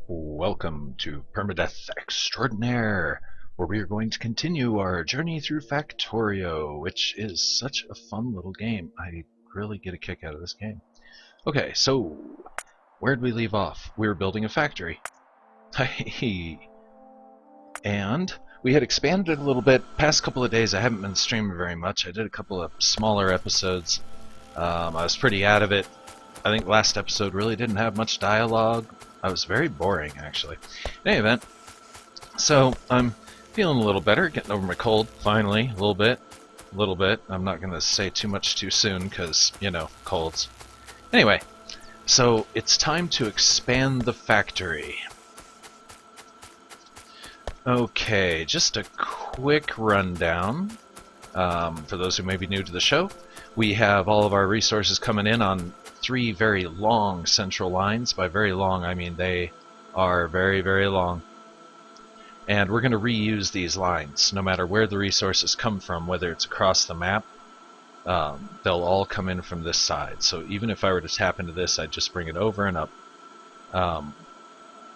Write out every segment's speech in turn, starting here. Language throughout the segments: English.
Welcome to Permadeath Extraordinaire, where we are going to continue our journey through Factorio, which is such a fun little game. I really get a kick out of this game. Okay, so where'd we leave off? We were building a factory. And we had expanded a little bit. Past couple of days I haven't been streaming very much. I did a couple of smaller episodes. I was pretty out of it. I think last episode really didn't have much dialogue. I was very boring, actually. In any event, so I'm feeling a little better, getting over my cold, finally, a little bit. I'm not going to say too much too soon, because, you know, colds. Anyway, so it's time to expand the factory. Okay, just a quick rundown for those who may be new to the show. We have all of our resources coming in on 3 very long central lines. By very long, I mean they are very, very long. And we're going to reuse these lines, no matter where the resources come from, whether it's across the map. They'll all come in from this side. So even if I were to tap into this, I'd just bring it over and up.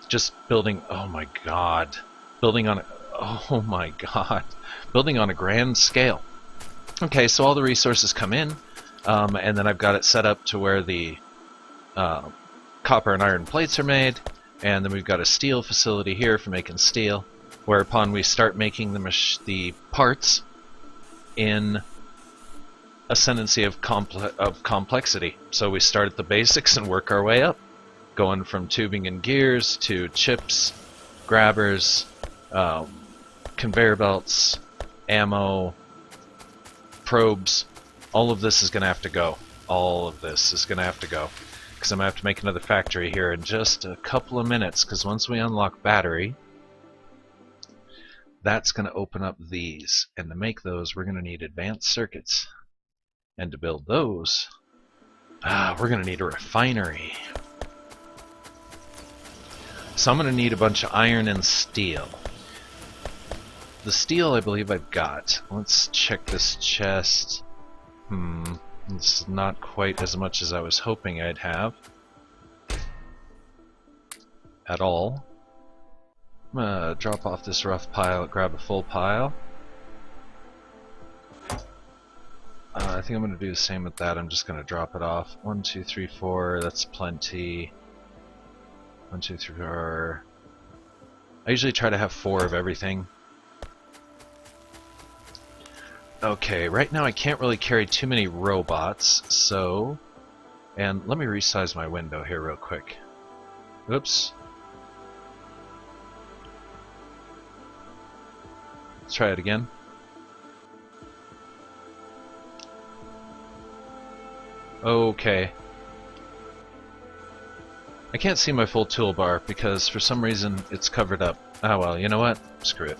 Just building, oh my god. Building on a grand scale. Okay, so all the resources come in. And then I've got it set up to where the copper and iron plates are made, and then we've got a steel facility here for making steel, whereupon we start making the parts in ascendancy of complexity. So we start at the basics and work our way up, going from tubing and gears to chips, grabbers, conveyor belts, ammo, probes. All of this is going to have to go. All of this is going to have to go. Because I'm going to have to make another factory here in just a couple of minutes. Because once we unlock battery, that's going to open up these. And to make those, we're going to need advanced circuits. And to build those, we're going to need a refinery. So I'm going to need a bunch of iron and steel. The steel I believe I've got. Let's check this chest. It's not quite as much as I was hoping I'd have. At all. I'm gonna drop off this rough pile, grab a full pile. I think I'm gonna do the same with that. I'm just gonna drop it off. 1, 2, 3, 4, that's plenty. 1, 2, 3, 4. I usually try to have 4 of everything. Okay, right now I can't really carry too many robots, so... And let me resize my window here real quick. Oops. Let's try it again. Okay. I can't see my full toolbar because for some reason it's covered up. Ah well, you know what? Screw it.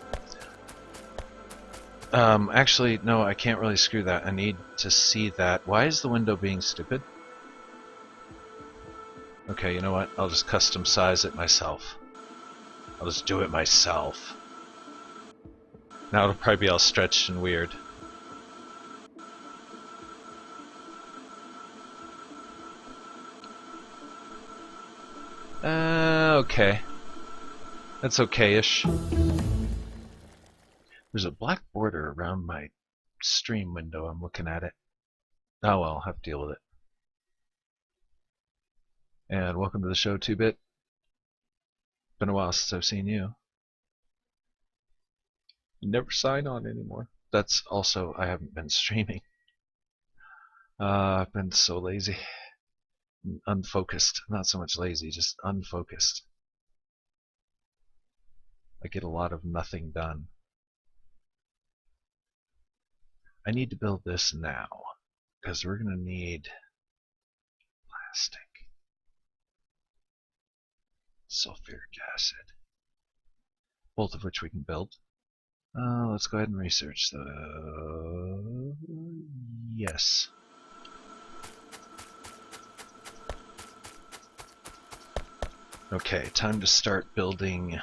Actually, no, I can't really screw that. I need to see that. Why is the window being stupid? Okay, you know what? I'll just custom size it myself. I'll just do it myself. Now it'll probably be all stretched and weird. Okay. That's okay-ish. There's a black border around my stream window. I'm looking at it. Oh well, I'll have to deal with it. And welcome to the show, 2-Bit. Been a while since I've seen you. You never sign on anymore. That's also, I haven't been streaming. I've been so lazy. Unfocused. Not so much lazy, just unfocused. I get a lot of nothing done. I need to build this now, because we're going to need plastic, sulfuric acid, both of which we can build. Let's go ahead and research the... Yes. Okay, time to start building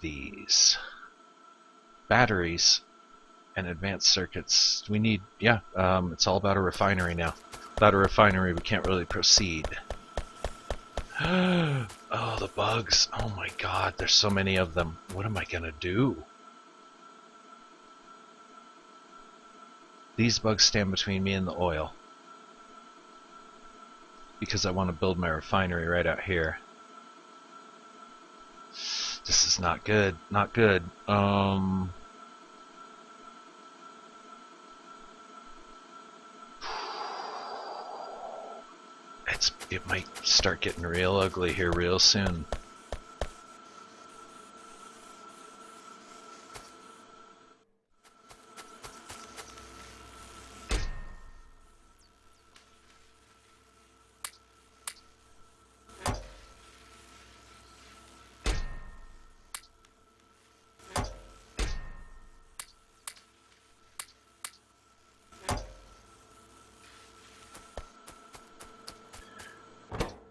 these batteries and advanced circuits. We need, it's all about a refinery now. Without a refinery, we can't really proceed. Oh, the bugs. Oh my god, there's so many of them. What am I gonna do? These bugs stand between me and the oil. Because I want to build my refinery right out here. This is not good. Not good. It might start getting real ugly here real soon.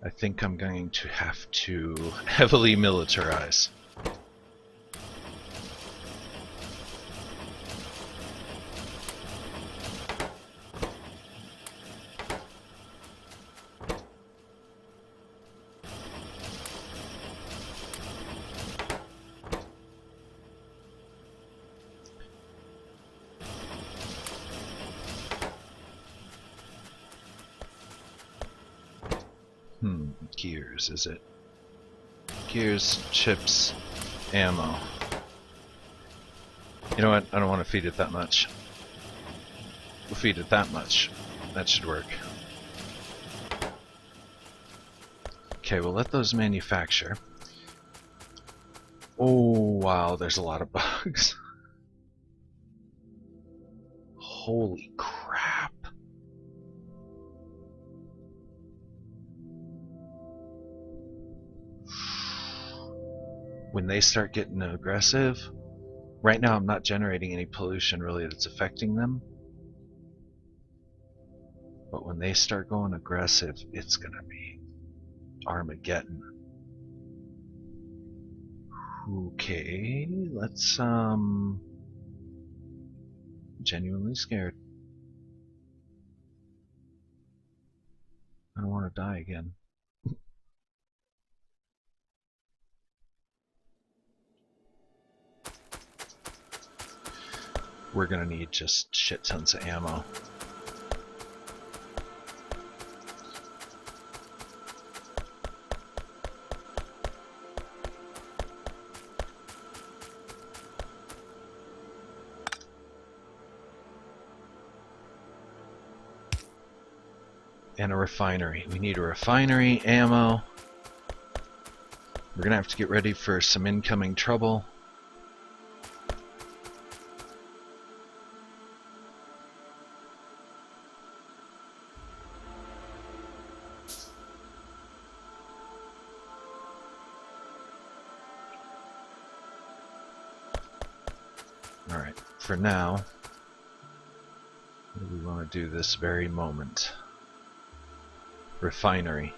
I think I'm going to have to heavily militarize. Gears, is it? Gears, chips, ammo. You know what? I don't want to feed it that much. We'll feed it that much. That should work. Okay, we'll let those manufacture. Oh, wow, there's a lot of bugs. Holy crap. When they start getting aggressive, right now I'm not generating any pollution really that's affecting them. But when they start going aggressive, it's gonna be Armageddon. Okay, let's genuinely scared. I don't want to die again. We're gonna need just shit tons of ammo. And a refinery. We need a refinery, ammo. We're gonna have to get ready for some incoming trouble. Alright, for now, what do we want to do this very moment? Refinery.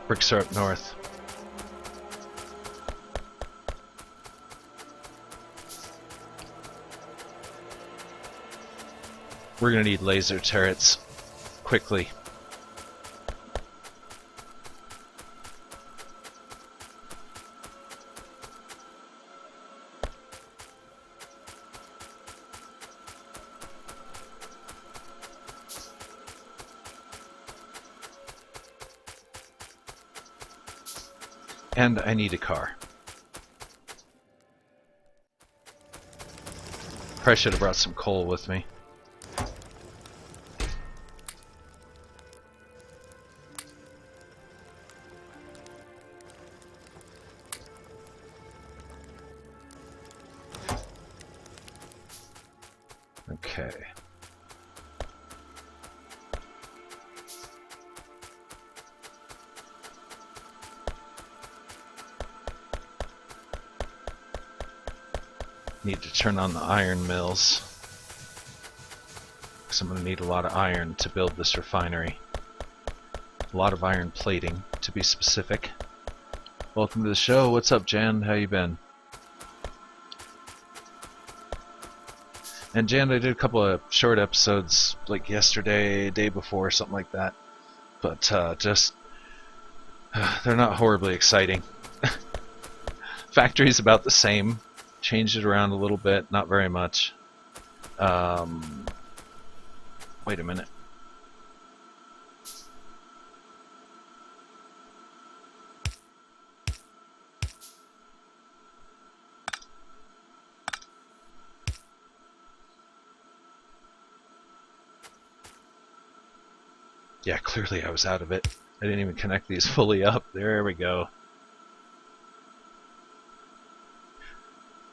Bricks are up north. We're gonna need laser turrets quickly. And I need a car. Probably should have brought some coal with me. Okay. Need to turn on the iron mills, because I'm going to need a lot of iron to build this refinery. A lot of iron plating, to be specific. Welcome to the show. What's up, Jan? How you been? And Jan, I did a couple of short episodes, like yesterday, day before, something like that. But just they're not horribly exciting. Factory's about the same. Changed it around a little bit, not very much. Wait a minute. Yeah, clearly I was out of it. I didn't even connect these fully up. There we go.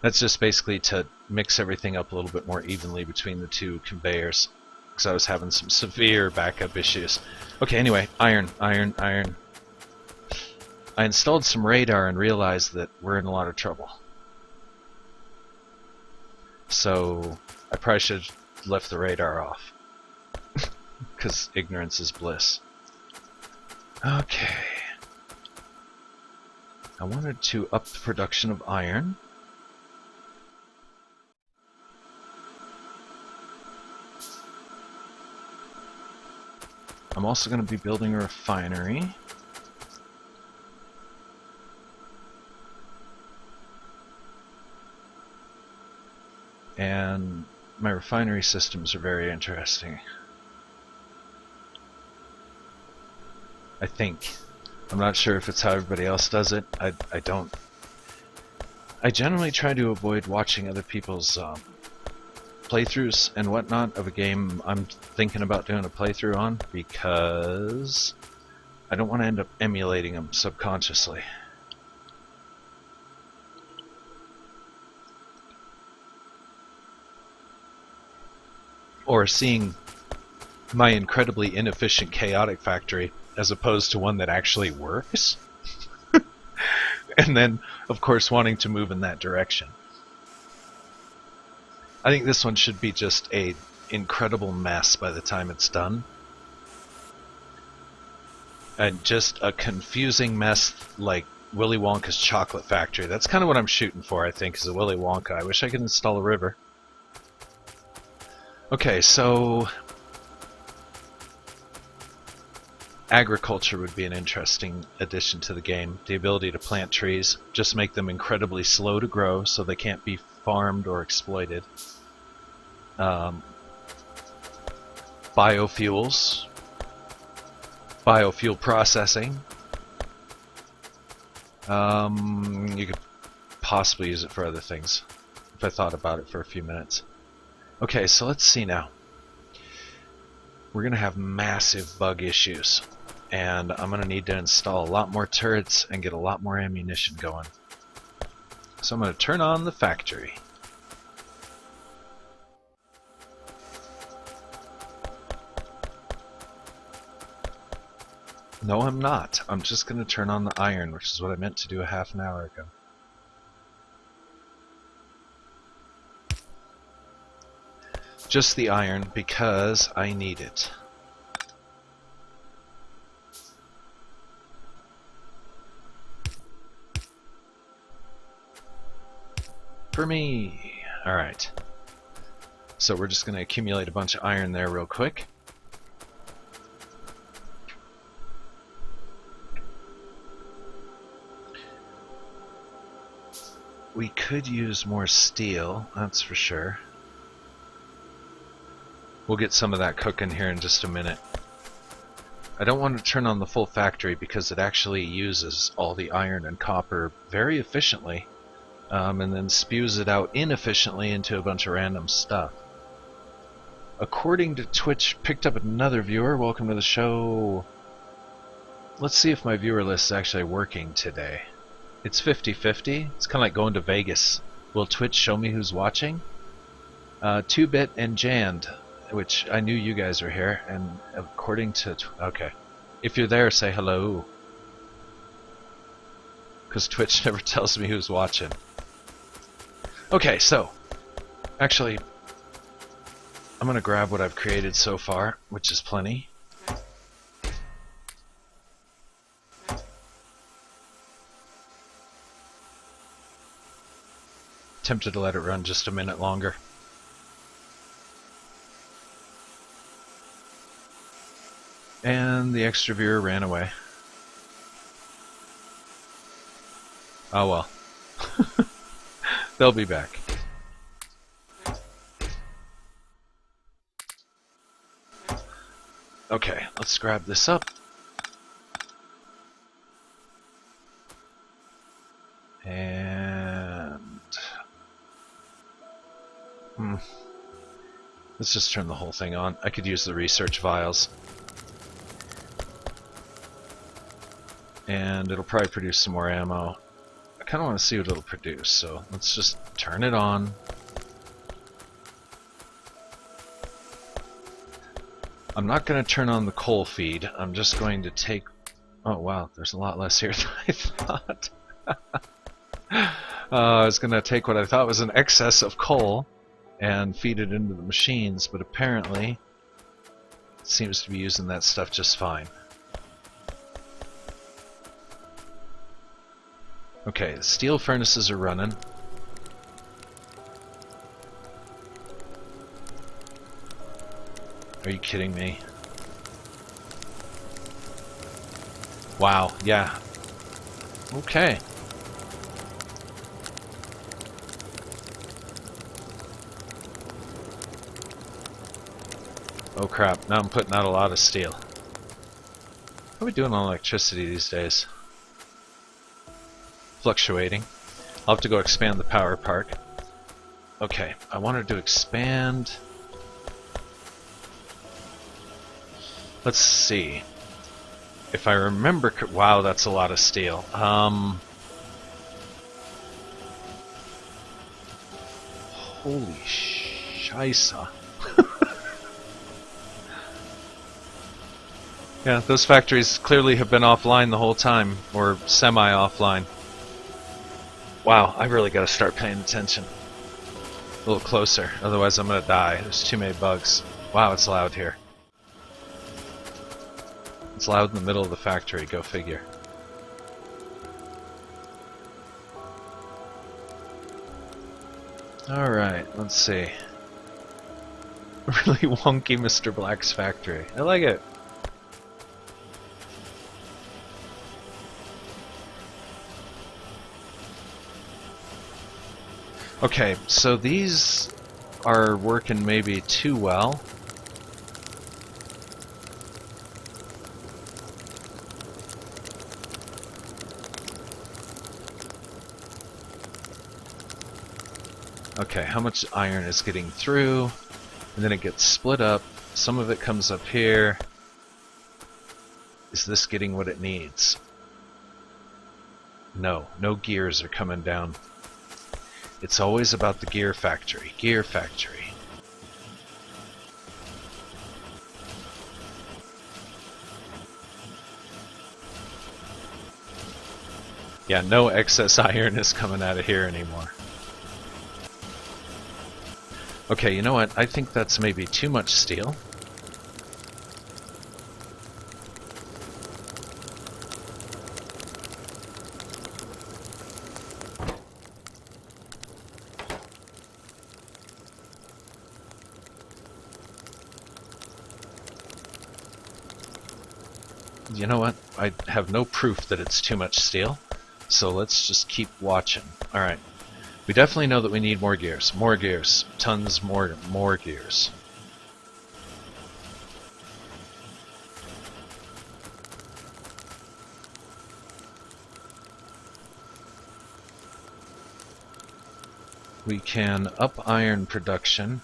That's just basically to mix everything up a little bit more evenly between the two conveyors, because I was having some severe backup issues. Okay, anyway, iron. I installed some radar and realized that we're in a lot of trouble. So I probably should have left the radar off, because ignorance is bliss. Okay. I wanted to up the production of iron. I'm also going to be building a refinery. And my refinery systems are very interesting. I think. I'm not sure if it's how everybody else does it. I don't. I generally try to avoid watching other people's playthroughs and whatnot of a game I'm thinking about doing a playthrough on, because I don't want to end up emulating them subconsciously. Or seeing my incredibly inefficient chaotic factory as opposed to one that actually works. And then, of course, wanting to move in that direction. I think this one should be just a incredible mess by the time it's done. And just a confusing mess like Willy Wonka's chocolate factory. That's kind of what I'm shooting for, I think, is a Willy Wonka. I wish I could install a river. Okay, so agriculture would be an interesting addition to the game. The ability to plant trees, just make them incredibly slow to grow so they can't be farmed or exploited. Biofuels, biofuel processing. You could possibly use it for other things if I thought about it for a few minutes. Okay, so let's see now. We're going to have massive bug issues, and I'm going to need to install a lot more turrets and get a lot more ammunition going. So I'm going to turn on the factory. No, I'm not. I'm just going to turn on the iron, which is what I meant to do a half an hour ago. Just the iron, because I need it. For me! Alright. So we're just going to accumulate a bunch of iron there real quick. We could use more steel, that's for sure. We'll get some of that cooking here in just a minute. I don't want to turn on the full factory because it actually uses all the iron and copper very efficiently, and then spews it out inefficiently into a bunch of random stuff. According to Twitch, picked up another viewer. Welcome to the show. Let's see if my viewer list is actually working today. It's 50-50. It's kind of like going to Vegas. Will Twitch show me who's watching? 2-Bit and Jand, which I knew you guys were here, and according to... okay. If you're there, say hello. Because Twitch never tells me who's watching. Okay, so Actually, I'm going to grab what I've created so far, which is plenty. Tempted to let it run just a minute longer. And the extra viewer ran away. Oh well. They'll be back. Okay, let's grab this up. And... let's just turn the whole thing on. I could use the research vials. And it'll probably produce some more ammo. I kind of want to see what it'll produce, so let's just turn it on. I'm not going to turn on the coal feed. I'm just going to take... oh wow, there's a lot less here than I thought. I was going to take what I thought was an excess of coal and feed it into the machines, but apparently it seems to be using that stuff just fine. Okay, the steel furnaces are running. Are you kidding me? Wow, yeah. Okay. Oh crap, now I'm putting out a lot of steel. How are we doing on electricity these days? Fluctuating. I'll have to go expand the power park. Okay, I wanted to expand... let's see. If I remember... wow, that's a lot of steel. Holy scheisse. Yeah, those factories clearly have been offline the whole time, or semi-offline. Wow, I really got to start paying attention. A little closer, otherwise I'm going to die. There's too many bugs. Wow, it's loud here. It's loud in the middle of the factory, go figure. Alright, let's see. Really wonky Mr. Black's factory. I like it. Okay, so these are working maybe too well. Okay, how much iron is getting through? And then it gets split up. Some of it comes up here. Is this getting what it needs? No, no gears are coming down. It's always about the gear factory. Gear factory. Yeah, no excess iron is coming out of here anymore. Okay, you know what? I think that's maybe too much steel. You know what? I have no proof that it's too much steel, so let's just keep watching. Alright. We definitely know that we need more gears. More gears. Tons more gears. We can up iron production.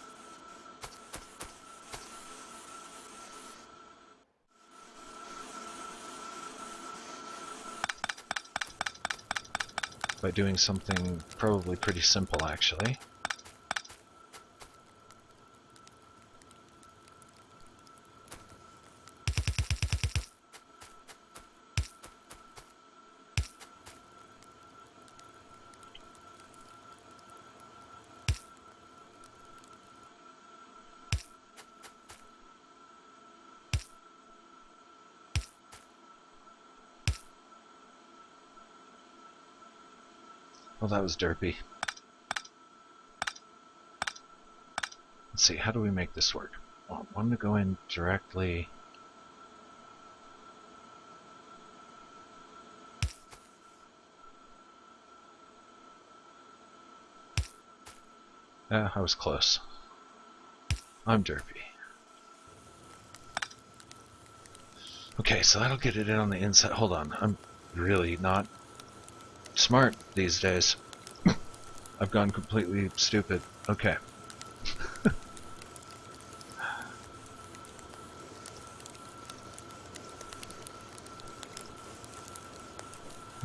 By doing something probably pretty simple, actually. Well, that was derpy. Let's see, how do we make this work? Well, I want to go in directly. I was close. I'm derpy. Okay, so that'll get it in on the inside. Hold on, I'm really not smart these days. I've gone completely stupid. Okay. I'm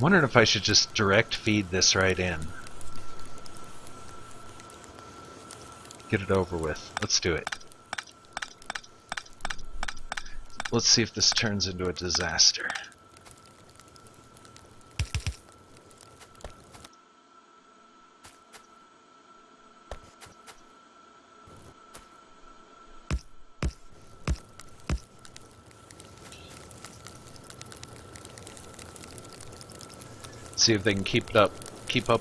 wondering if I should just direct feed this right in. Get it over with. Let's do it. Let's see if this turns into a disaster. See if they can keep up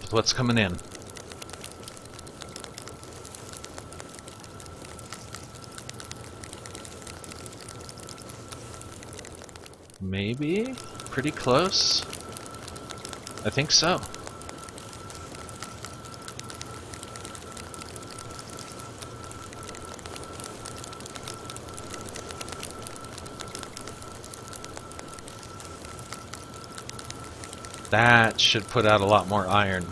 with what's coming in. Maybe? Pretty close? I think so. That should put out a lot more iron.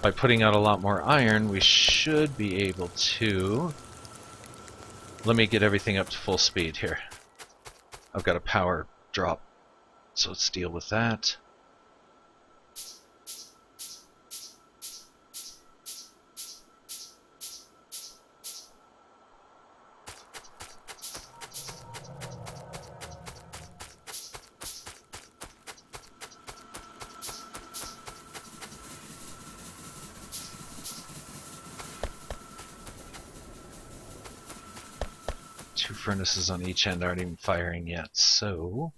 By putting out a lot more iron, we should be able to... Let me get everything up to full speed here. I've got a power drop, so let's deal with that. Two furnaces on each end aren't even firing yet, so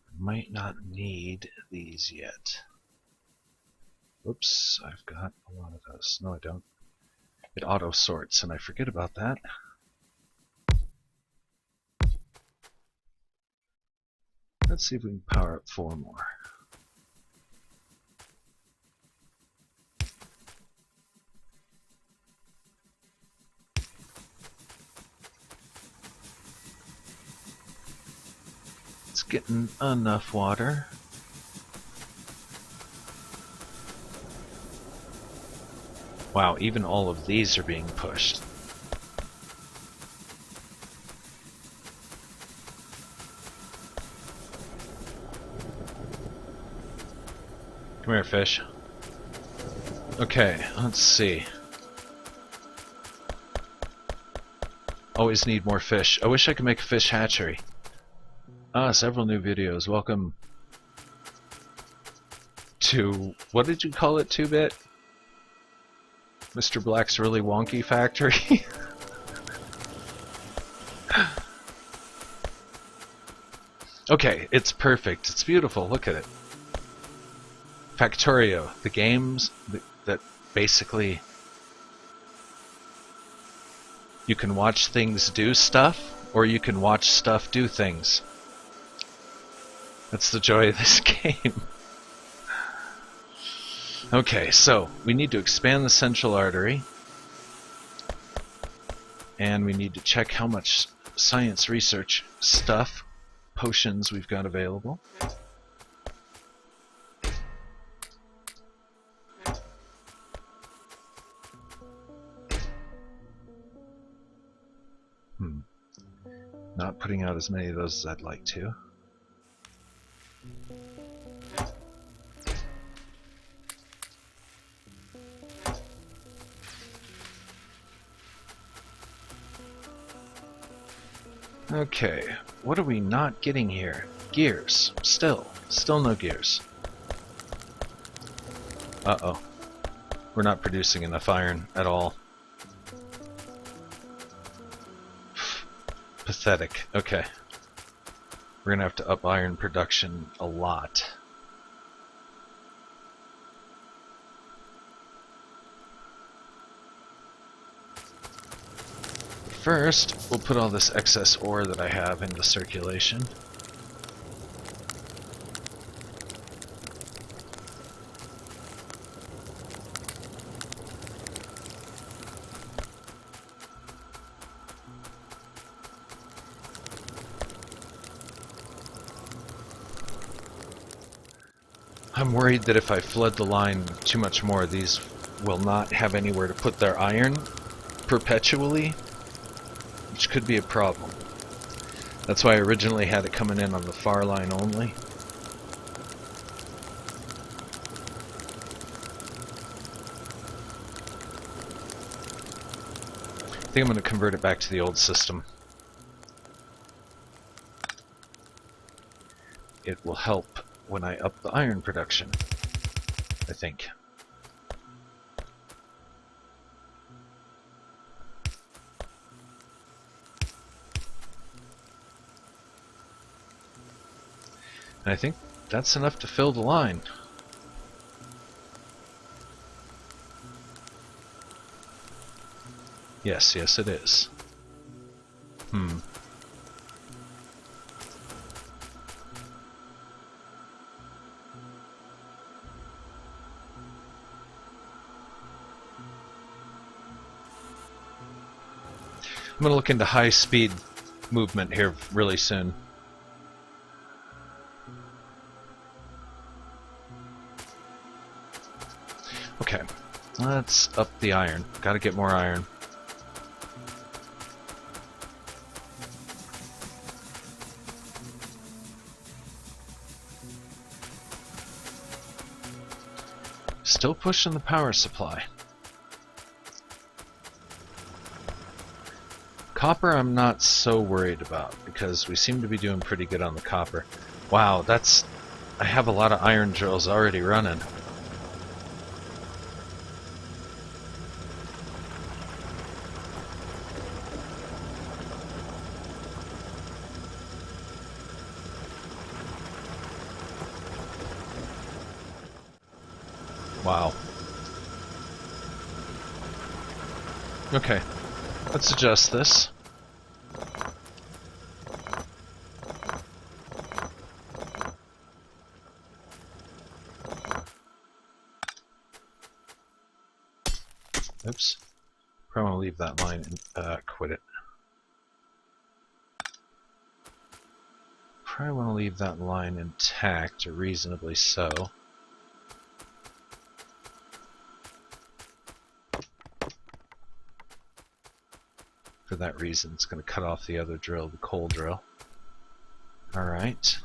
I might not need these yet. Oops, I've got a lot of those. No, I don't. It auto sorts, and I forget about that. Let's see if we can power up 4 more. It's getting enough water. Wow, even all of these are being pushed. Come here, fish. Okay, let's see. Always need more fish. I wish I could make a fish hatchery. Several new videos. Welcome to... What did you call it, 2-bit? Mr. Black's Really Wonky Factory? Okay, it's perfect. It's beautiful. Look at it. Factorio. The games that basically... You can watch things do stuff, or you can watch stuff do things. That's the joy of this game. Okay, so we need to expand the central artery, and we need to check how much science research stuff, potions we've got available. Not putting out as many of those as I'd like to. Okay, what are we not getting here? Gears. Still no gears. Uh-oh. We're not producing enough iron at all. Pathetic. Okay. We're gonna have to up iron production a lot. first, we'll put all this excess ore that I have into circulation. I'm worried that if I flood the line too much more, these will not have anywhere to put their iron perpetually, which could be a problem. That's why I originally had it coming in on the far line only. I think I'm going to convert it back to the old system. It will help when I up the iron production, I think. And I think that's enough to fill the line. Yes, yes it is. I'm going to look into high-speed movement here really soon. Okay, let's up the iron. Gotta get more iron. Still pushing the power supply. Copper I'm not so worried about because we seem to be doing pretty good on the copper. Wow, that's... I have a lot of iron drills already running. Wow. Okay, let's adjust this. Oops. Probably want to leave that line and quit it. Probably want to leave that line intact, or reasonably so. For that reason, it's going to cut off the other drill, the coal drill. Alright.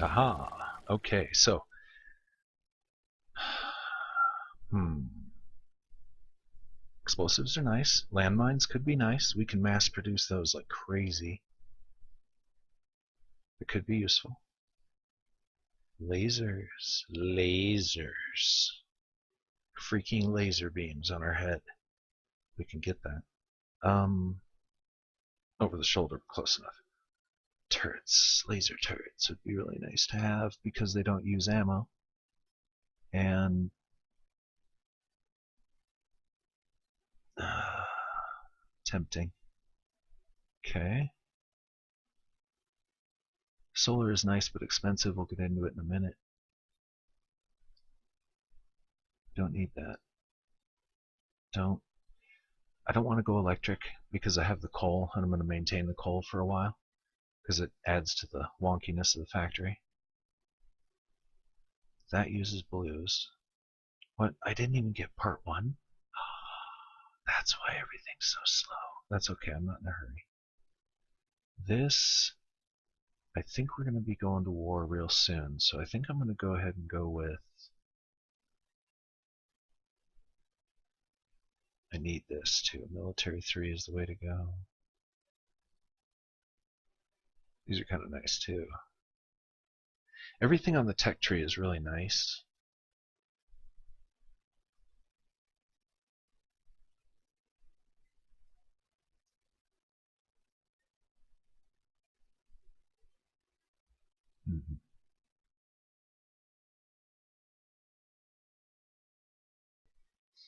Aha. Okay, so explosives are nice. Landmines could be nice. We can mass produce those like crazy. It could be useful. Lasers. Lasers. Freaking laser beams on our head. We can get that. Over the shoulder, close enough. Turrets. Laser turrets would be really nice to have because they don't use ammo. And tempting. Okay. Solar is nice but expensive. We'll get into it in a minute. Don't need that. I don't want to go electric because I have the coal and I'm going to maintain the coal for a while because it adds to the wonkiness of the factory. That uses blues. What? I didn't even get part 1? That's why everything's so slow. That's okay, I'm not in a hurry. This, I think we're going to be going to war real soon, so I think I'm going to go ahead and go with... I need this too. Military 3 is the way to go. These are kind of nice too. Everything on the tech tree is really nice.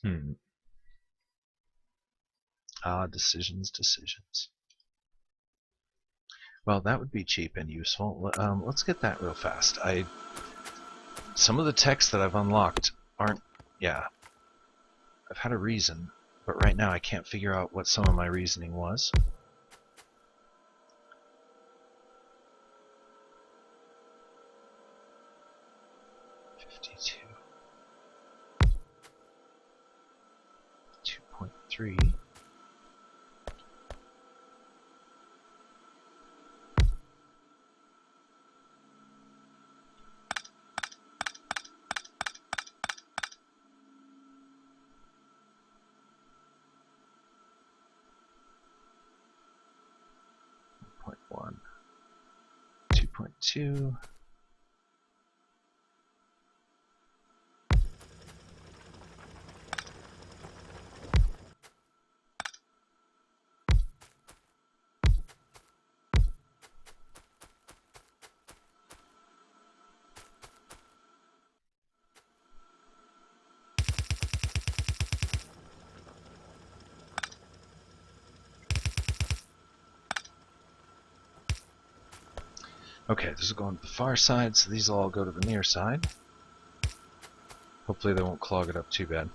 Hmm. Ah, decisions, decisions. Well, that would be cheap and useful. Let's get that real fast. Some of the texts that I've unlocked aren't... Yeah, I've had a reason, but right now I can't figure out what some of my reasoning was. $52. 2.3. Point 1. 2.2. Okay, this is going to the far side, so these will all go to the near side. Hopefully they won't clog it up too bad.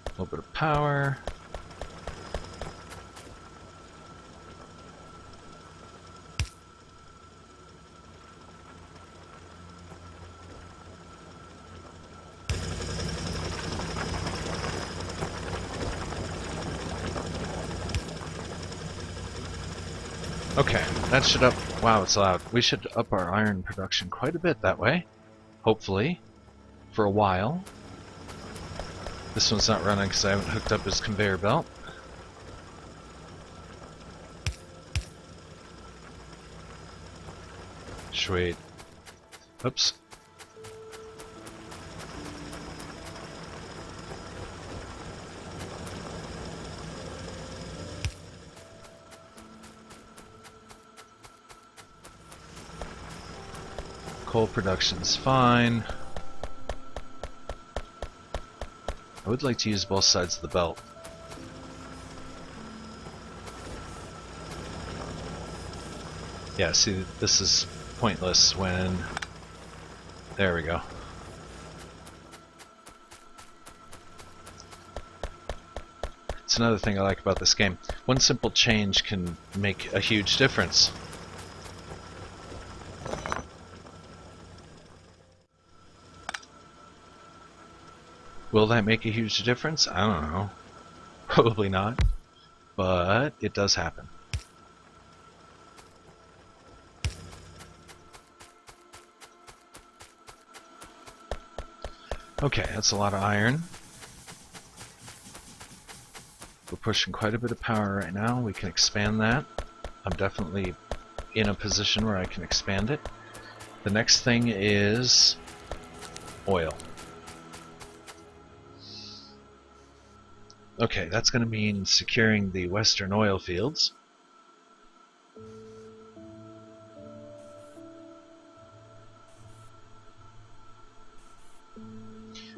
A little bit of power. Okay, that should up... Wow, it's loud. We should up our iron production quite a bit that way. Hopefully. For a while. This one's not running because I haven't hooked up his conveyor belt. Sweet. Oops. Coal production's fine. I would like to use both sides of the belt. Yeah, see, this is pointless when... There we go. It's another thing I like about this game. One simple change can make a huge difference. Will that make a huge difference? I don't know. Probably not. But it does happen. Okay, that's a lot of iron. We're pushing quite a bit of power right now. We can expand that. I'm definitely in a position where I can expand it. The next thing is oil. Okay, that's going to mean securing the western oil fields.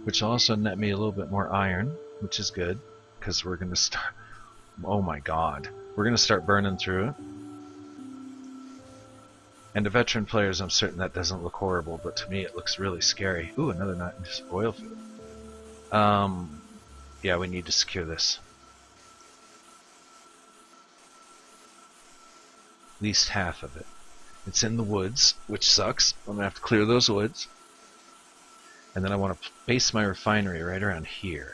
Which will also net me a little bit more iron, which is good, because we're going to start... Oh my god. We're going to start burning through it. And to veteran players, I'm certain that doesn't look horrible, but to me it looks really scary. Ooh, another nice oil field. Yeah, we need to secure this. At least half of it. It's in the woods, which sucks. I'm going to have to clear those woods. And then I want to base my refinery right around here.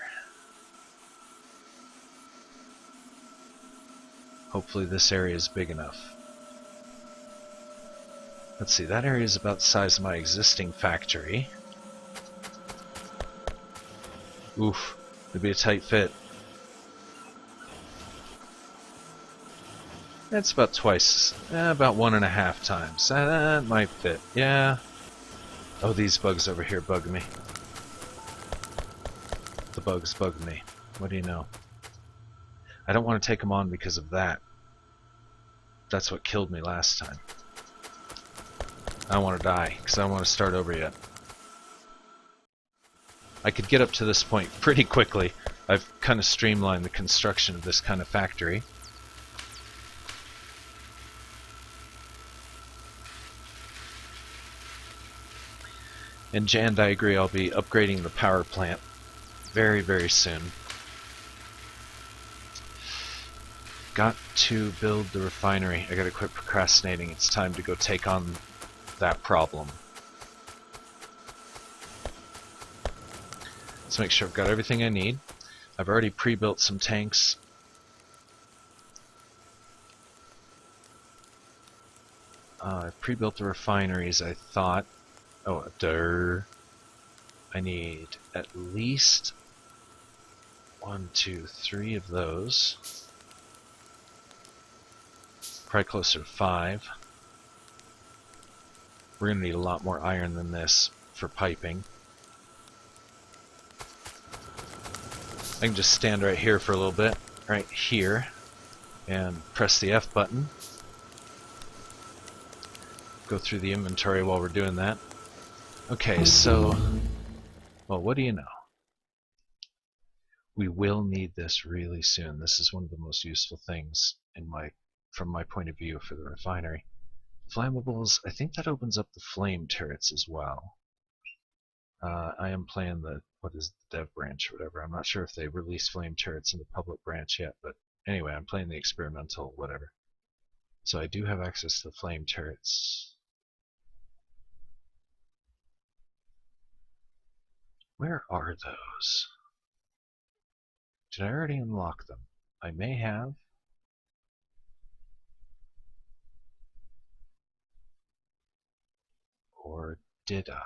Hopefully this area is big enough. Let's see, that area is about the size of my existing factory. Oof, it'd be a tight fit. It's about twice, about 1.5 times. That might fit. Yeah. Oh, these bugs over here bug me. The bugs bug me. What do you know? I don't want to take them on because of that. That's what killed me last time. I don't want to die, because I don't want to start over yet. I could get up to this point pretty quickly. I've kind of streamlined the construction of this kind of factory. And Jand, I agree, I'll be upgrading the power plant very, very soon. Got to build the refinery. I gotta quit procrastinating. It's time to go take on that problem. Let's make sure I've got everything I need. I've already pre-built some tanks. I've pre-built the refineries, I thought. Oh, I need at least 1, 2, 3 of those. Probably closer to 5. We're going to need a lot more iron than this for piping. I can just stand right here for a little bit, right here, and press the F button. Go through the inventory while we're doing that. Okay, so, well, what do you know? We will need this really soon. This is one of the most useful things from my point of view for the refinery. Flammables, I think that opens up the flame turrets as well. I am playing the dev branch or whatever. I'm not sure if they released flame turrets in the public branch yet, but anyway, I'm playing the experimental whatever. So I do have access to the flame turrets. Where are those? Did I already unlock them? I may have. Or did I?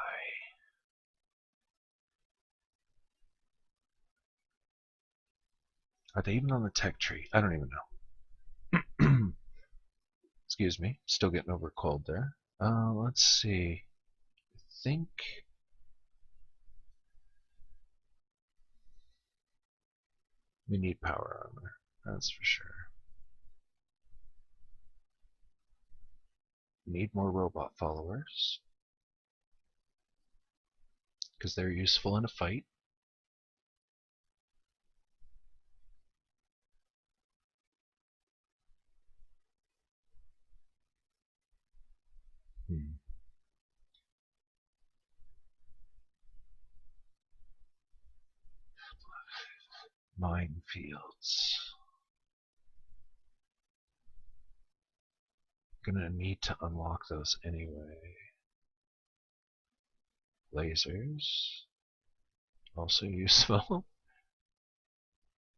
Are they even on the tech tree? I don't even know. Excuse me, still getting over a cold there. Let's see. I think we need power armor, that's for sure. We need more robot followers, because they're useful in a fight. Minefields. Gonna need to unlock those anyway. Lasers. Also useful.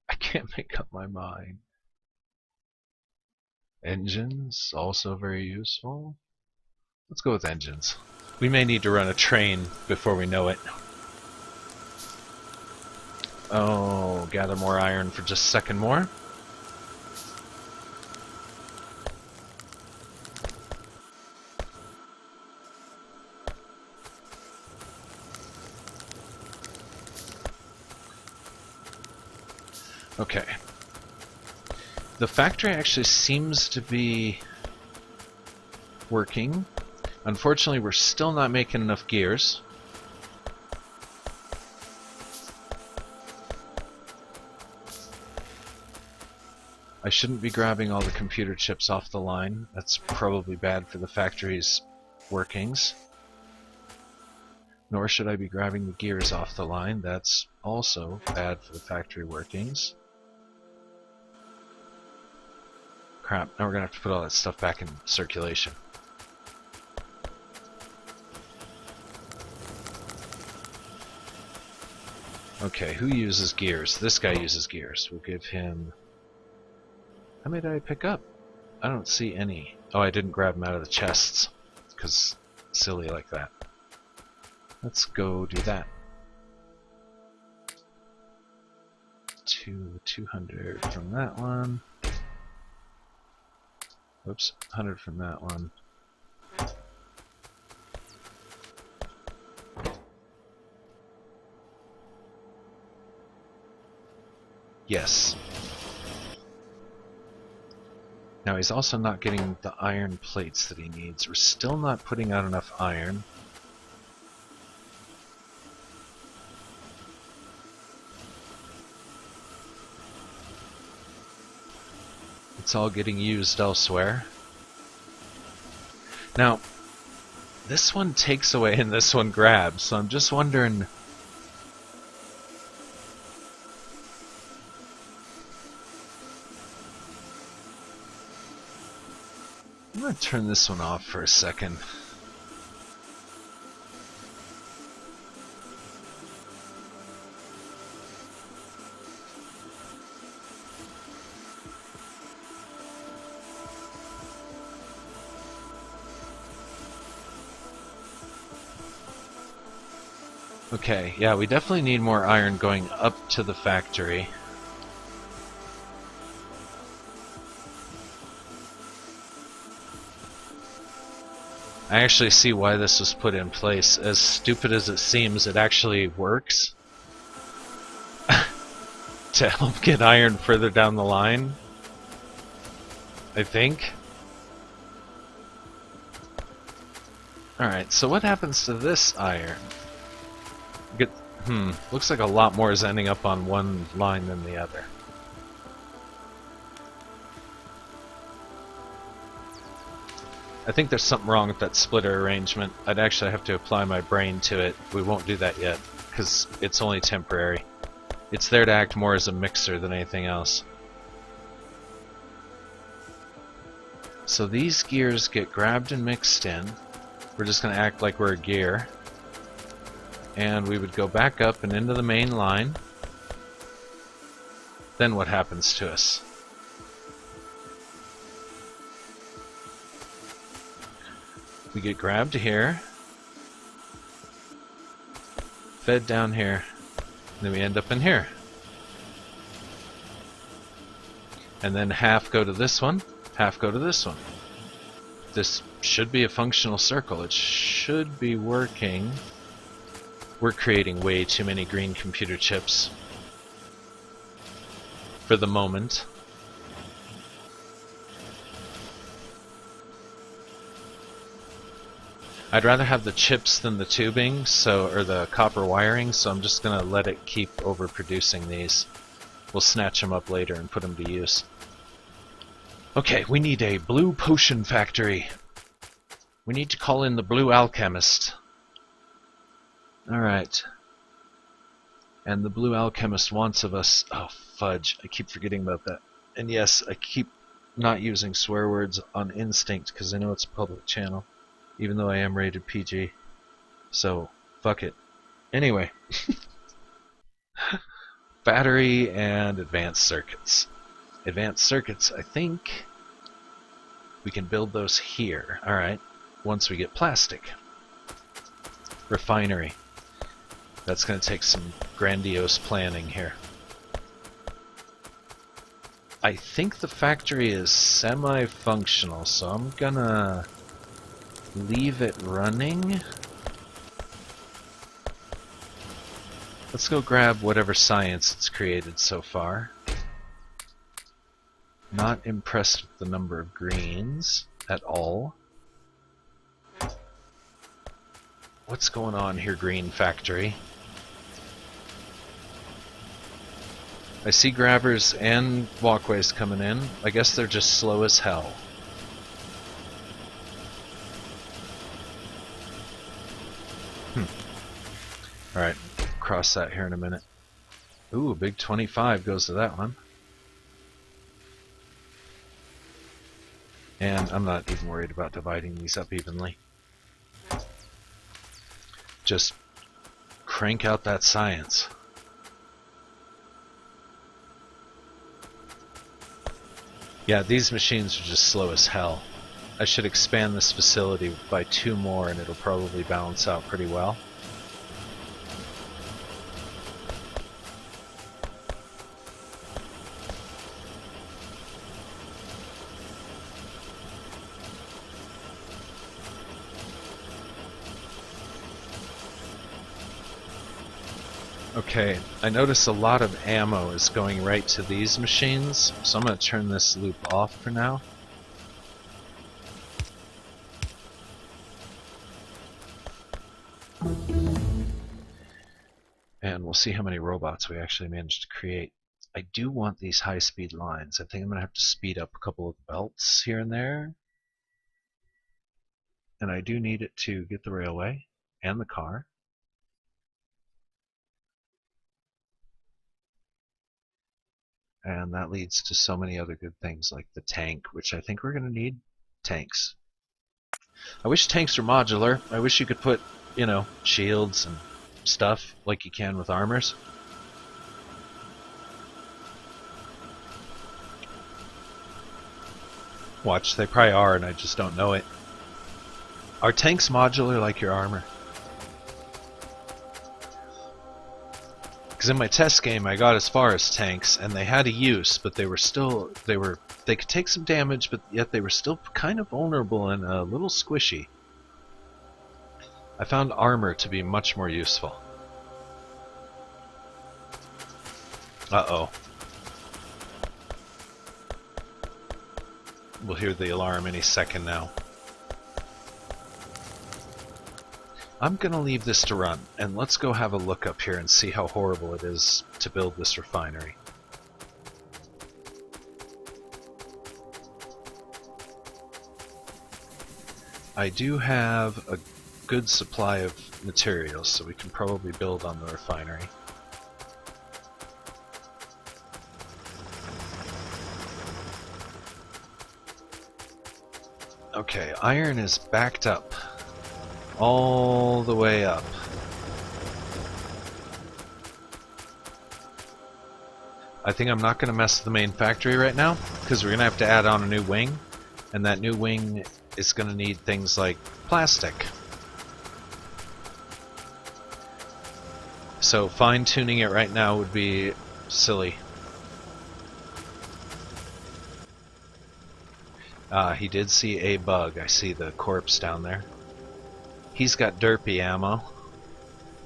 I can't make up my mind. Engines, also very useful. Let's go with engines. We may need to run a train before we know it. Oh, gather more iron for just a second more. Okay. The factory actually seems to be working. Unfortunately, we're still not making enough gears. I shouldn't be grabbing all the computer chips off the line. That's probably bad for the factory's workings. Nor should I be grabbing the gears off the line. That's also bad for the factory workings. Crap, now we're gonna have to put all that stuff back in circulation. Okay, who uses gears? This guy uses gears. We'll give him... How many did I pick up? I don't see any. Oh, I didn't grab them out of the chests, because silly like that. Let's go do that. 200 from that one. Oops, 100 from that one. Yes. Now he's also not getting the iron plates that he needs. We're still not putting out enough iron. It's all getting used elsewhere. Now, this one takes away and this one grabs, so I'm just wondering... I'm going to turn this one off for a second. Okay, yeah, we definitely need more iron going up to the factory. I actually see why this was put in place. As stupid as it seems, it actually works. To help get iron further down the line, I think. Alright, so what happens to this iron? Looks like a lot more is ending up on one line than the other. I think there's something wrong with that splitter arrangement. I'd actually have to apply my brain to it. We won't do that yet, because it's only temporary. It's there to act more as a mixer than anything else. So these gears get grabbed and mixed in. We're just going to act like we're a gear. And we would go back up and into the main line. Then what happens to us? We get grabbed here, fed down here, and then we end up in here. And then half go to this one, half go to this one. This should be a functional circle. It should be working. We're creating way too many green computer chips for the moment. I'd rather have the chips than the tubing, or the copper wiring, so I'm just gonna let it keep overproducing these. We'll snatch them up later and put them to use. Okay, we need a blue potion factory. We need to call in the blue alchemist. Alright. And the blue alchemist wants of us... Oh, fudge. I keep forgetting about that. And yes, I keep not using swear words on instinct because I know it's a public channel. Even though I am rated PG. So, fuck it. Anyway. Battery and advanced circuits. Advanced circuits, I think we can build those here. Alright. Once we get plastic. Refinery. That's going to take some grandiose planning here. I think the factory is semi-functional, so I'm gonna leave it running. Let's go grab whatever science it's created so far. Not impressed with the number of greens at all. What's going on here, Green Factory? I see grabbers and walkways coming in. I guess they're just slow as hell. Alright, cross that here in a minute. Ooh, a big 25 goes to that one. And I'm not even worried about dividing these up evenly. Just crank out that science. Yeah, these machines are just slow as hell. I should expand this facility by 2 more and it'll probably balance out pretty well. Okay, I notice a lot of ammo is going right to these machines, so I'm going to turn this loop off for now. And we'll see how many robots we actually managed to create. I do want these high-speed lines. I think I'm going to have to speed up a couple of belts here and there. And I do need it to get the railway and the car. And that leads to so many other good things like the tank, which I think we're going to need tanks. I wish tanks were modular. I wish you could put, you know, shields and stuff like you can with armors. Watch, they probably are and I just don't know it. Are tanks modular like your armor? Because in my test game I got as far as tanks and they had a use, but they could take some damage, but yet they were still kind of vulnerable and a little squishy. I found armor to be much more useful. Uh-oh. We'll hear the alarm any second now. I'm gonna leave this to run, and let's go have a look up here and see how horrible it is to build this refinery. I do have a good supply of materials, so we can probably build on the refinery. Okay, iron is backed up. All the way up. I think I'm not going to mess with the main factory right now, because we're going to have to add on a new wing, and that new wing is going to need things like plastic. So fine-tuning it right now would be silly. He did see a bug. I see the corpse down there. He's got derpy ammo.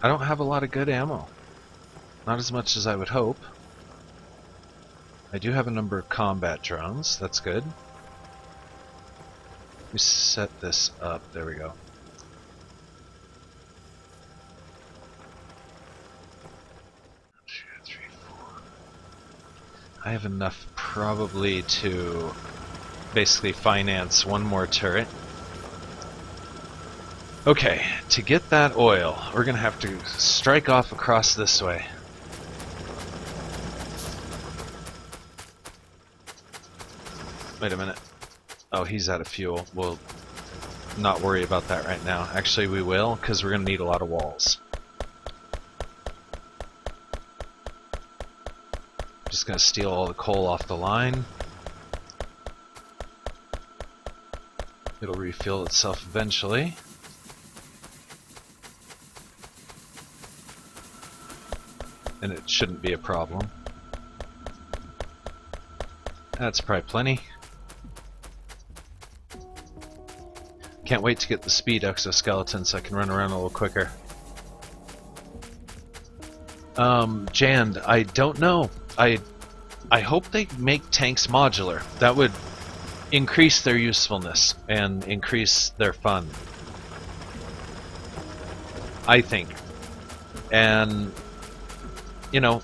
I don't have a lot of good ammo. Not as much as I would hope. I do have a number of combat drones. That's good. We set this up. There we go. I have enough probably to basically finance one more turret. Okay, to get that oil, we're gonna have to strike off across this way. Wait a minute. Oh, he's out of fuel. We'll not worry about that right now. Actually, we will, because we're gonna need a lot of walls. Just gonna steal all the coal off the line. It'll refill itself eventually. And it shouldn't be a problem. That's probably plenty. Can't wait to get the speed exoskeleton so I can run around a little quicker. Jand, I don't know. I hope they make tanks modular. That would increase their usefulness and increase their fun, I think. And, you know,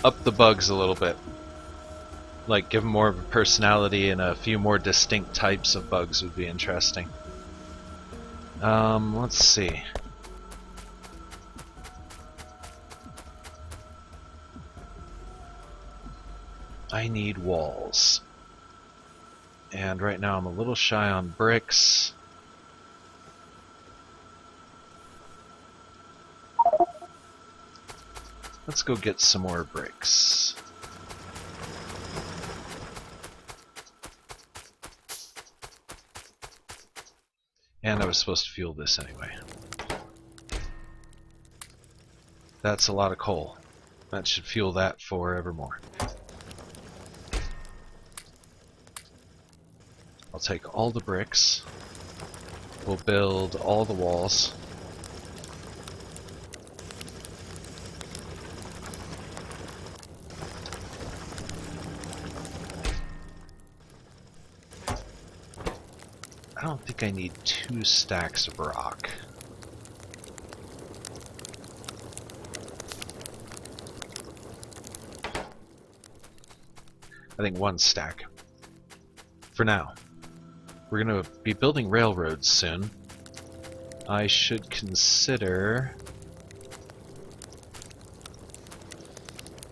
up the bugs a little bit. Like, give them more of a personality, and a few more distinct types of bugs would be interesting. Let's see. I need walls. And right now I'm a little shy on bricks. Let's go get some more bricks. And I was supposed to fuel this anyway. That's a lot of coal. That should fuel that forevermore. I'll take all the bricks. We'll build all the walls. don't think I need 2 stacks of rock. I think 1 stack. For now. We're going to be building railroads soon. I should consider...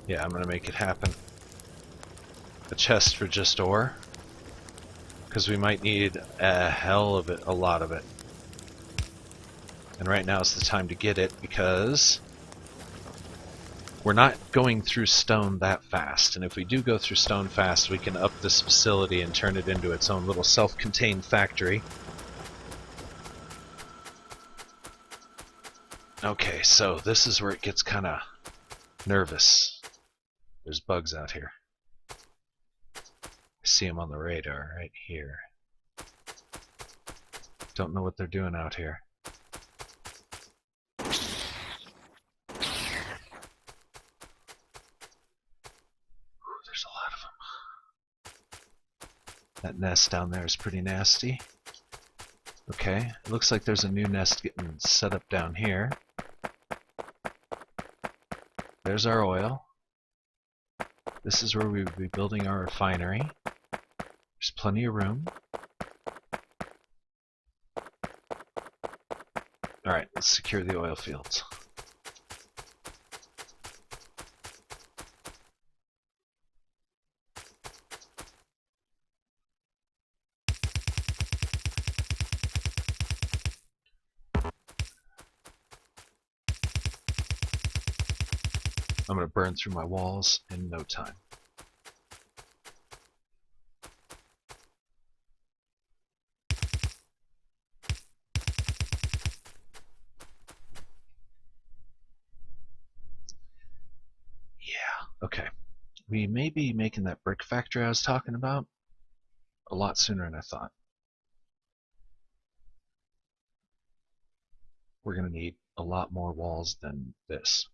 Yeah, I'm going to make it happen. A chest for just ore. Because we might need a hell of it, a lot of it. And right now is the time to get it because we're not going through stone that fast. And if we do go through stone fast, we can up this facility and turn it into its own little self-contained factory. Okay, so this is where it gets kind of nervous. There's bugs out here. I see them on the radar right here. Don't know what they're doing out here. There's a lot of them. That nest down there is pretty nasty. Okay, it looks like there's a new nest getting set up down here. There's our oil. This is where we would be building our refinery. There's plenty of room. Alright, let's secure the oil fields. I'm going to burn through my walls in no time. Yeah, okay. We may be making that brick factory I was talking about a lot sooner than I thought. We're going to need a lot more walls than this.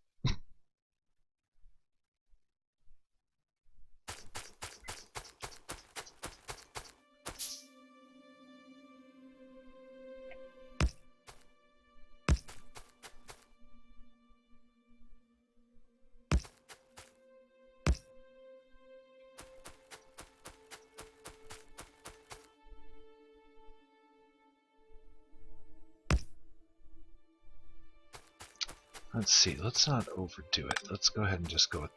Let's see, let's not overdo it. Let's go ahead and just go with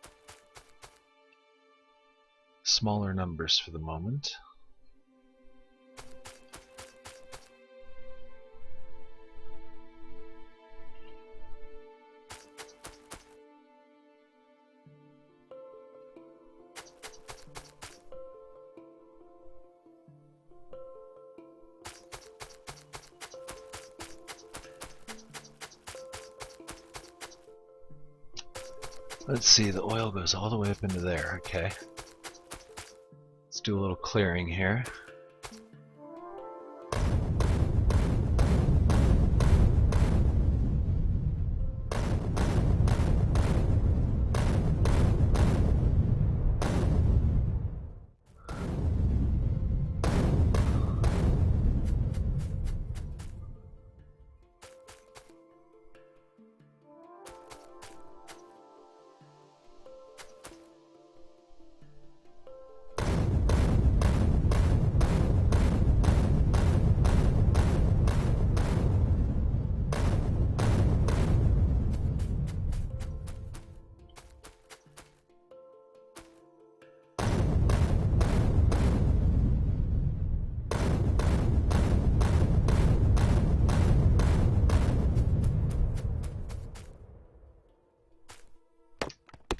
smaller numbers for the moment. Let's see, the oil goes all the way up into there, okay. Let's do a little clearing here.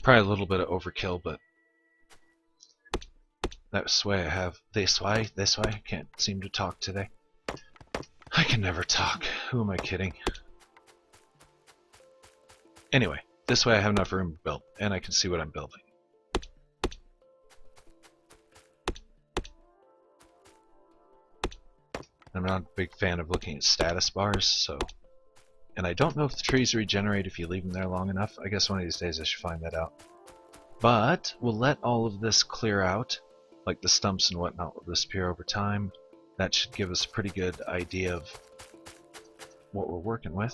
Probably a little bit of overkill, but that's why I have this way, I can't seem to talk today. I can never talk. Who am I kidding? Anyway, this way I have enough room built, and I can see what I'm building. I'm not a big fan of looking at status bars, so... And I don't know if the trees regenerate if you leave them there long enough. I guess one of these days I should find that out. But we'll let all of this clear out, like the stumps and whatnot will disappear over time. That should give us a pretty good idea of what we're working with.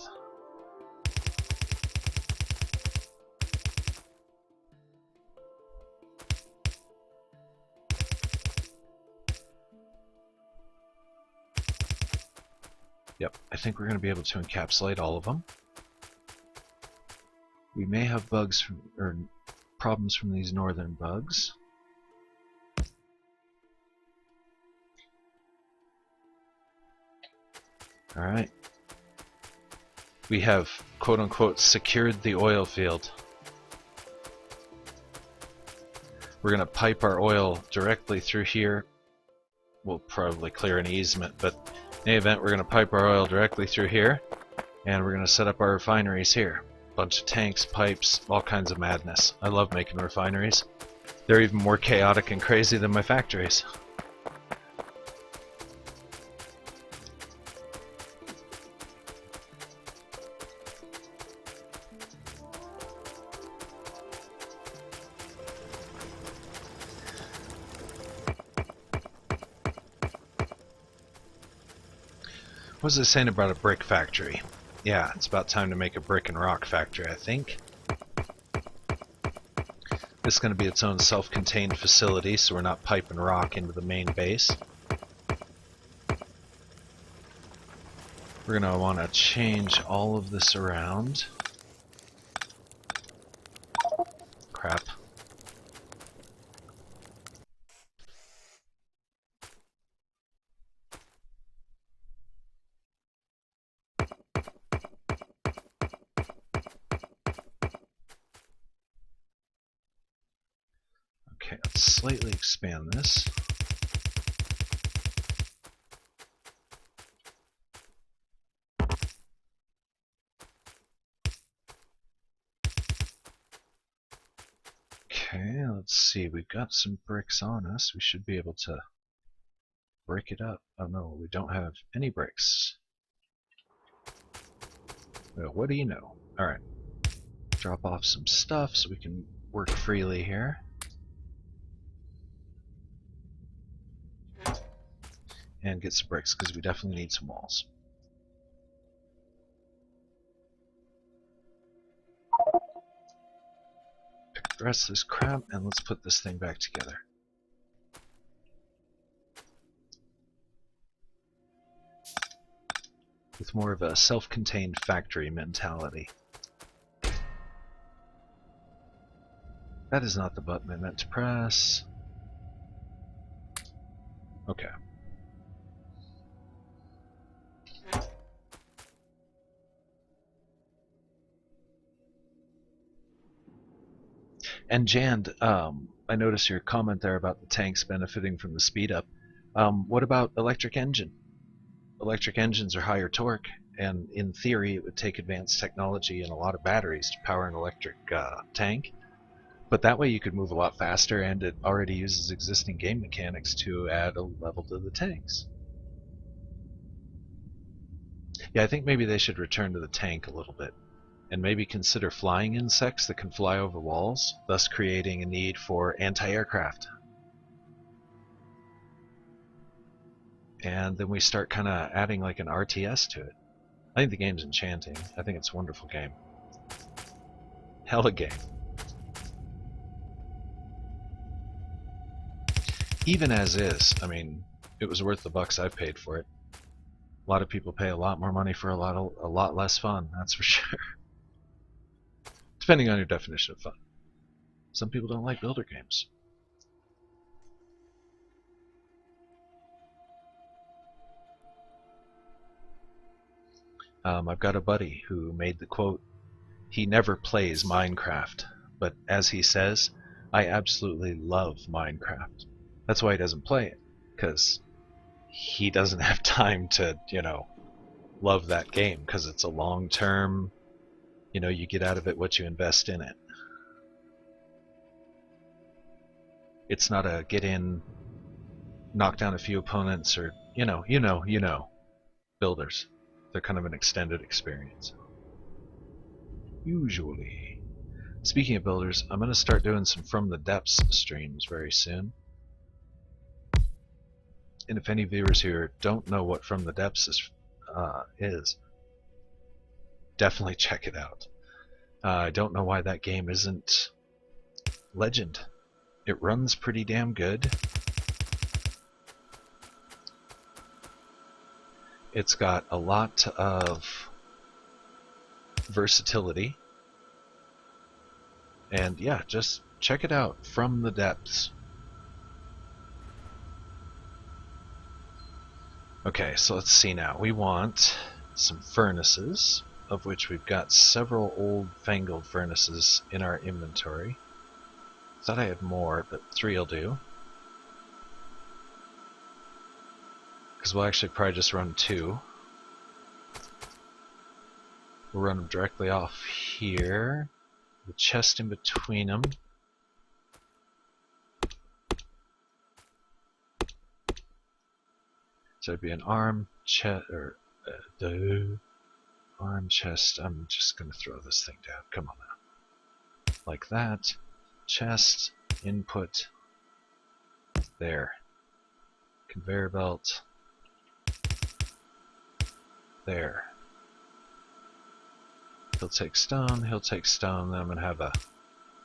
Yep, I think we're going to be able to encapsulate all of them. We may have bugs from, or problems from these northern bugs. Alright. We have, quote-unquote, secured the oil field. We're going to pipe our oil directly through here. We'll probably clear an easement, but in any event, we're going to pipe our oil directly through here, and we're going to set up our refineries here. Bunch of tanks, pipes, all kinds of madness. I love making refineries. They're even more chaotic and crazy than my factories. What was I saying about a brick factory? Yeah, it's about time to make a brick and rock factory, I think. This is going to be its own self-contained facility, so we're not piping rock into the main base. We're going to want to change all of this around. Crap. Okay, let's slightly expand this. Okay, let's see. We've got some bricks on us. We should be able to break it up. Oh no, we don't have any bricks. Well, what do you know? Alright. Drop off some stuff so we can work freely here. And get some bricks, because we definitely need some walls. Pick the rest of this crap, and let's put this thing back together. With more of a self-contained factory mentality. That is not the button I meant to press. Okay. And Jan, I noticed your comment there about the tanks benefiting from the speed up. What about electric engine? Electric engines are higher torque, and in theory it would take advanced technology and a lot of batteries to power an electric tank. But that way you could move a lot faster, and it already uses existing game mechanics to add a level to the tanks. Yeah, I think maybe they should return to the tank a little bit. And maybe consider flying insects that can fly over walls, thus creating a need for anti-aircraft. And then we start kind of adding like an RTS to it. I think the game's enchanting. I think it's a wonderful game. Hella game. Even as is, I mean, it was worth the bucks I paid for it. A lot of people pay a lot more money for a lot less fun, that's for sure. Depending on your definition of fun. Some people don't like builder games. I've got a buddy who made the quote, he never plays Minecraft, but as he says, I absolutely love Minecraft. That's why he doesn't play it, because he doesn't have time to, love that game, because it's a long-term, you get out of it what you invest in it. It's not a get in, knock down a few opponents, or, builders. They're kind of an extended experience. Usually. Speaking of builders, I'm going to start doing some From the Depths streams very soon. And if any viewers here don't know what From the Depths is, definitely check it out. I don't know why that game isn't Legend. It runs pretty damn good. It's got a lot of versatility. And yeah, just check it out, From the Depths. Okay, so let's see now. We want some furnaces, of which we've got several old fangled furnaces in our inventory. Thought I had more, but 3 will do. Because we'll actually probably just run 2. We'll run them directly off here. The chest in between them. So it'd be an arm chest, or arm chest. I'm just going to throw this thing down. Come on now. Like that. Chest, input, there. Conveyor belt, there. He'll take stone, he'll take stone, then I'm going to have a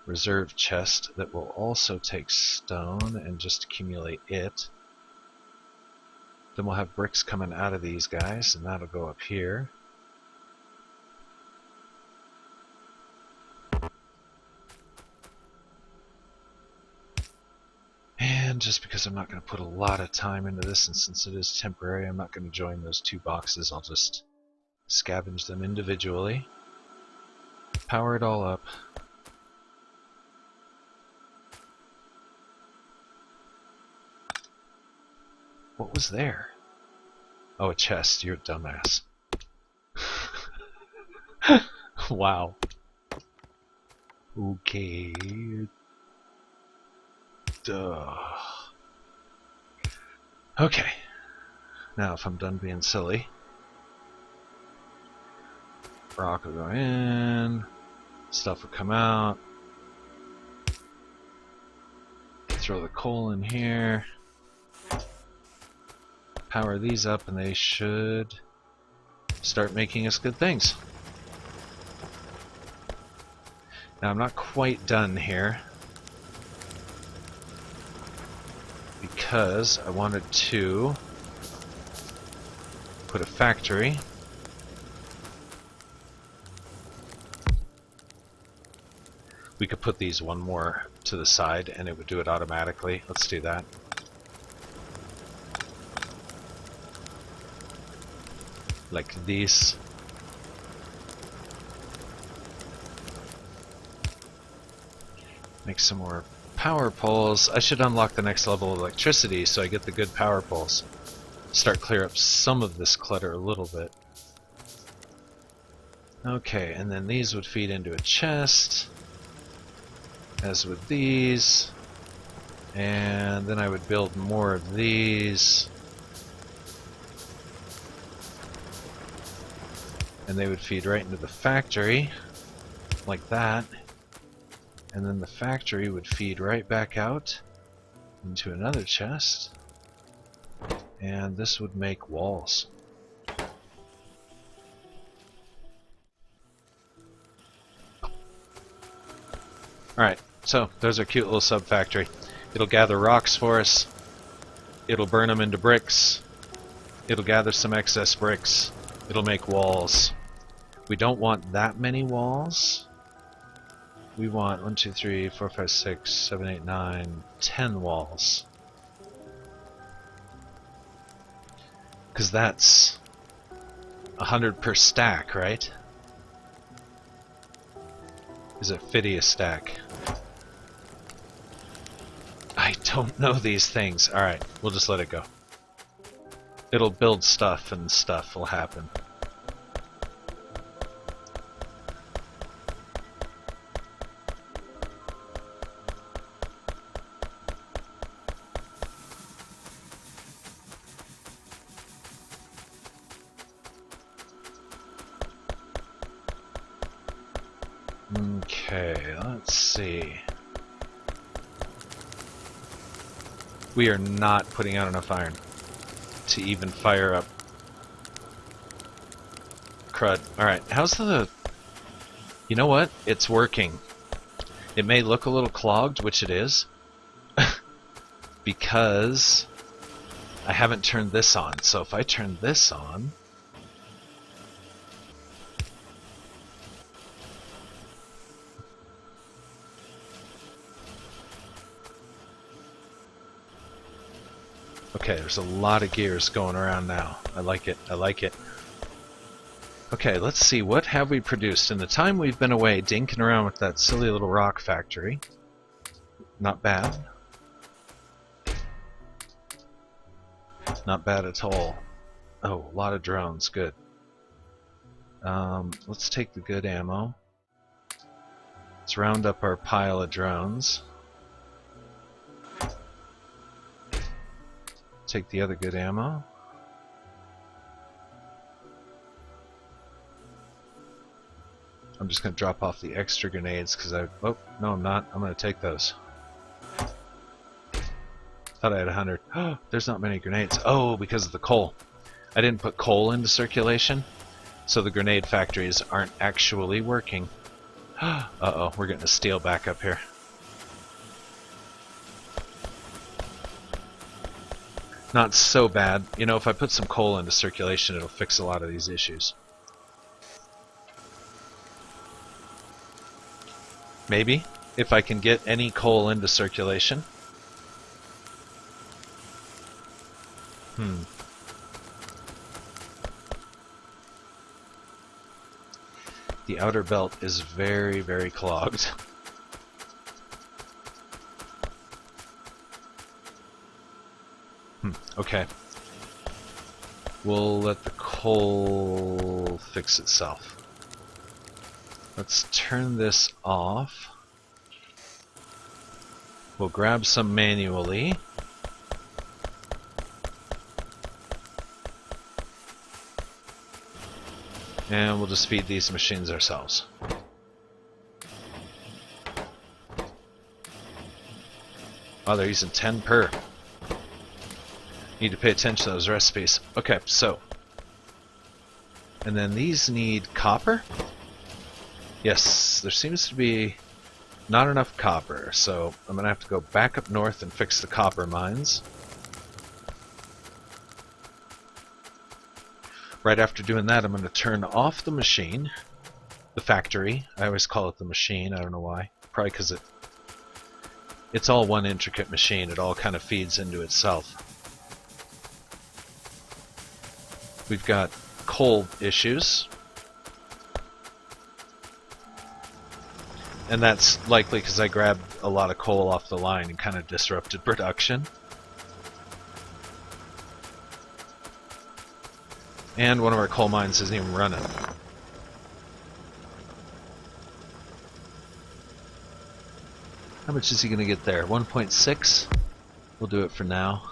reserve chest that will also take stone and just accumulate it. Then we'll have bricks coming out of these guys, and that'll go up here. And just because I'm not going to put a lot of time into this, and since it is temporary, I'm not going to join those 2 boxes. I'll just scavenge them individually. Power it all up. What was there? Oh, a chest. You're a dumbass. Wow. Okay. Duh. Okay. Now, if I'm done being silly, rock will go in, stuff will come out, throw the coal in here, power these up, and they should start making us good things. Now, I'm not quite done here, because I wanted to put a factory. We could put these one more to the side and it would do it automatically. Let's do that. Like this. Make some more power poles. I should unlock the next level of electricity so I get the good power poles. Start clear up some of this clutter a little bit. Okay, and then these would feed into a chest, as with these, and then I would build more of these, and they would feed right into the factory, like that. And then the factory would feed right back out into another chest. And this would make walls. Alright, so there's our cute little sub-factory. It'll gather rocks for us. It'll burn them into bricks. It'll gather some excess bricks. It'll make walls. We don't want that many walls. We want 1, 2, 3, 4, 5, 6, 7, 8, 9, 10 walls. Because that's 100 per stack, right? Is it 50 a stack? I don't know these things. Alright, we'll just let it go. It'll build stuff and stuff will happen. Okay, let's see. We are not putting out enough iron. to even fire up. Crud. Alright, how's the... You know what? It's working. It may look a little clogged, which it is, because I haven't turned this on. So if I turn this on... Okay, there's a lot of gears going around now. I like it. I like it. Okay, let's see. What have we produced in the time we've been away dinking around with that silly little rock factory? Not bad. Not bad at all. Oh, a lot of drones. Good. Let's take the good ammo. Let's round up our pile of drones. Take the other good ammo. I'm just going to drop off the extra grenades because I... Oh, no I'm not. I'm going to take those. Thought I had 100. Oh, there's not many grenades. Oh, because of the coal. I didn't put coal into circulation, so the grenade factories aren't actually working. Uh-oh, we're getting a steel back up here. Not so bad. You know, if I put some coal into circulation, it'll fix a lot of these issues. Maybe, if I can get any coal into circulation. The outer belt is very, very clogged. Okay. We'll let the coal fix itself. Let's turn this off. We'll grab some manually. And we'll just feed these machines ourselves. Oh, they're using 10 per. Need to pay attention to those recipes. Okay, so. And then these need copper? Yes, there seems to be not enough copper, so I'm going to have to go back up north and fix the copper mines. Right after doing that, I'm going to turn off the machine, the factory. I always call it the machine, I don't know why. Probably because it's all one intricate machine. It all kind of feeds into itself. We've got coal issues. And that's likely because I grabbed a lot of coal off the line and kind of disrupted production. And one of our coal mines isn't even running. How much is he going to get there? 1.6? We'll do it for now.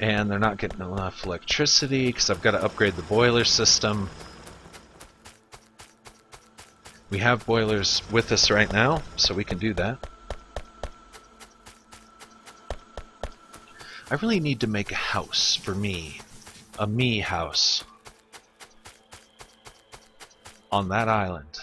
And they're not getting enough electricity because I've got to upgrade the boiler system. We have boilers with us right now, so we can do that. I really need to make a house for me. A me house. On that island.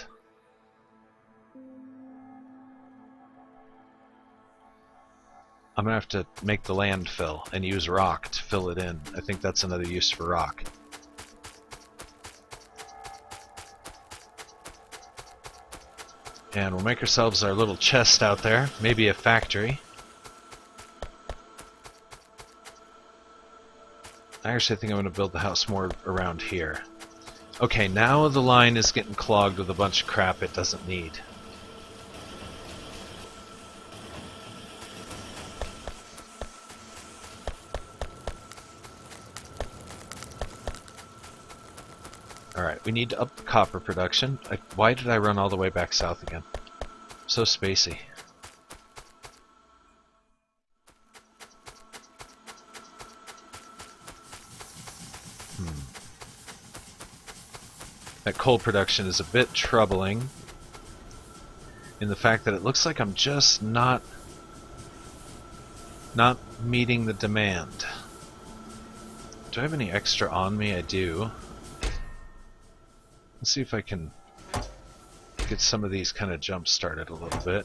I'm going to have to make the landfill and use rock to fill it in. I think that's another use for rock. And we'll make ourselves our little chest out there. Maybe a factory. I actually think I'm going to build the house more around here. Okay, now the line is getting clogged with a bunch of crap it doesn't need. Alright, we need to up the copper production. Why did I run all the way back south again? So spacey. That coal production is a bit troubling in the fact that it looks like I'm just not meeting the demand. Do I have any extra on me? I do. Let's see if I can get some of these kind of jump started a little bit.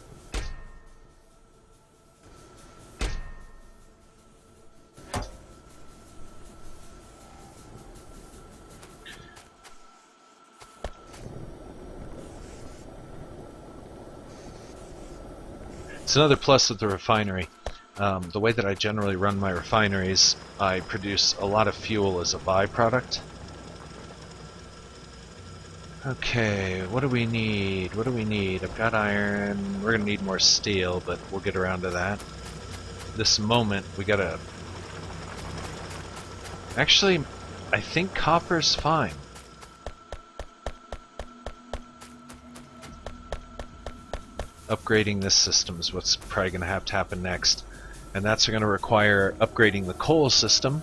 It's another plus with the refinery. The way that I generally run my refineries, I produce a lot of fuel as a byproduct. Okay, what do we need? What do we need? I've got iron. We're going to need more steel, but we'll get around to that. This moment, we gotta... Actually, I think copper's fine. Upgrading this system is what's probably going to have to happen next. And that's going to require upgrading the coal system.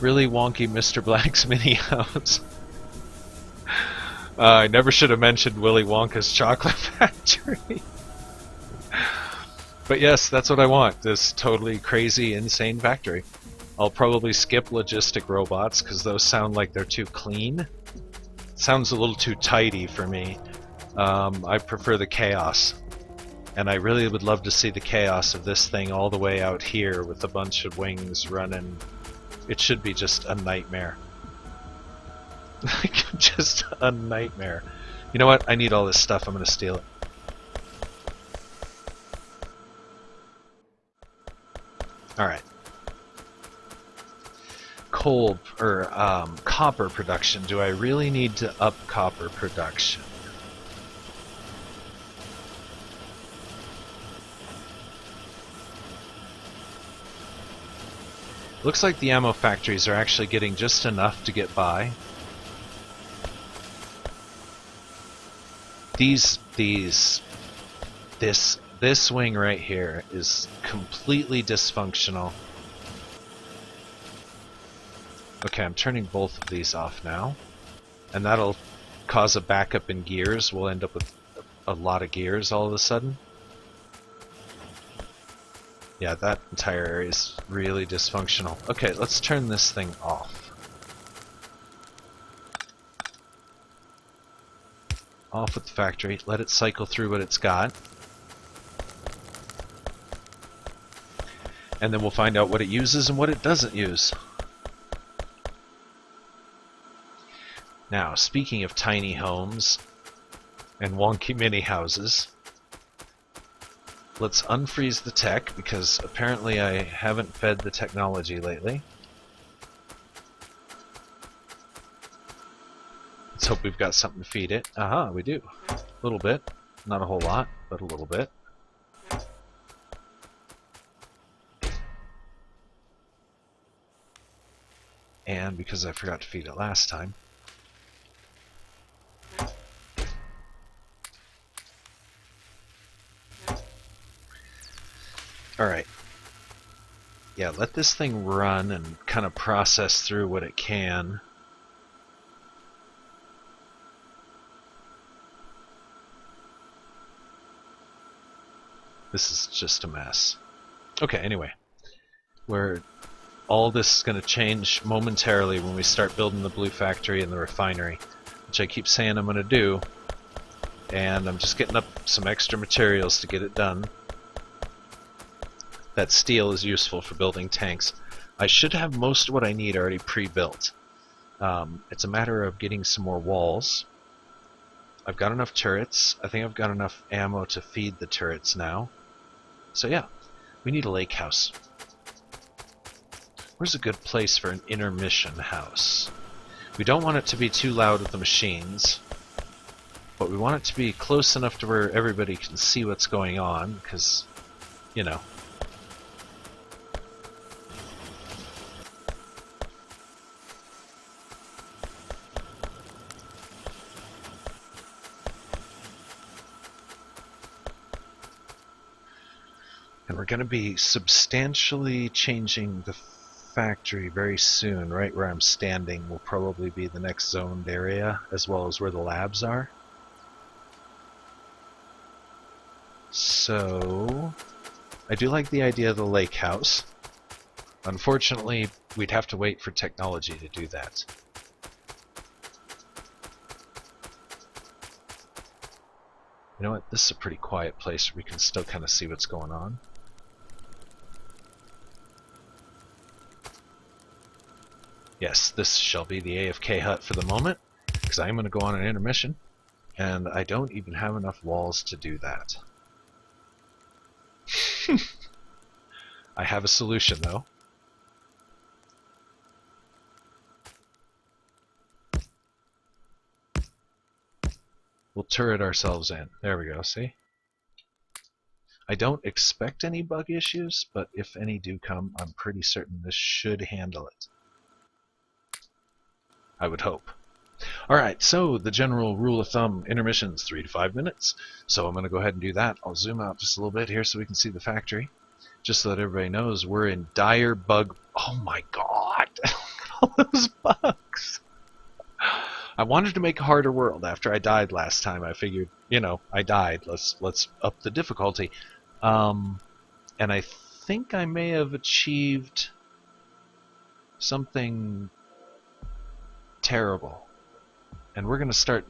Really wonky Mr. Black's mini house. I never should have mentioned Willy Wonka's chocolate factory. But yes, that's what I want. This totally crazy, insane factory. I'll probably skip logistic robots because those sound like they're too clean. Sounds a little too tidy for me. I prefer the chaos. And I really would love to see the chaos of this thing all the way out here with a bunch of wings running. It should be just a nightmare. Just a nightmare. You know what? I need all this stuff. I'm going to steal it. Alright. Coal, or copper production. Do I really need to up copper production? Looks like the ammo factories are actually getting just enough to get by. This wing right here is completely dysfunctional. Okay, I'm turning both of these off now. And that'll cause a backup in gears. We'll end up with a lot of gears all of a sudden. Yeah, that entire area is really dysfunctional. Okay, let's turn this thing off. Off with the factory. Let it cycle through what it's got. And then we'll find out what it uses and what it doesn't use. Now, speaking of tiny homes and wonky mini houses, let's unfreeze the tech, because apparently I haven't fed the technology lately. Let's hope we've got something to feed it. Aha, we do. A little bit. Not a whole lot, but a little bit. And because I forgot to feed it last time. Alright. Yeah, let this thing run and kind of process through what it can. This is just a mess. Okay, anyway. All this is going to change momentarily when we start building the blue factory and the refinery, which I keep saying I'm going to do. And I'm just getting up some extra materials to get it done. That steel is useful for building tanks. I should have most of what I need already pre-built. It's a matter of getting some more walls. I've got enough turrets. I think I've got enough ammo to feed the turrets now. So yeah, we need a lake house. Where's a good place for an intermission house? We don't want it to be too loud with the machines, but we want it to be close enough to where everybody can see what's going on, because, you know. And we're going to be substantially changing the factory very soon. Right where I'm standing will probably be the next zoned area, as well as where the labs are. So, I do like the idea of the lake house. Unfortunately, we'd have to wait for technology to do that. You know what? This is a pretty quiet place where we can still kind of see what's going on. Yes, this shall be the AFK hut for the moment, because I'm going to go on an intermission, and I don't even have enough walls to do that. I have a solution, though. We'll turret ourselves in. There we go, see? I don't expect any bug issues, but if any do come, I'm pretty certain this should handle it. I would hope. Alright, so the general rule of thumb, intermissions 3 to 5 minutes. So I'm going to go ahead and do that. I'll zoom out just a little bit here so we can see the factory. Just so that everybody knows, we're in dire bug... Oh my god! All those bugs! I wanted to make a harder world after I died last time. I figured, you know, I died. Let's up the difficulty. And I think I may have achieved something terrible. And we're going to start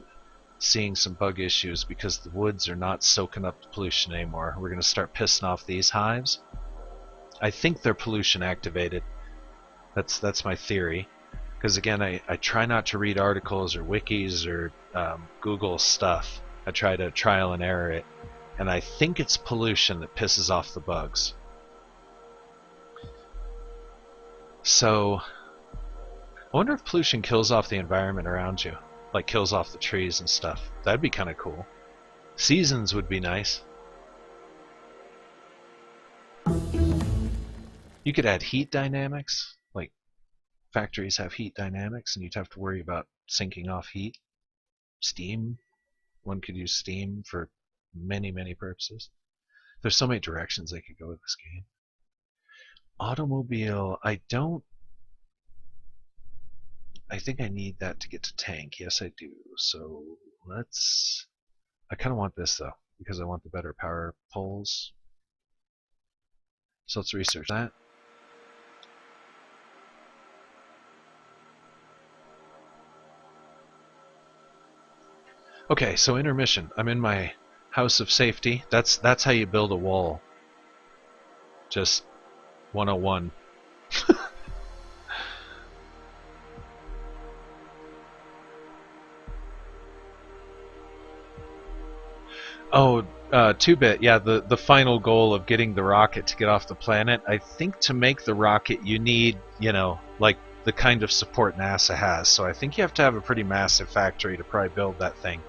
seeing some bug issues because the woods are not soaking up the pollution anymore. We're going to start pissing off these hives. I think they're pollution activated. That's my theory. Because again, I try not to read articles or wikis or Google stuff. I try to trial and error it. And I think it's pollution that pisses off the bugs. So, I wonder if pollution kills off the environment around you. Like kills off the trees and stuff. That'd be kind of cool. Seasons would be nice. You could add heat dynamics. Like factories have heat dynamics and you'd have to worry about sinking off heat. Steam. One could use steam for many, many purposes. There's so many directions I could go with this game. Automobile, I think I need that to get to tank. Yes, I do. So I kind of want this though, because I want the better power poles. So let's research that. Okay, so intermission. I'm in my house of safety. That's how you build a wall. Just 101. Oh, 2-bit. Yeah, the final goal of getting the rocket to get off the planet. I think to make the rocket you need, you know, like the kind of support NASA has. So I think you have to have a pretty massive factory to probably build that thing.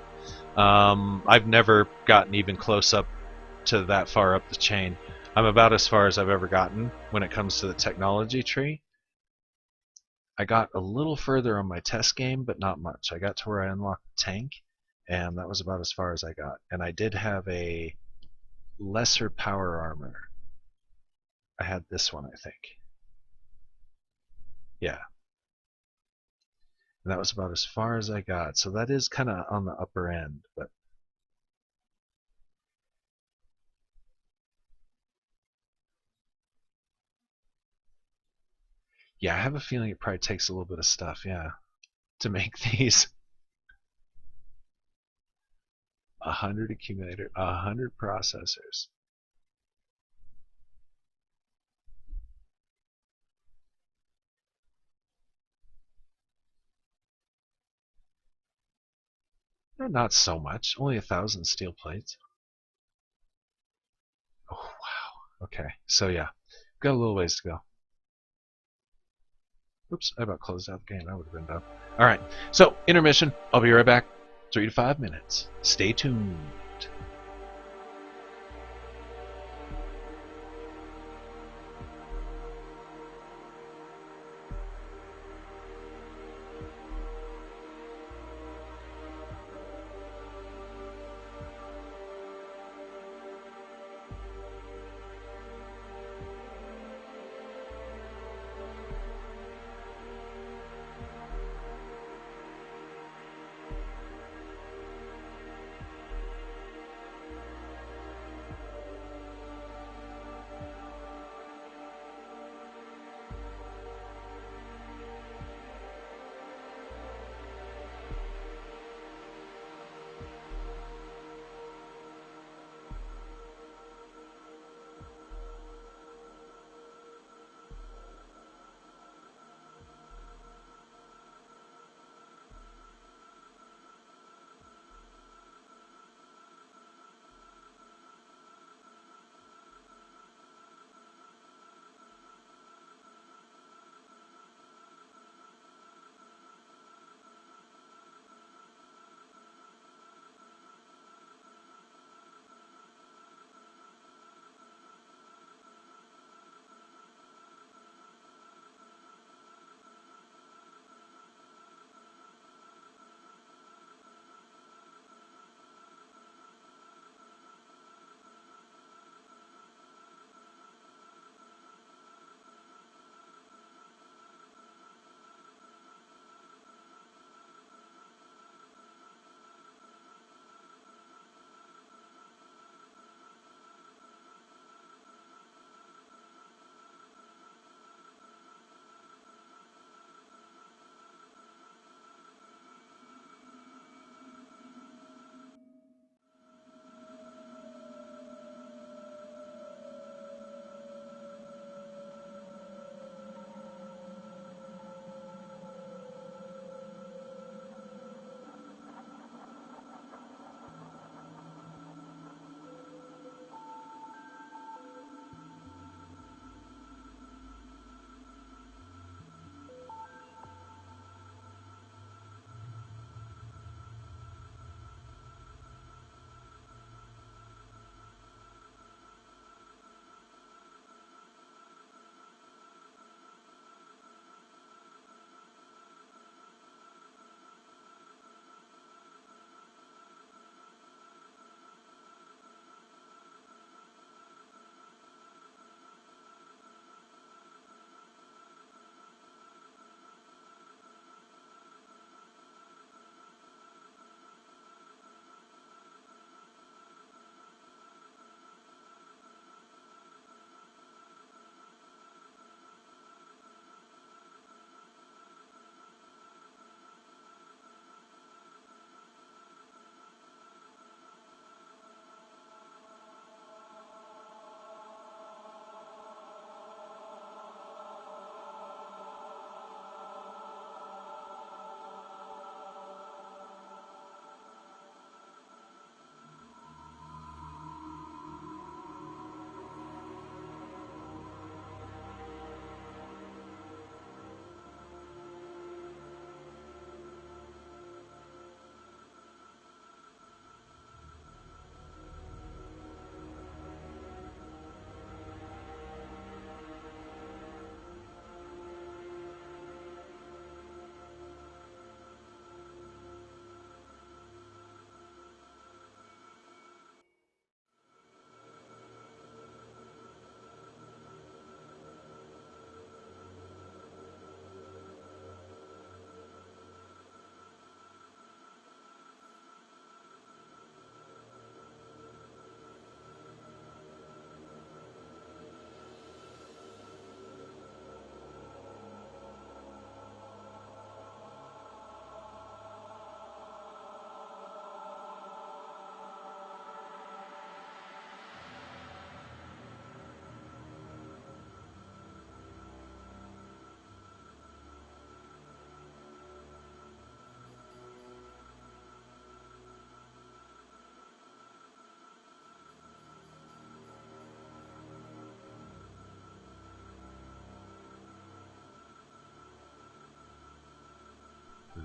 I've never gotten even close up to that far up the chain. I'm about as far as I've ever gotten when it comes to the technology tree. I got a little further on my test game, but not much. I got to where I unlocked the tank, and that was about as far as I got. And I did have a lesser power armor. I had this one, I think. Yeah. And that was about as far as I got. So that is kind of on the upper end, but yeah, I have a feeling it probably takes a little bit of stuff, yeah, to make these. 100 accumulator, 100 processors. Not so much, only 1,000 steel plates. Oh, wow. Okay, so yeah, got a little ways to go. Oops, I about closed out the game. That would have been dumb. Alright, so intermission. I'll be right back. 3 to 5 minutes. Stay tuned.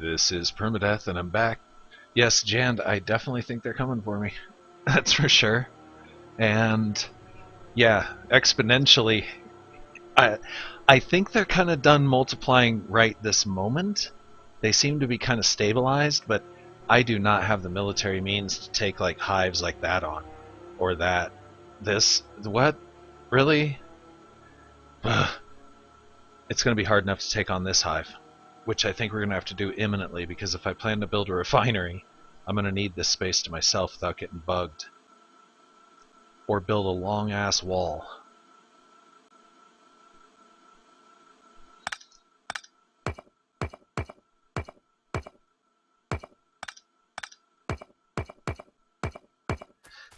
This is Permadeath, and I'm back. Yes, Jan, I definitely think they're coming for me. That's for sure. And yeah, exponentially. I think they're kind of done multiplying right this moment. They seem to be kind of stabilized, but I do not have the military means to take like hives like that on, or that. This what? Really? Ugh. It's going to be hard enough to take on this hive, which I think we're going to have to do imminently, because if I plan to build a refinery, I'm going to need this space to myself without getting bugged. Or build a long-ass wall.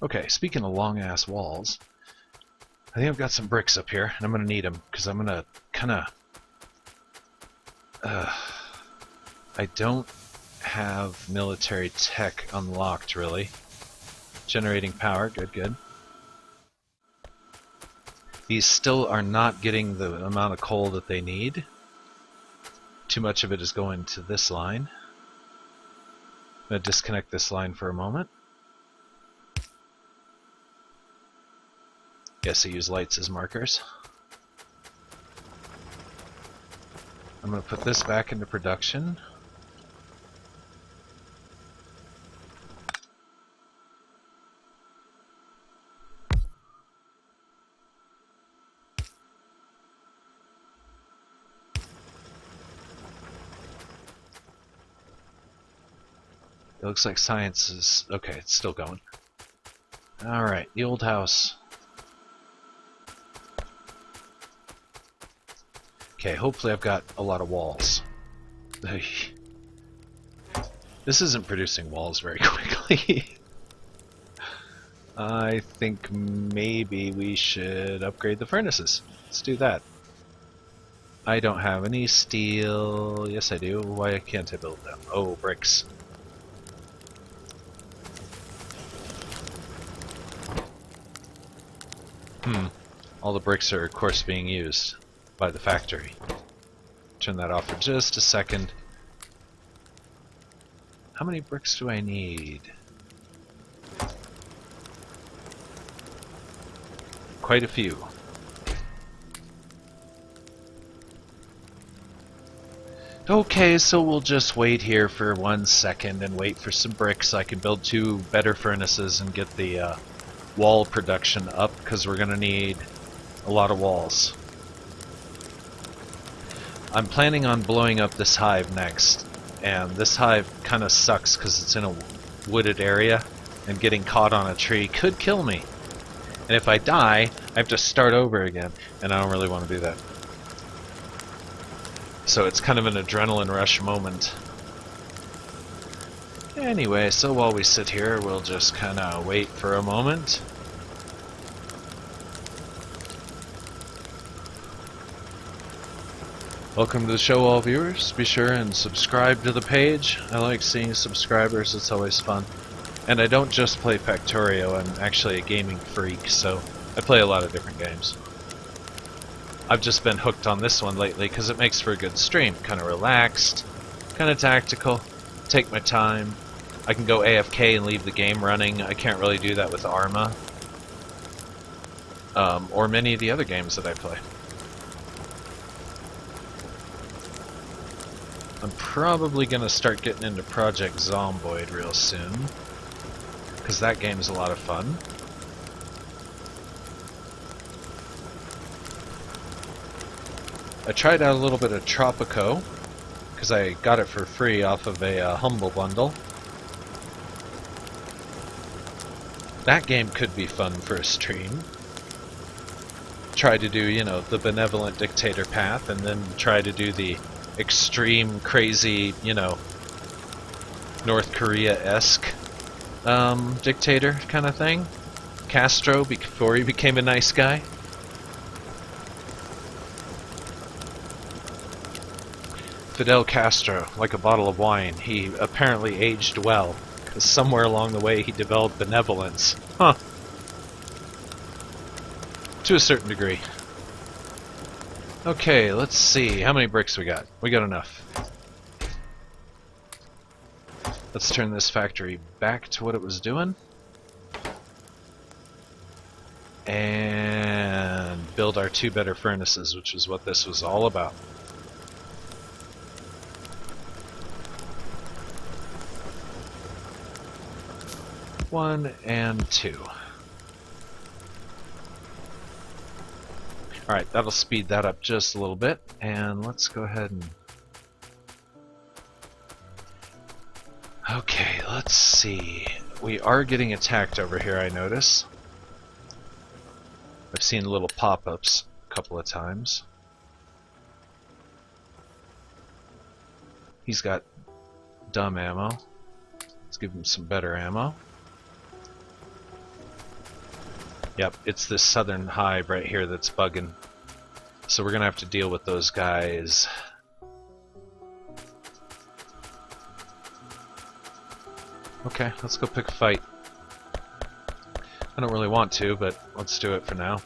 Okay, speaking of long-ass walls, I think I've got some bricks up here, and I'm going to need them, because I'm going to kind of... I don't have military tech unlocked, really. Generating power, good, good. These still are not getting the amount of coal that they need. Too much of it is going to this line. I'm going to disconnect this line for a moment. Guess I use lights as markers. I'm going to put this back into production. It looks like science is... okay, it's still going. Alright, the old house. Okay, hopefully I've got a lot of walls. This isn't producing walls very quickly. I think maybe we should upgrade the furnaces. Let's do that. I don't have any steel. Yes, I do. Why can't I build them? Oh, bricks. All the bricks are, of course, being used by the factory. Turn that off for just a second. How many bricks do I need? Quite a few. Okay, so we'll just wait here for 1 second and wait for some bricks so I can build 2 better furnaces and get the wall production up, because we're going to need a lot of walls. I'm planning on blowing up this hive next, and this hive kind of sucks because it's in a wooded area, and getting caught on a tree could kill me. And if I die, I have to start over again, and I don't really want to do that. So it's kind of an adrenaline rush moment. Anyway, so while we sit here, we'll just kind of wait for a moment. Welcome to the show, all viewers. Be sure and subscribe to the page. I like seeing subscribers, it's always fun. And I don't just play Factorio, I'm actually a gaming freak, so I play a lot of different games. I've just been hooked on this one lately because it makes for a good stream. Kind of relaxed, kind of tactical, take my time. I can go AFK and leave the game running. I can't really do that with Arma. Or many of the other games that I play. I'm probably going to start getting into Project Zomboid real soon, because that game is a lot of fun. I tried out a little bit of Tropico, because I got it for free off of a Humble Bundle. That game could be fun for a stream. Try to do, you know, the benevolent dictator path, and then try to do the extreme, crazy, you know, North Korea-esque dictator kind of thing. Castro, before he became a nice guy. Fidel Castro, like a bottle of wine, he apparently aged well, because somewhere along the way he developed benevolence. Huh. To a certain degree. Okay, let's see. How many bricks we got? We got enough. Let's turn this factory back to what it was doing. And build our 2 better furnaces, which is what this was all about. One and 2. Alright, that'll speed that up just a little bit, and let's go ahead and... Okay, let's see. We are getting attacked over here, I notice. I've seen little pop-ups a couple of times. He's got dumb ammo. Let's give him some better ammo. Yep, it's this southern hive right here that's bugging. So we're gonna have to deal with those guys. Okay, let's go pick a fight. I don't really want to, but let's do it for now.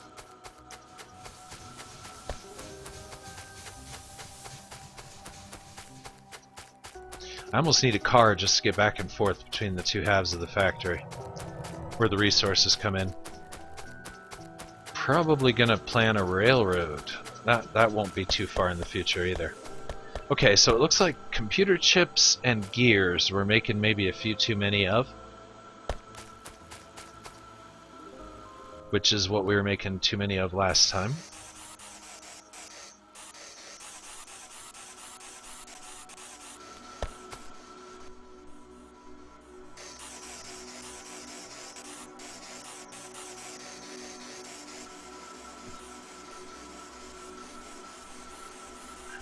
I almost need a car just to get back and forth between the 2 halves of the factory, where the resources come in. Probably gonna plan a railroad. That won't be too far in the future either. Okay, so it looks like computer chips and gears we're making maybe a few too many of. Which is what we were making too many of last time.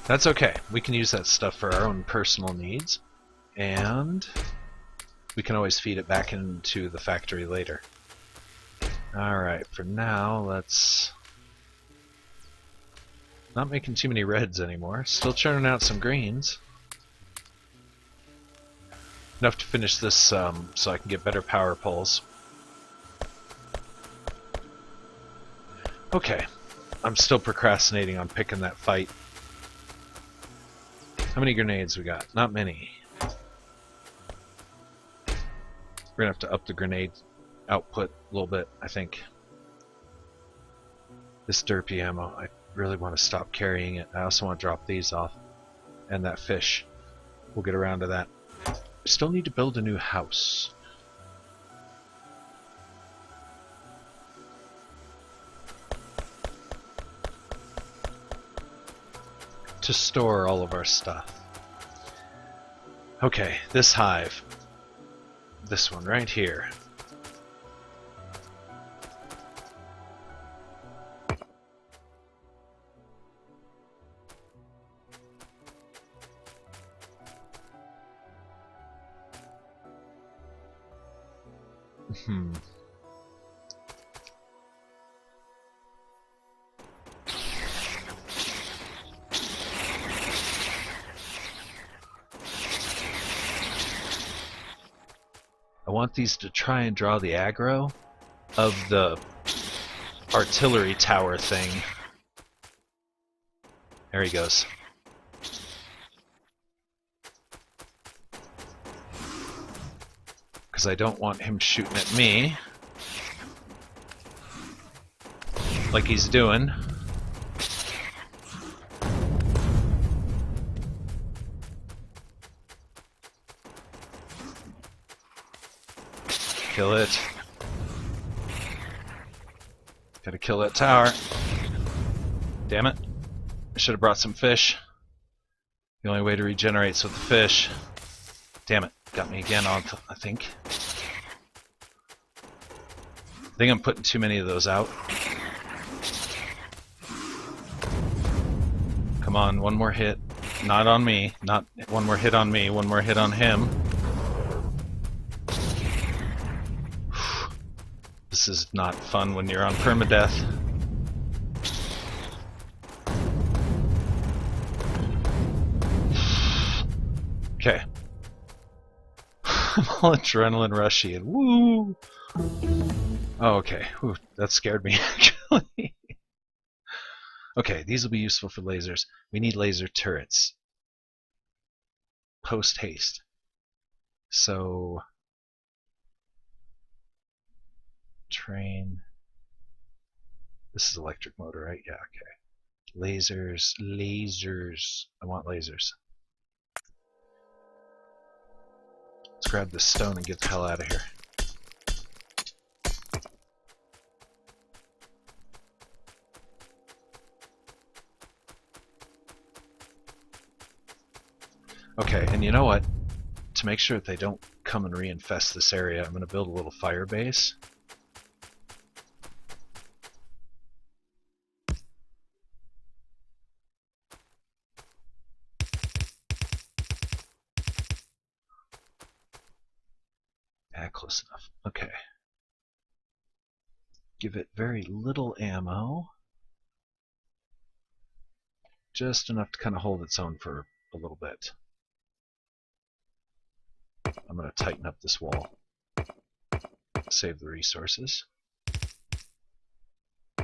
That's okay. We can use that stuff for our own personal needs, and we can always feed it back into the factory later. Alright, for now, let's... Not making too many reds anymore. Still churning out some greens. Enough to finish this so I can get better power poles. Okay. I'm still procrastinating on picking that fight. How many grenades we got? Not many. We're gonna have to up the grenade output a little bit, I think. This derpy ammo, I really want to stop carrying it. I also want to drop these off. And that fish. We'll get around to that. I still need to build a new house. To store all of our stuff. Okay, this hive. This one right here. I want these to try and draw the aggro of the artillery tower thing. There he goes. Because I don't want him shooting at me like he's doing. Kill it. Gotta kill that tower. Damn it. I should have brought some fish. The only way to regenerate is with the fish. Damn it. Got me again on, I think. I think I'm putting too many of those out. Come on, one more hit. Not on me. Not one more hit on me, one more hit on him. This is not fun when you're on permadeath. Okay. I'm all adrenaline rushy and woo! Oh, okay. Whew, that scared me, actually. Okay, these will be useful for lasers. We need laser turrets. Post haste. So, train. This is electric motor, right? Yeah, okay. Lasers, lasers. I want lasers. Let's grab this stone and get the hell out of here. Okay, and you know what? To make sure that they don't come and reinfest this area, I'm going to build a little fire base. Close enough. Okay. Give it very little ammo. Just enough to kind of hold its own for a little bit. I'm going to tighten up this wall. Save the resources. I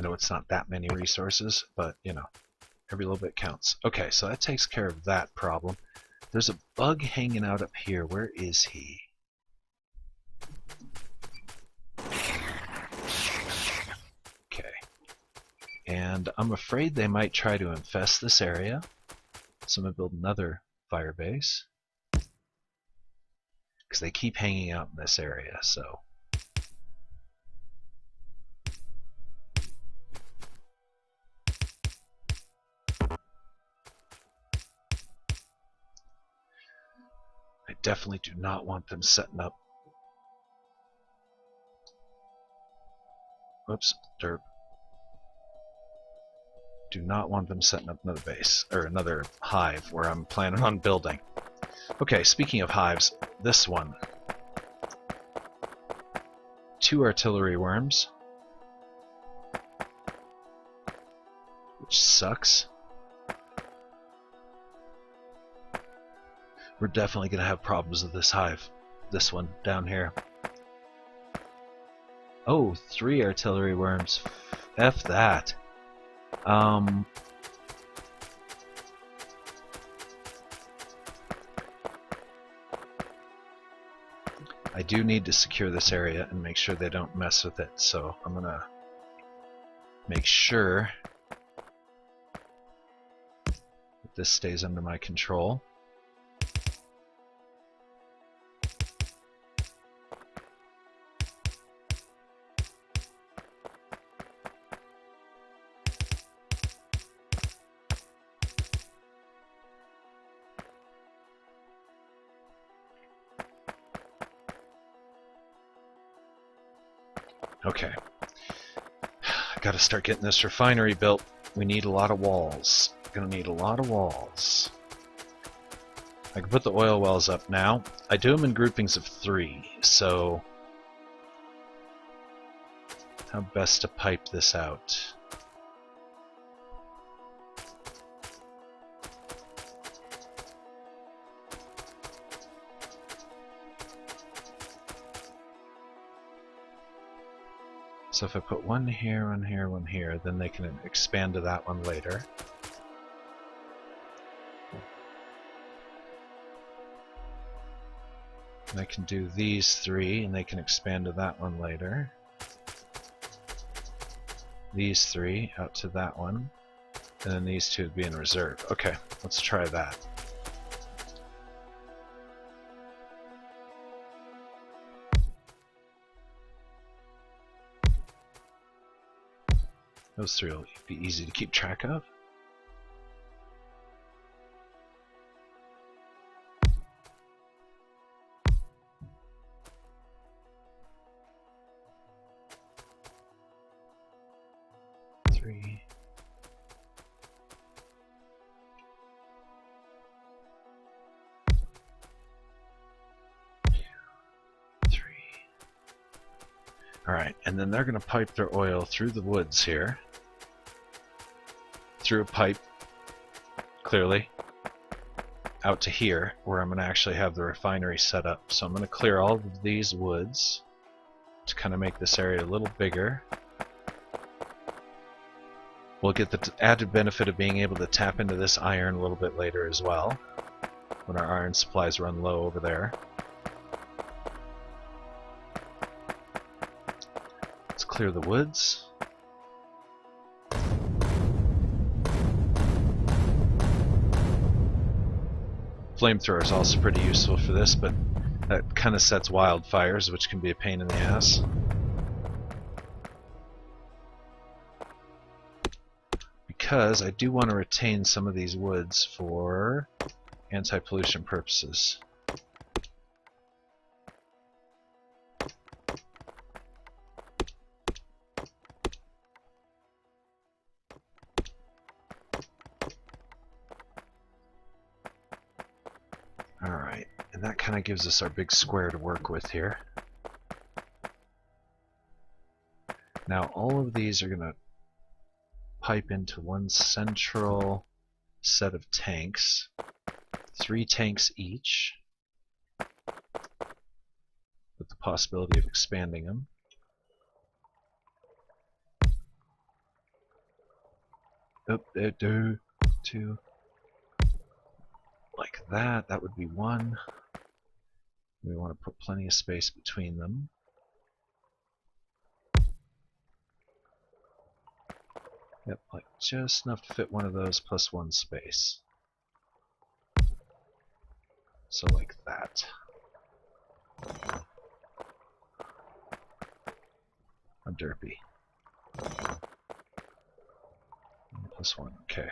know it's not that many resources, but, you know, every little bit counts. Okay, so that takes care of that problem. There's a bug hanging out up here. Where is he? Okay. And I'm afraid they might try to infest this area. So I'm going to build another fire base. Because they keep hanging out in this area, so... I definitely do not want them setting up... Whoops, derp. Do not want them setting up another base, or another hive where I'm planning on building. Okay, speaking of hives, this one. 2 artillery worms. Which sucks. We're definitely going to have problems with this hive. This one, down here. Oh, 3 artillery worms. F that. I do need to secure this area and make sure they don't mess with it, so I'm going to make sure that this stays under my control. Okay. Gotta start getting this refinery built. We need a lot of walls. Gonna need a lot of walls. I can put the oil wells up now. I do them in groupings of 3, so... how best to pipe this out? So if I put one here, one here, one here, then they can expand to that one later. And I can do these 3, and they can expand to that one later. These 3 out to that one, and then these 2 would be in reserve. Okay, let's try that. Those 3 will be easy to keep track of. Three. Alright, and then they're going to pipe their oil through the woods here. Through a pipe, clearly, out to here, where I'm going to actually have the refinery set up. So I'm going to clear all of these woods to kind of make this area a little bigger. We'll get the added benefit of being able to tap into this iron a little bit later as well. when our iron supplies run low over there. Let's clear the woods. Flamethrower is also pretty useful for this, but that kind of sets wildfires, which can be a pain in the ass. Because I do want to retain some of these woods for anti-pollution purposes. Alright, and that kind of gives us our big square to work with here. Now all of these are going to pipe into one central set of tanks. 3 tanks each, with the possibility of expanding them. Up there, 2. Like that. That would be 1. We want to put plenty of space between them. Yep, like just enough to fit one of those plus 1 space. So like that. A derpy. Plus 1, okay.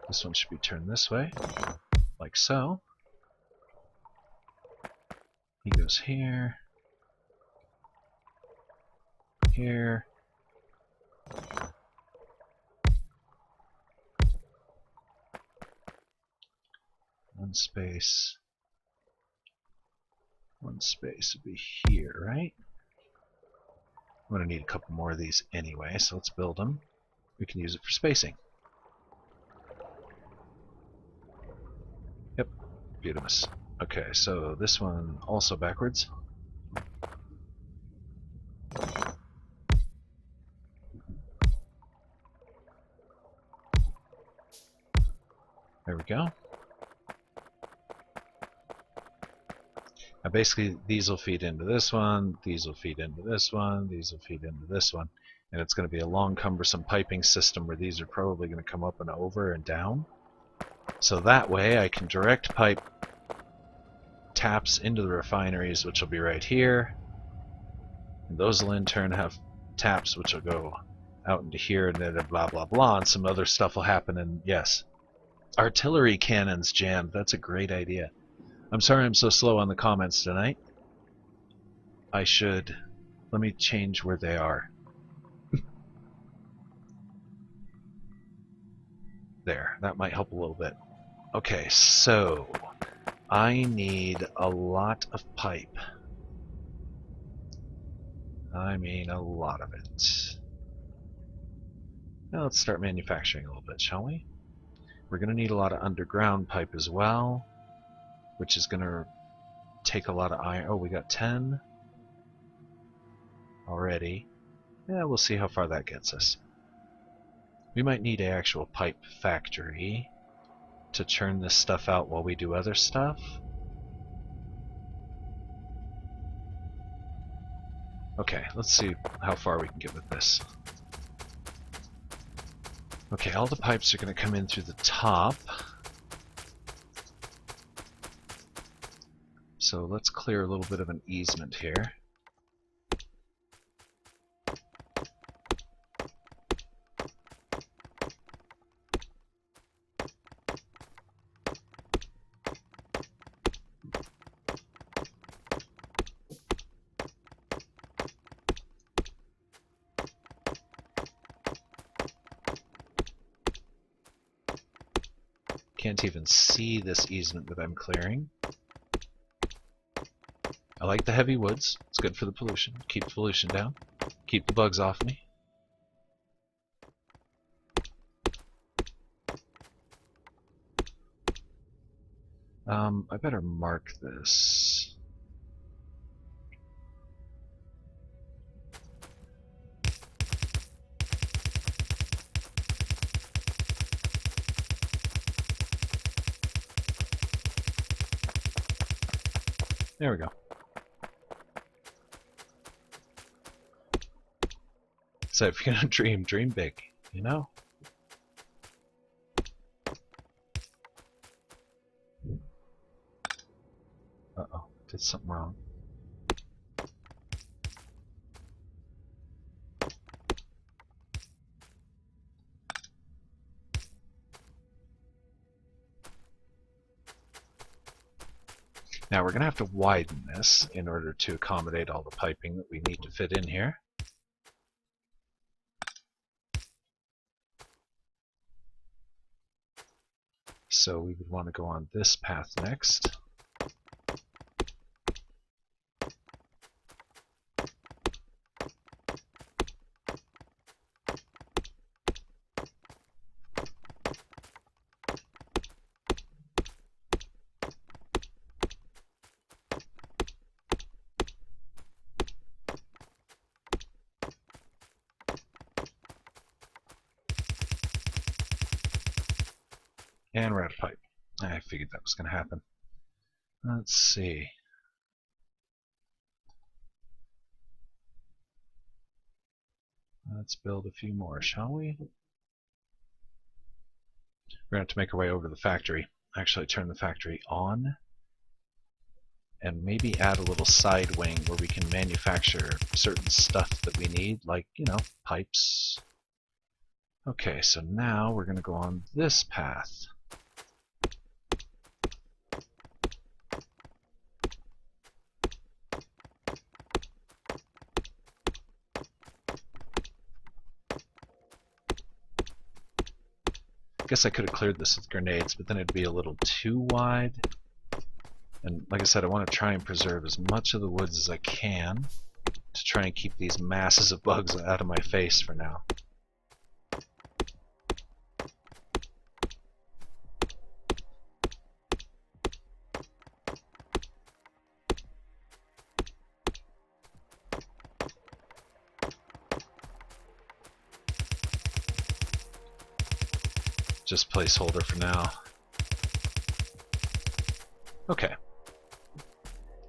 This one should be turned this way, like so. He goes here, here. One space would be here, right? I'm going to need a couple more of these anyway, so let's build them. We can use it for spacing. Yep, beautiful. Okay, so this one also backwards. There we go. Now basically these will feed into this one, these will feed into this one, these will feed into this one, and it's going to be a long cumbersome piping system where these are probably going to come up and over and down. So that way I can direct pipe taps into the refineries, which will be right here, and those will in turn have taps which will go out into here, and then blah blah blah, and some other stuff will happen. And yes, artillery cannons jammed. That's a great idea. I'm sorry I'm so slow on the comments tonight. I should... Let me change where they are. There, that might help a little bit. Okay, so I need a lot of pipe. I mean a lot of it. Now let's start manufacturing a little bit, shall we? We're going to need a lot of underground pipe as well, which is going to take a lot of iron. Oh, we got 10 already. Yeah, we'll see how far that gets us. We might need an actual pipe factory to churn this stuff out while we do other stuff. Okay, let's see how far we can get with this. Okay, all the pipes are going to come in through the top. So let's clear a little bit of an easement here. Can't even see this easement that I'm clearing. I like the heavy woods. It's good for the pollution. Keep the pollution down. Keep the bugs off me. I better mark this. There we go. So if you're gonna dream, dream big, you know? Uh-oh, did something wrong. Now we're going to have to widen this in order to accommodate all the piping that we need to fit in here. So we would want to go on this path next. And we're out of pipe. I figured that was going to happen. Let's see. Let's build a few more, shall we? We're going to have to make our way over to the factory. Actually turn the factory on. And maybe add a little side wing where we can manufacture certain stuff that we need, like, you know, pipes. Okay, so now we're going to go on this path. Guess I could have cleared this with grenades, but then it'd be a little too wide. And like I said, I want to try and preserve as much of the woods as I can to try and keep these masses of bugs out of my face for now. Just placeholder for now. Okay.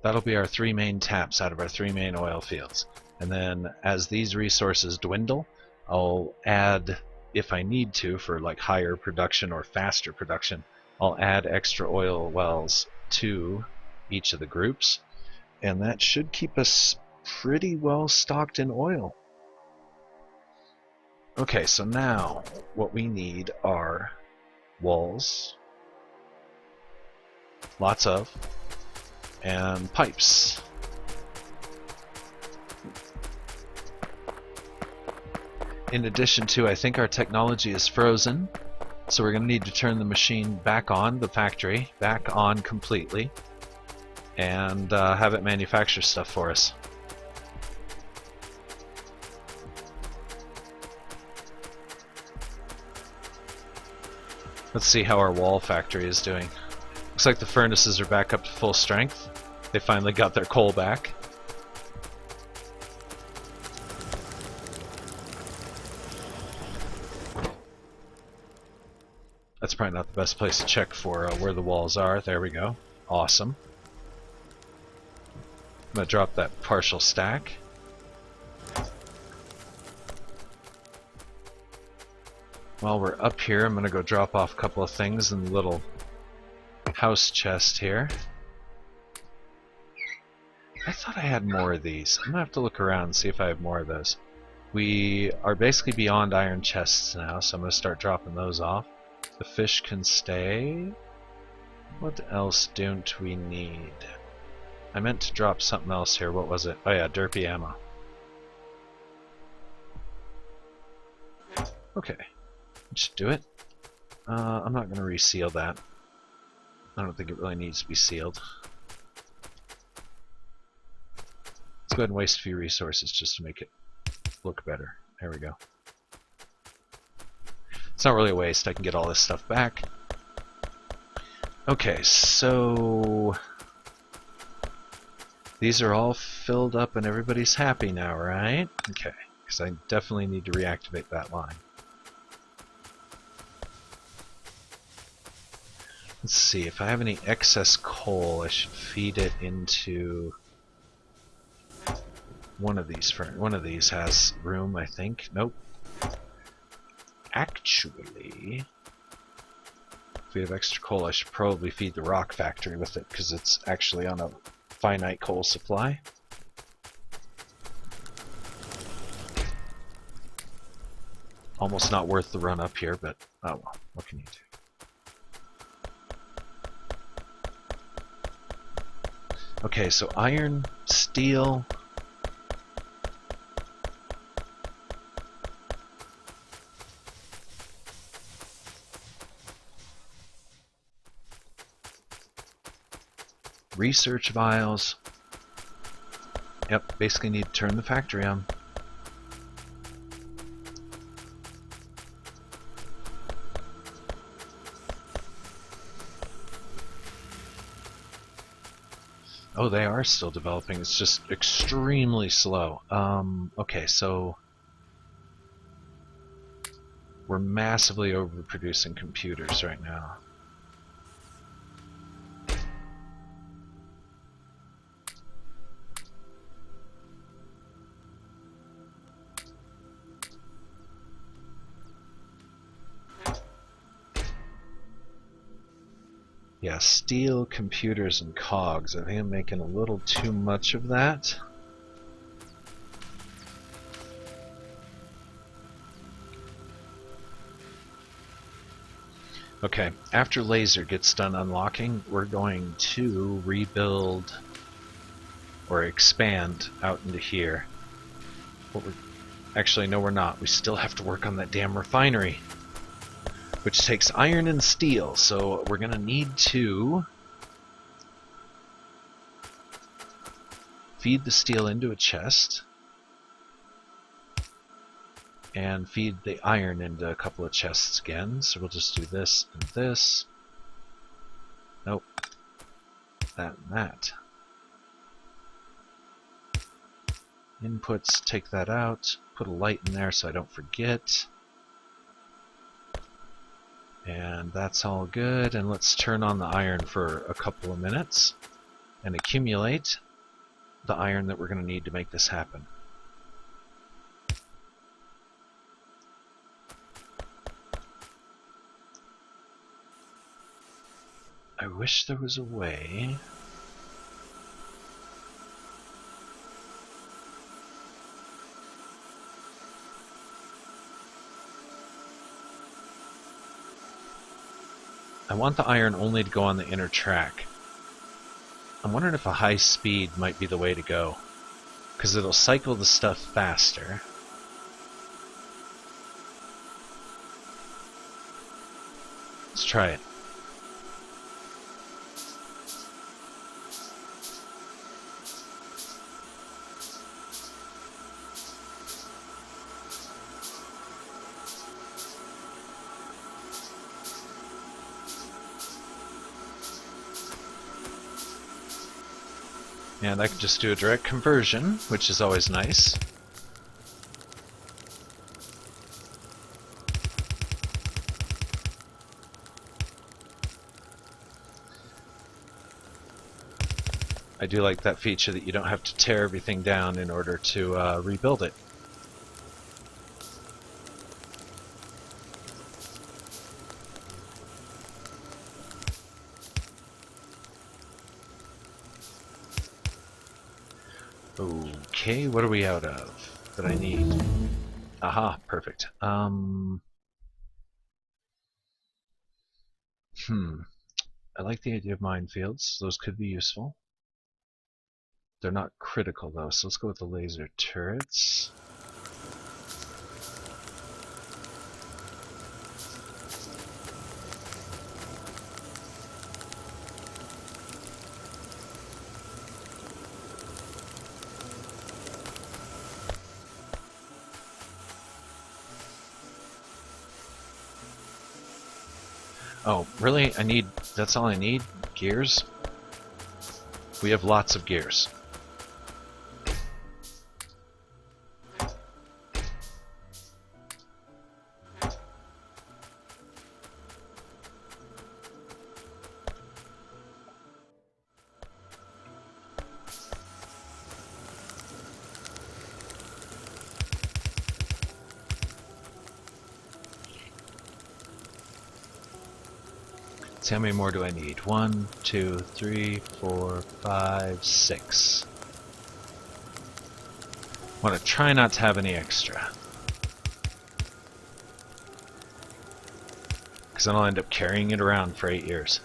That'll be our 3 main taps out of our 3 main oil fields. And then as these resources dwindle, I'll add, if I need to, for like higher production or faster production, I'll add extra oil wells to each of the groups. And that should keep us pretty well stocked in oil. Okay, so now what we need are walls, lots of, and pipes. In addition to, I think our technology is frozen, so we're going to need to turn the machine back on, the factory, back on completely, and have it manufacture stuff for us. Let's see how our wall factory is doing. Looks like the furnaces are back up to full strength. They finally got their coal back. That's probably not the best place to check for where the walls are. There we go. Awesome. I'm going to drop that partial stack. While we're up here, I'm going to go drop off a couple of things in the little house chest here. I thought I had more of these. I'm going to have to look around and see if I have more of those. We are basically beyond iron chests now, so I'm going to start dropping those off. The fish can stay. What else don't we need? I meant to drop something else here. What was it? Oh yeah, derpy ammo. Okay. Should do it. I'm not going to reseal that. I don't think it really needs to be sealed. Let's go ahead and waste a few resources just to make it look better. There we go. It's not really a waste. I can get all this stuff back. Okay, so these are all filled up and everybody's happy now, right? Okay, because I definitely need to reactivate that line. Let's see, if I have any excess coal, I should feed it into one of these. One of these has room, I think. Nope. Actually, if we have extra coal, I should probably feed the rock factory with it, because it's actually on a finite coal supply. Almost not worth the run up here, but oh well, what can you do? Okay, so iron, steel. Research vials. Yep, basically need to turn the factory on. Oh, they are still developing. It's just extremely slow. Okay, so we're massively overproducing computers right now. Yeah, steel, computers, and cogs. I think I'm making a little too much of that. Okay, after laser gets done unlocking, we're going to rebuild or expand out into here. Actually, no, we're not. We still have to work on that damn refinery, which takes iron and steel, so we're going to need to feed the steel into a chest and feed the iron into a couple of chests again. So we'll just do this and this. Nope. That and that. Inputs, take that out. Put a light in there so I don't forget. And that's all good. And let's turn on the iron for a couple of minutes and accumulate the iron that we're going to need to make this happen. I wish there was a way. I want the iron only to go on the inner track. I'm wondering if a high speed might be the way to go, because it'll cycle the stuff faster. Let's try it. And I can just do a direct conversion, which is always nice. I do like that feature that you don't have to tear everything down in order to rebuild it. Okay, what are we out of that I need? Aha, perfect. I like the idea of minefields. Those could be useful. They're not critical though, so let's go with the laser turrets. Oh, really? That's all I need? Gears? We have lots of gears. See, how many more do I need? 1, 2, 3, 4, 5, 6. Want to try not to have any extra, because then I'll end up carrying it around for 8 years.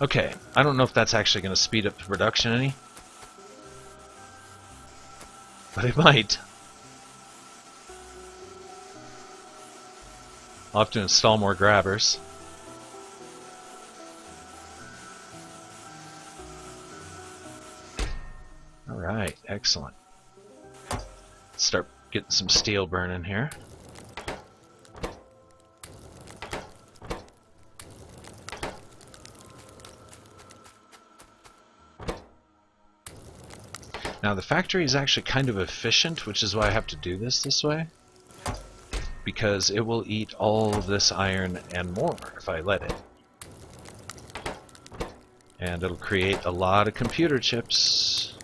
Okay, I don't know if that's actually going to speed up the production any, but it might. I'll have to install more grabbers. Alright, excellent. Let's start getting some steel burning here. Now the factory is actually kind of efficient, which is why I have to do this way. Because it will eat all of this iron and more if I let it. And it'll create a lot of computer chips.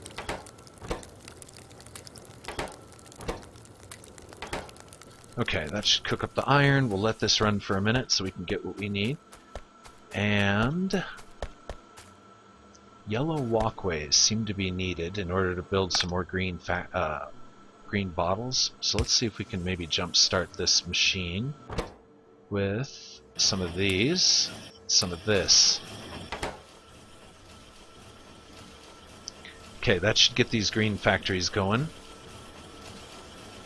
Okay, that should cook up the iron. We'll let this run for a minute so we can get what we need. And yellow walkways seem to be needed in order to build some more green bottles. So let's see if we can maybe jump start this machine with some of these, some of this. Okay, that should get these green factories going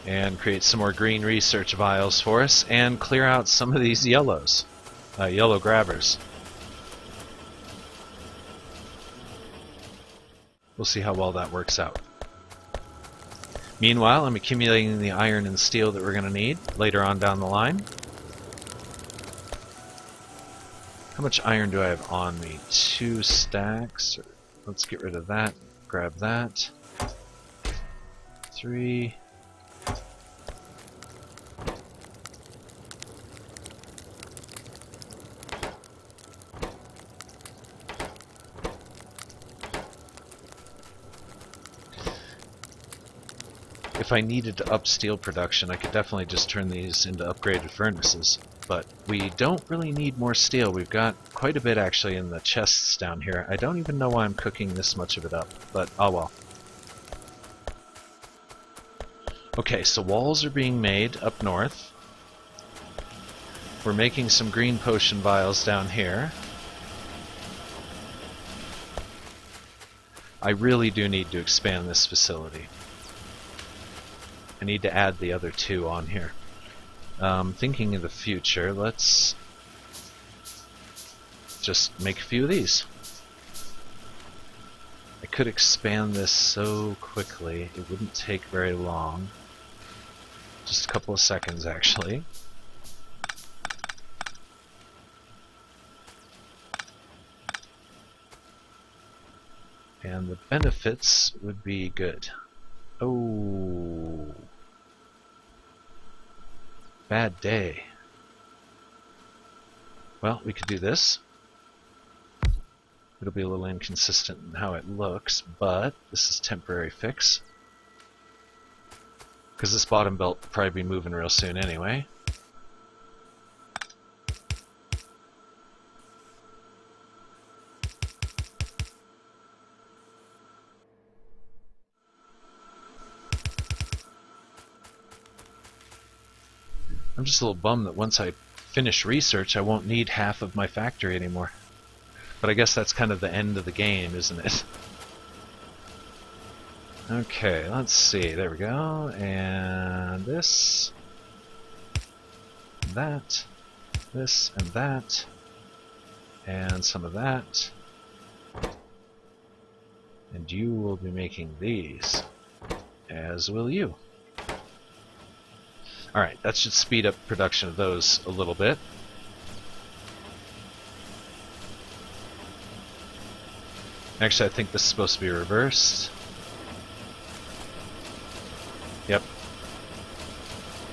and create some more green research vials for us and clear out some of these yellows, yellow grabbers. We'll see how well that works out. Meanwhile, I'm accumulating the iron and steel that we're going to need later on down the line. How much iron do I have on me? 2 stacks. Let's get rid of that. Grab that. 3. If I needed to up steel production, I could definitely just turn these into upgraded furnaces. But we don't really need more steel. We've got quite a bit actually in the chests down here. I don't even know why I'm cooking this much of it up, but oh well. Okay, so walls are being made up north. We're making some green potion vials down here. I really do need to expand this facility. I need to add the other 2 on here. Thinking of the future, let's just make a few of these. I could expand this so quickly, it wouldn't take very long. Just a couple of seconds, actually. And the benefits would be good. Oh, bad day. Well, we could do this. It'll be a little inconsistent in how it looks, but this is temporary fix. Because this bottom belt will probably be moving real soon anyway. I'm just a little bummed that once I finish research, I won't need half of my factory anymore. But I guess that's kind of the end of the game, isn't it? Okay, let's see. There we go. And this, that, this, and that, and some of that. And you will be making these, as will you. Alright, that should speed up production of those a little bit. Actually, I think this is supposed to be reversed. Yep.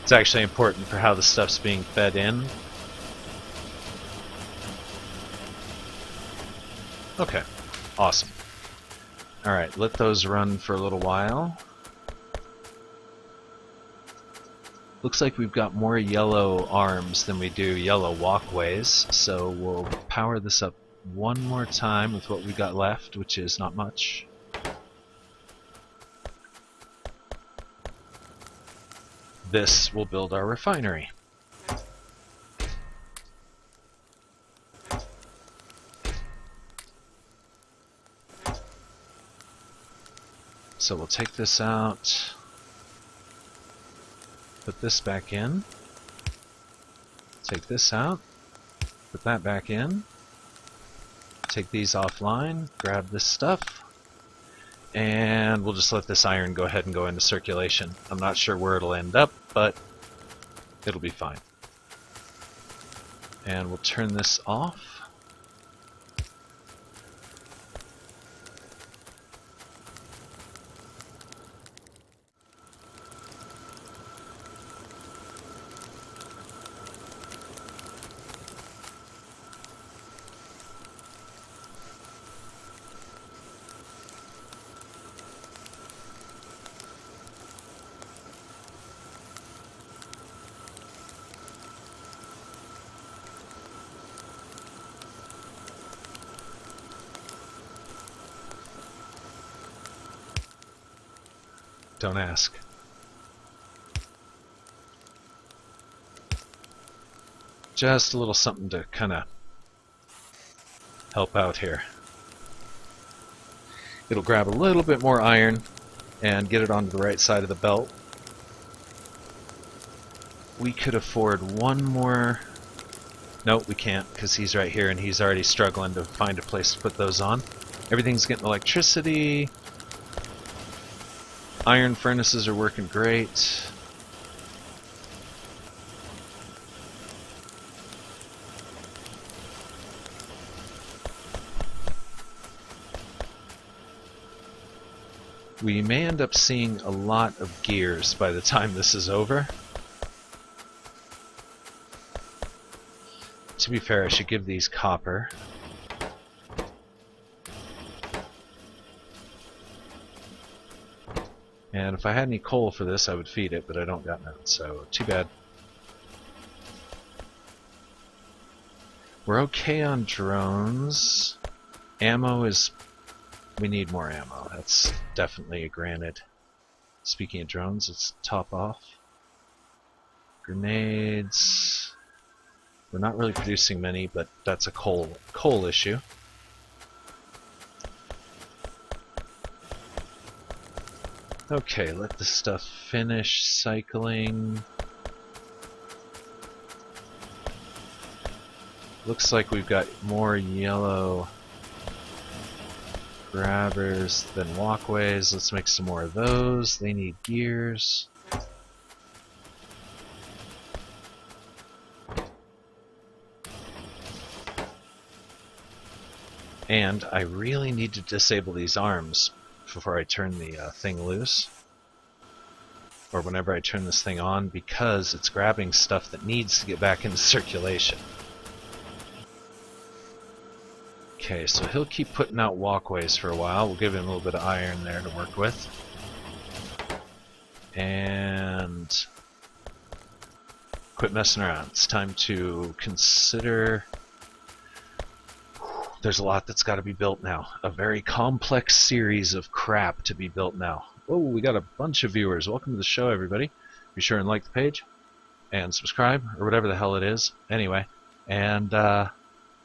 It's actually important for how the stuff's being fed in. Okay, awesome. Alright, let those run for a little while. Looks like we've got more yellow arms than we do yellow walkways, so we'll power this up one more time with what we've got left, which is not much. This will build our refinery. So we'll take this out, put this back in, take this out, put that back in, take these offline, grab this stuff, and we'll just let this iron go ahead and go into circulation. I'm not sure where it'll end up, but it'll be fine. And we'll turn this off. Don't ask. Just a little something to kind of help out here. It'll grab a little bit more iron and get it onto the right side of the belt. We could afford one more. Nope, we can't, because he's right here and he's already struggling to find a place to put those on. Everything's getting electricity. Iron furnaces are working great. We may end up seeing a lot of gears by the time this is over. To be fair, I should give these copper. And if I had any coal for this, I would feed it, but I don't got none, so too bad. We're okay on drones. Ammo is... we need more ammo. That's definitely a granted. Speaking of drones, let's top off. Grenades... we're not really producing many, but that's a coal issue. Okay, let this stuff finish cycling. Looks like we've got more yellow grabbers than walkways. Let's make some more of those. They need gears. And I really need to disable these arms before I turn the thing loose, or whenever I turn this thing on, because it's grabbing stuff that needs to get back into circulation. Okay, so he'll keep putting out walkways for a while. We'll give him a little bit of iron there to work with. And quit messing around. It's time to consider... there's a lot that's got to be built now. A very complex series of crap to be built now. Oh, we got a bunch of viewers. Welcome to the show, everybody. Be sure and like the page and subscribe, or whatever the hell it is. Anyway, and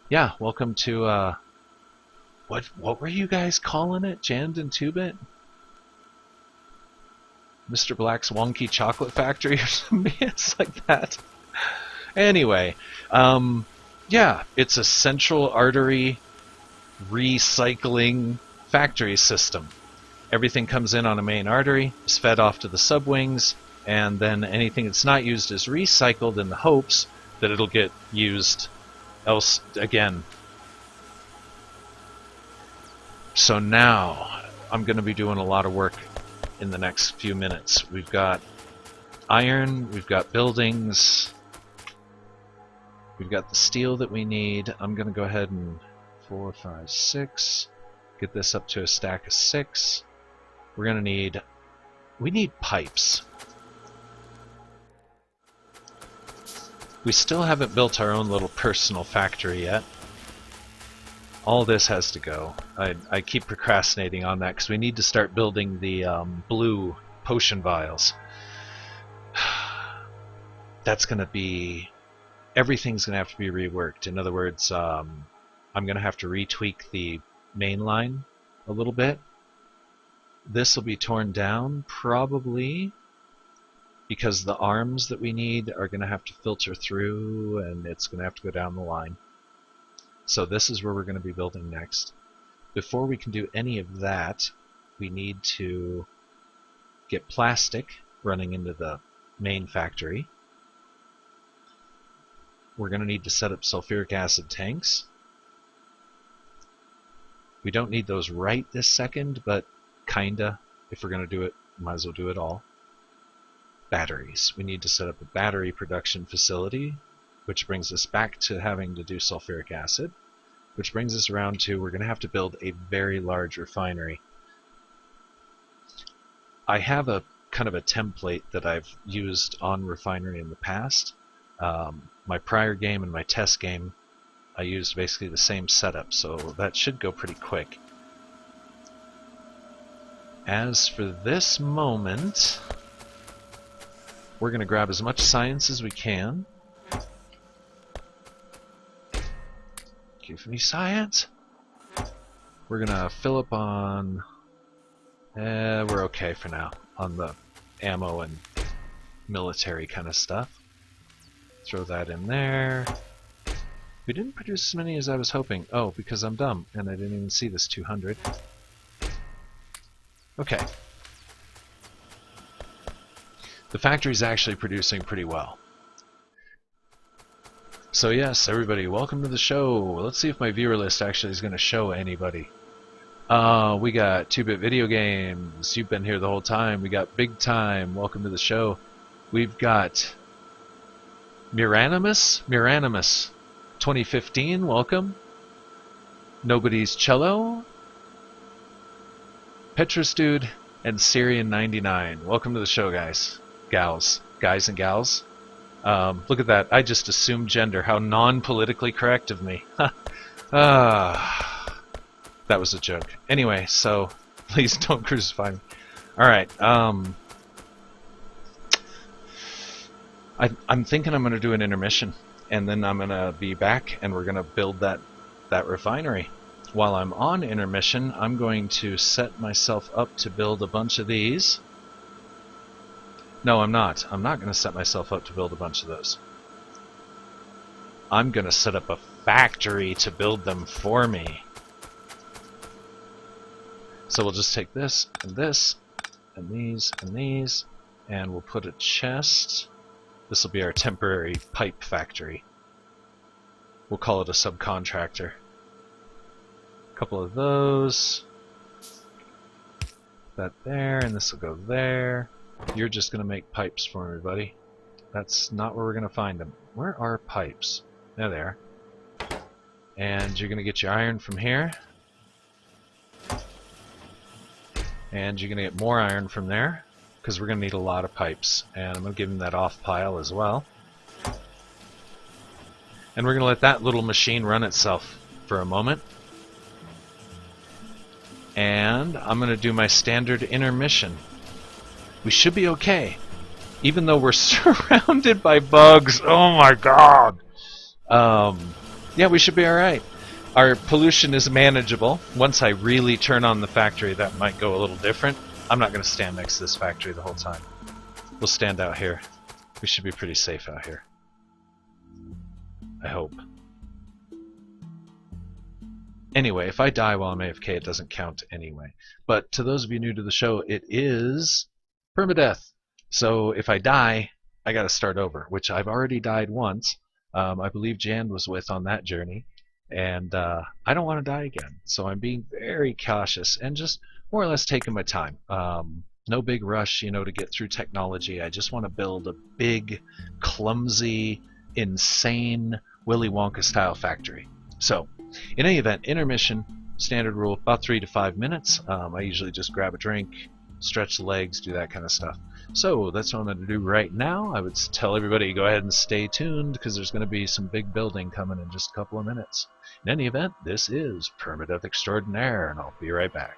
yeah, welcome to what were you guys calling it? Jand and Two-Bit? Mr. Black's Wonky Chocolate Factory or something? It's like that. Anyway, yeah, it's a central artery recycling factory system. Everything comes in on a main artery, is fed off to the subwings, and then anything that's not used is recycled in the hopes that it'll get used else again. So now I'm going to be doing a lot of work in the next few minutes. We've got iron, we've got buildings, we've got the steel that we need. I'm going to go ahead and 4, 5, 6, get this up to a stack of 6. We're going to need... we need pipes. We still haven't built our own little personal factory yet. All this has to go. I keep procrastinating on that because we need to start building the blue potion vials. That's going to be... everything's going to have to be reworked. In other words, I'm going to have to retweak the main line a little bit. This will be torn down, probably, because the arms that we need are going to have to filter through, and it's going to have to go down the line. So this is where we're going to be building next. Before we can do any of that, we need to get plastic running into the main factory. We're going to need to set up sulfuric acid tanks. We don't need those right this second, but kinda. If we're going to do it, might as well do it all. Batteries. We need to set up a battery production facility, which brings us back to having to do sulfuric acid, which brings us around to we're going to have to build a very large refinery. I have a kind of a template that I've used on refinery in the past. My prior game and my test game, I used basically the same setup, so that should go pretty quick. As for this moment, we're going to grab as much science as we can. Give me science. We're going to fill up on... we're okay for now on the ammo and military kind of stuff. Throw that in there. We didn't produce as many as I was hoping. Oh, because I'm dumb and I didn't even see this 200. Okay. The factory's actually producing pretty well. So yes, everybody, welcome to the show. Let's see if my viewer list actually is going to show anybody. We got 2-Bit Video Games. You've been here the whole time. We got Big Time. Welcome to the show. We've got Miranimus 2015. Welcome. Nobody's Cello. Petrus Dude and Syrian 99. Welcome to the show, guys. Guys and gals. Look at that. I just assumed gender. How non-politically correct of me. That was a joke. Anyway, so please don't crucify me. Alright, I'm thinking I'm going to do an intermission, and then I'm going to be back, and we're going to build that refinery. While I'm on intermission, I'm going to set myself up to build a bunch of these. No, I'm not. I'm not going to set myself up to build a bunch of those. I'm going to set up a factory to build them for me. So we'll just take this, and these, and these, and we'll put a chest. This will be our temporary pipe factory. We'll call it a subcontractor. Couple of those. That there, and this will go there. You're just going to make pipes for me, buddy. That's not where we're going to find them. Where are pipes? There they are. And you're going to get your iron from here. And you're going to get more iron from there, because we're going to need a lot of pipes. And I'm going to give him that off pile as well. And we're going to let that little machine run itself for a moment. And I'm going to do my standard intermission. We should be okay. Even though we're surrounded by bugs. Oh my god! Yeah, we should be alright. Our pollution is manageable. Once I really turn on the factory, that might go a little different. I'm not going to stand next to this factory the whole time. We'll stand out here. We should be pretty safe out here. I hope. Anyway, if I die while I'm AFK, it doesn't count anyway. But to those of you new to the show, it is permadeath. So if I die, I gotta start over, which I've already died once. I believe Jan was with on that journey. And I don't want to die again. So I'm being very cautious and just more or less taking my time. No big rush, you know, to get through technology. I just want to build a big, clumsy, insane Willy Wonka style factory. So, in any event, intermission, standard rule, about 3 to 5 minutes. I usually just grab a drink, stretch the legs, do that kind of stuff. So that's what I'm going to do right now. I would tell everybody go ahead and stay tuned because there's going to be some big building coming in just a couple of minutes. In any event, this is Permadeath Extraordinaire, and I'll be right back.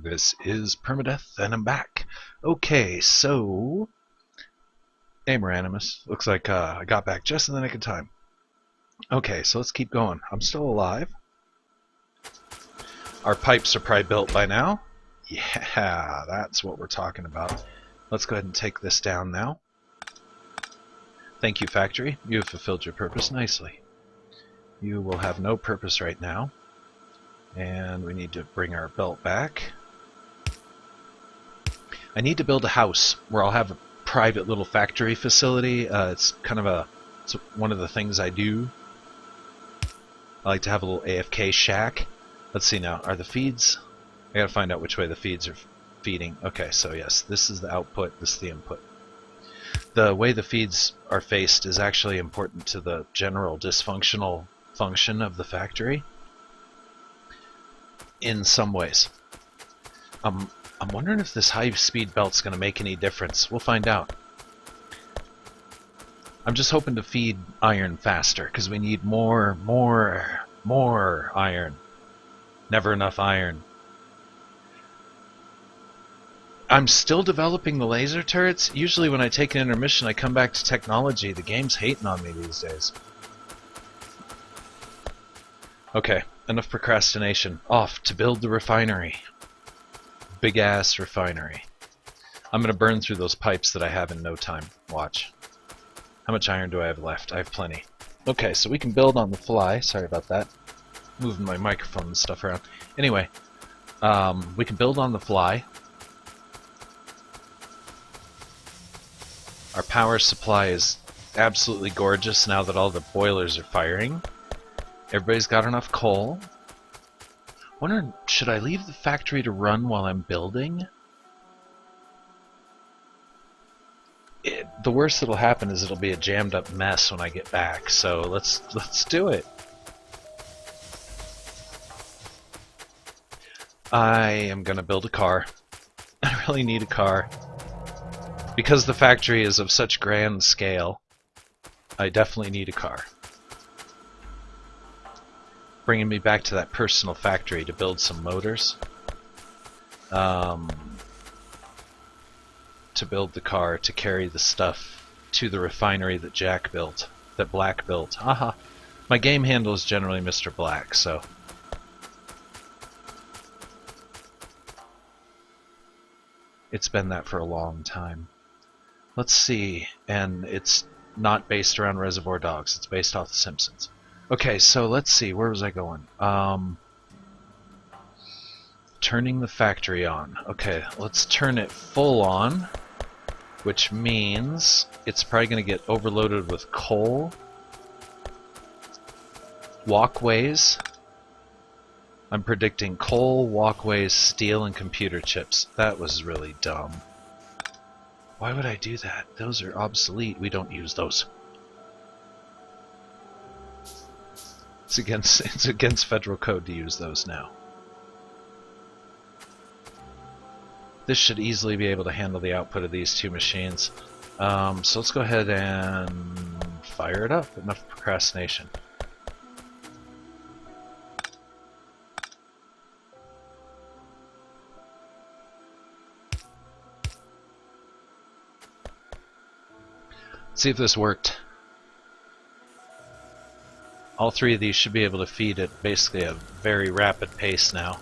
This is Permadeath, and I'm back. Okay, so... Name Animus. Looks like I got back just in the nick of time. Okay, so let's keep going. I'm still alive. Our pipes are probably built by now. Yeah, that's what we're talking about. Let's go ahead and take this down now. Thank you, factory. You have fulfilled your purpose nicely. You will have no purpose right now. And we need to bring our belt back. I need to build a house where I'll have a private little factory facility. It's kind of it's one of the things I do. I like to have a little AFK shack. Let's see now, are the feeds? I gotta find out which way the feeds are feeding. Okay, so yes, this is the output, this is the input. The way the feeds are faced is actually important to the general dysfunctional function of the factory. In some ways. I'm wondering if this high-speed belt's going to make any difference. We'll find out. I'm just hoping to feed iron faster, because we need more iron. Never enough iron. I'm still developing the laser turrets. Usually when I take an intermission, I come back to technology. The game's hating on me these days. Okay, enough procrastination. Off to build the refinery. Big ass refinery. I'm gonna burn through those pipes that I have in no time. Watch. How much iron do I have left? I have plenty. Okay, so we can build on the fly. Sorry about that. Moving my microphone and stuff around. Anyway, we can build on the fly. Our power supply is absolutely gorgeous now that all the boilers are firing. Everybody's got enough coal. Wondering, should I leave the factory to run while I'm building? The worst that'll happen is it'll be a jammed up mess when I get back, so let's do it. I am gonna build a car. I really need a car. Because the factory is of such grand scale, I definitely need a car. Bringing me back to that personal factory to build some motors. To build the car, to carry the stuff to the refinery that Jack built, that Black built. Haha. My game handle is generally Mr. Black, so... It's been that for a long time. Let's see, and it's not based around Reservoir Dogs, it's based off The Simpsons. Okay, so let's see, where was I going? Turning the factory on. Okay, let's turn it full on, which means it's probably going to get overloaded with coal, walkways. I'm predicting coal, walkways, steel, and computer chips. That was really dumb. Why would I do that? Those are obsolete. We don't use those. It's against federal code to use those now. This should easily be able to handle the output of these two machines. So let's go ahead and fire it up. Enough procrastination. See if this worked. All three of these should be able to feed at basically a very rapid pace now.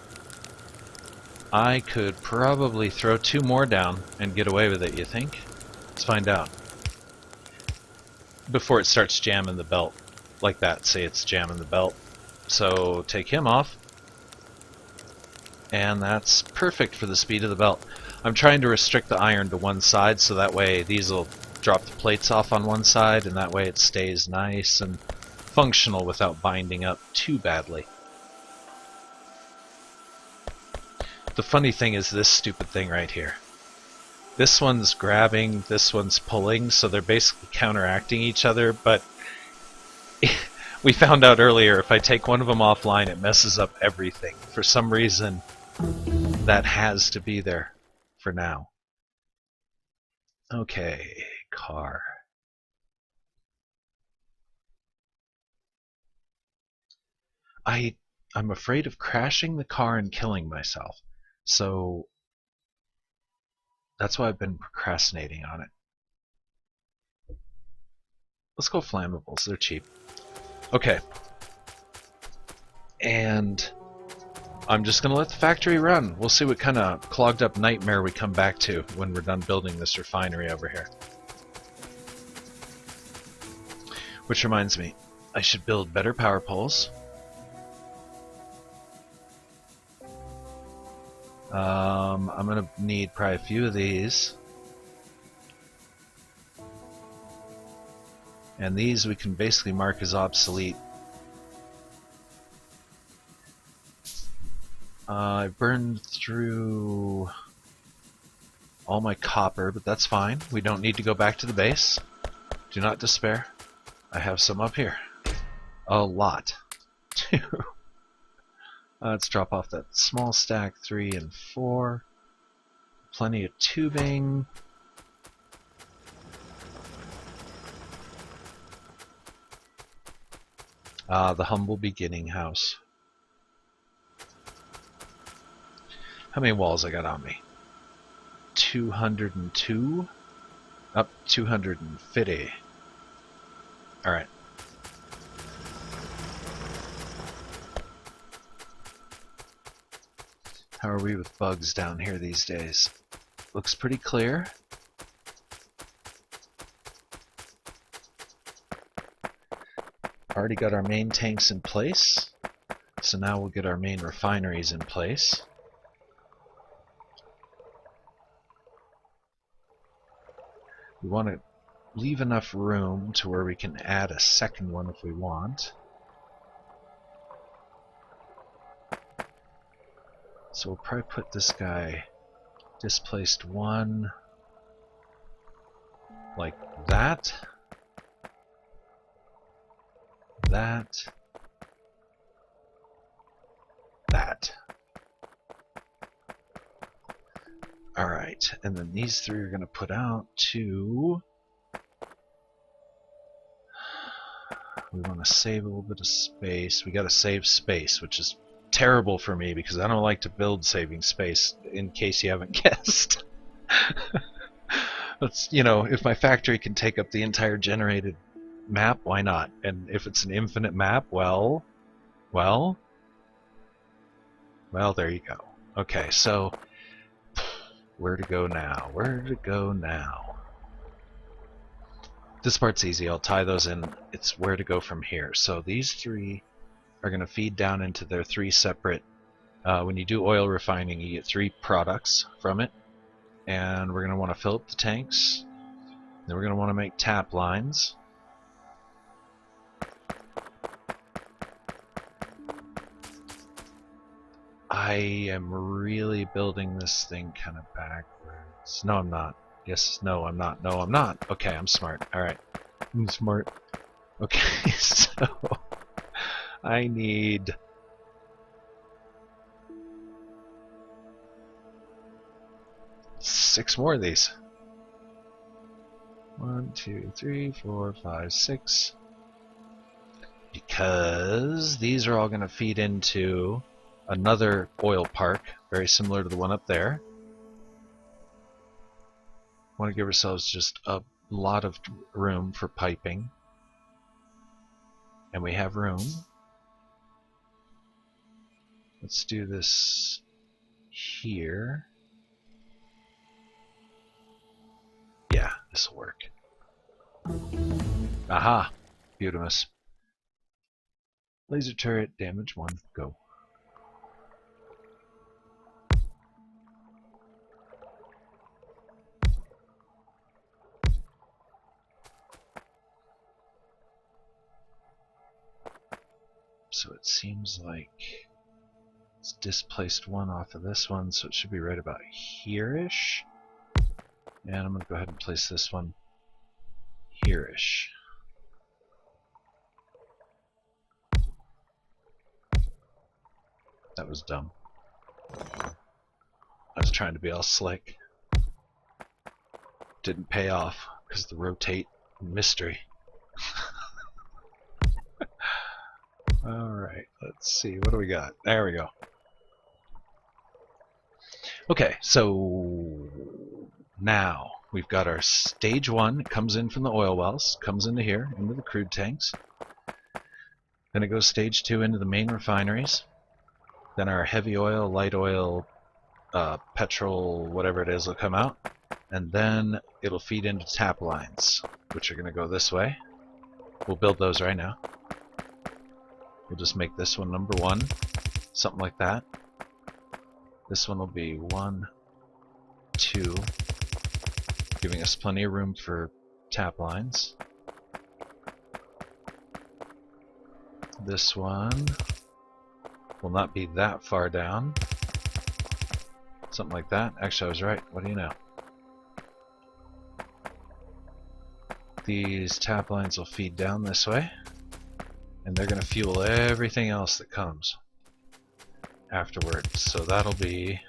I could probably throw two more down and get away with it, you think? Let's find out. Before it starts jamming the belt. Like that, say it's jamming the belt. So take him off. And that's perfect for the speed of the belt. I'm trying to restrict the iron to one side so that way these will drop the plates off on one side and that way it stays nice and functional without binding up too badly. The funny thing is this stupid thing right here. This one's grabbing, this one's pulling, so they're basically counteracting each other, but we found out earlier if I take one of them offline it messes up everything. For some reason that has to be there for now. Okay, car. I'm afraid of crashing the car and killing myself. So that's why I've been procrastinating on it. Let's go flammables, they're cheap. Okay. And I'm just going to let the factory run. We'll see what kind of clogged up nightmare we come back to when we're done building this refinery over here. Which reminds me, I should build better power poles. I'm going to need probably a few of these. And these we can basically mark as obsolete. I burned through all my copper, but that's fine. We don't need to go back to the base. Do not despair. I have some up here. A lot. Let's drop off that small stack, 3 and 4. Plenty of tubing. The humble beginning house. How many walls I got on me? 202? Up 250. Alright. How are we with bugs down here these days? Looks pretty clear. Already got our main tanks in place. So now we'll get our main refineries in place. We want to leave enough room to where we can add a second one if we want. So we'll probably put this guy displaced 1 like that. That. Alright, and then these 3 are going to put out to... We want to save a little bit of space. We got to save space, which is terrible for me because I don't like to build saving space, in case you haven't guessed. That's, you know, if my factory can take up the entire generated map, why not? And if it's an infinite map, well, there you go. Okay, so where to go now? Where to go now? This part's easy. I'll tie those in. It's where to go from here. So these 3 are going to feed down into their 3 separate... when you do oil refining, you get 3 products from it. And we're going to want to fill up the tanks. Then we're going to want to make tap lines. I am really building this thing kind of backwards. No, I'm not. Yes, no, I'm not. No, I'm not. Okay, I'm smart. Alright. I'm smart. Okay, so... I need... 6 more of these. 1, 2, 3, 4, 5, 6. Because these are all going to feed into another oil park, very similar to the one up there. Want to give ourselves just a lot of room for piping. And we have room. Let's do this here. Yeah, this will work. Aha! Beautiful. Laser turret, damage 1, go. So it seems like it's displaced 1 off of this one, so it should be right about here-ish. And I'm going to go ahead and place this one here-ish. That was dumb. I was trying to be all slick. Didn't pay off because the rotate mystery. Alright, let's see. What do we got? There we go. Okay, so now we've got our stage 1. It comes in from the oil wells, comes into here, into the crude tanks. Then it goes stage 2 into the main refineries. Then our heavy oil, light oil, petrol, whatever it is, will come out. And then it'll feed into tap lines, which are going to go this way. We'll build those right now. We'll just make this one number 1, something like that. This one will be 1, 2, giving us plenty of room for tap lines. This one will not be that far down. Something like that. Actually, I was right. What do you know? These tap lines will feed down this way, and they're going to fuel everything else that comes afterwards. So that'll be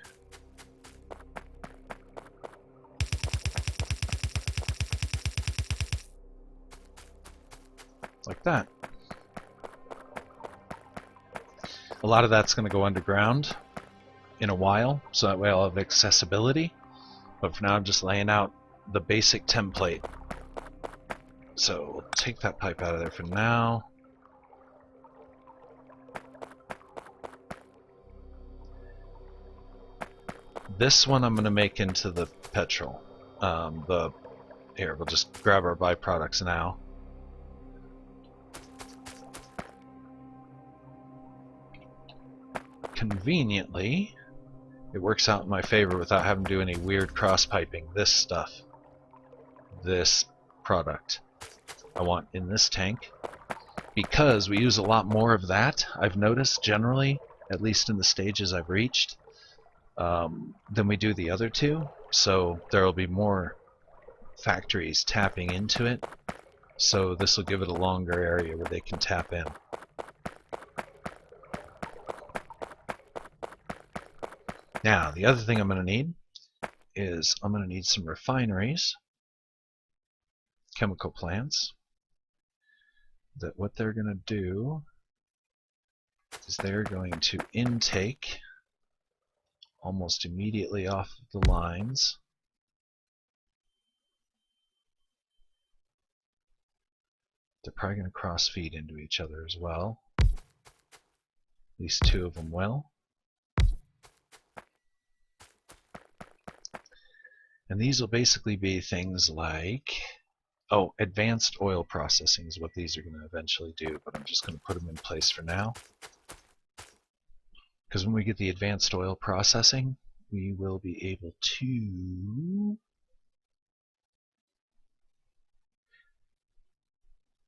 like that. A lot of that's going to go underground in a while, so that way I'll have accessibility. But for now, I'm just laying out the basic template. So we'll take that pipe out of there for now. This one I'm going to make into the petrol. Here, we'll just grab our byproducts now. Conveniently, it works out in my favor without having to do any weird cross-piping. This stuff, this product, I want in this tank, because we use a lot more of that, I've noticed generally, at least in the stages I've reached, than we do the other two. So there will be more factories tapping into it, so this will give it a longer area where they can tap in. Now, the other thing I'm going to need is I'm going to need some refineries, chemical plants, that what they're going to do is they're going to intake almost immediately off of the lines. They're probably going to cross feed into each other as well. At least 2 of them will. And these will basically be things like, advanced oil processing is what these are going to eventually do, but I'm just going to put them in place for now. Because when we get the advanced oil processing, we will be able to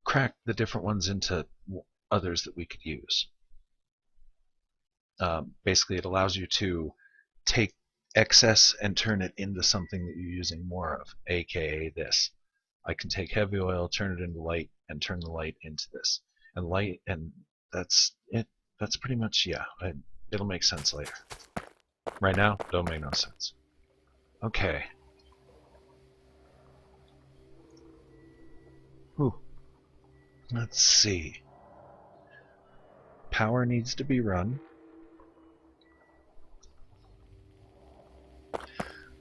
crack the different ones into others that we could use. Basically, it allows you to take excess and turn it into something that you're using more of, aka this. I can take heavy oil, turn it into light, and turn the light into this. And that's it. That's pretty much, yeah. It'll make sense later. Right now, don't make no sense. Okay. Whew. Let's see. Power needs to be run.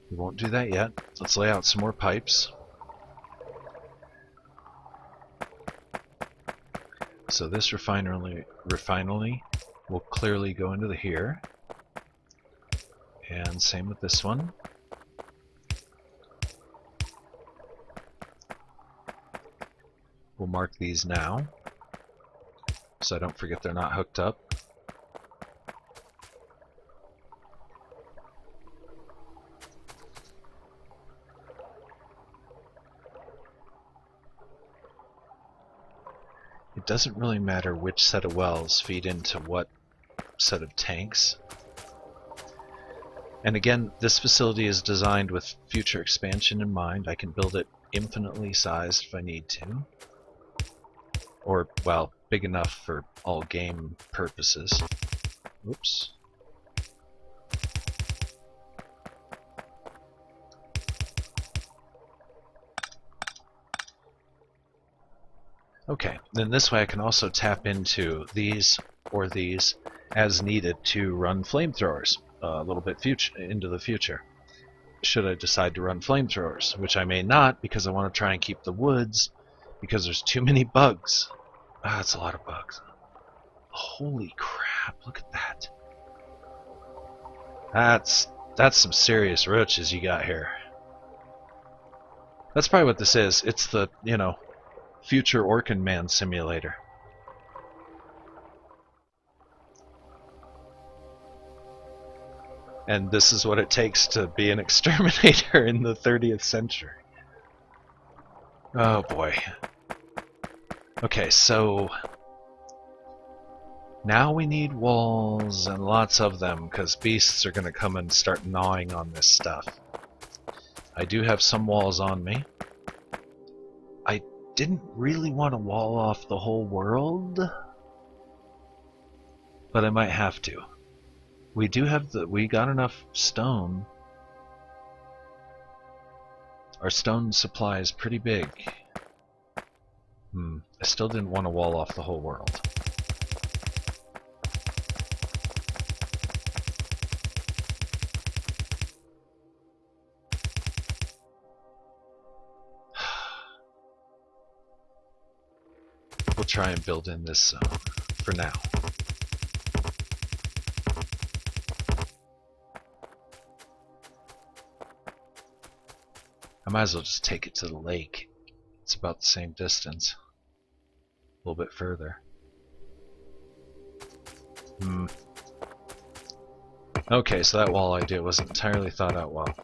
We won't do that yet. Let's lay out some more pipes. So this refinery will clearly go into here. And same with this one. We'll mark these now, so I don't forget they're not hooked up. It doesn't really matter which set of wells feed into what set of tanks. And again, this facility is designed with future expansion in mind. I can build it infinitely sized if I need to. Or, well, big enough for all game purposes. Whoops. Okay, then this way I can also tap into these or these as needed to run flamethrowers. a little bit into the future. Should I decide to run flamethrowers, which I may not because I want to try and keep the woods because there's too many bugs. Ah, that's a lot of bugs. Holy crap, look at that. That's some serious roaches you got here. That's probably what this is. It's the, future Orkin Man simulator. And this is what it takes to be an exterminator in the 30th century. Oh boy. Okay, so now we need walls, and lots of them, because beasts are going to come and start gnawing on this stuff. I do have some walls on me. I didn't really want to wall off the whole world, but I might have to. We got enough stone. Our stone supply is pretty big. I still didn't want to wall off the whole world. We'll try and build in this for now. I might as well just take it to the lake. It's about the same distance. A little bit further. Okay, so that wall idea wasn't entirely thought out well.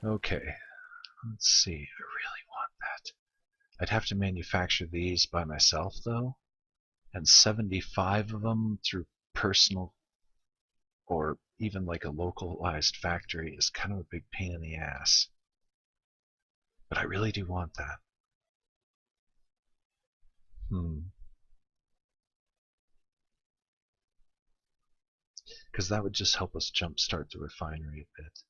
Okay, let's see. I really want that. I'd have to manufacture these by myself, though. And 75 of them through personal or even like a localized factory is kind of a big pain in the ass. But I really do want that. Because that would just help us jumpstart the refinery a bit.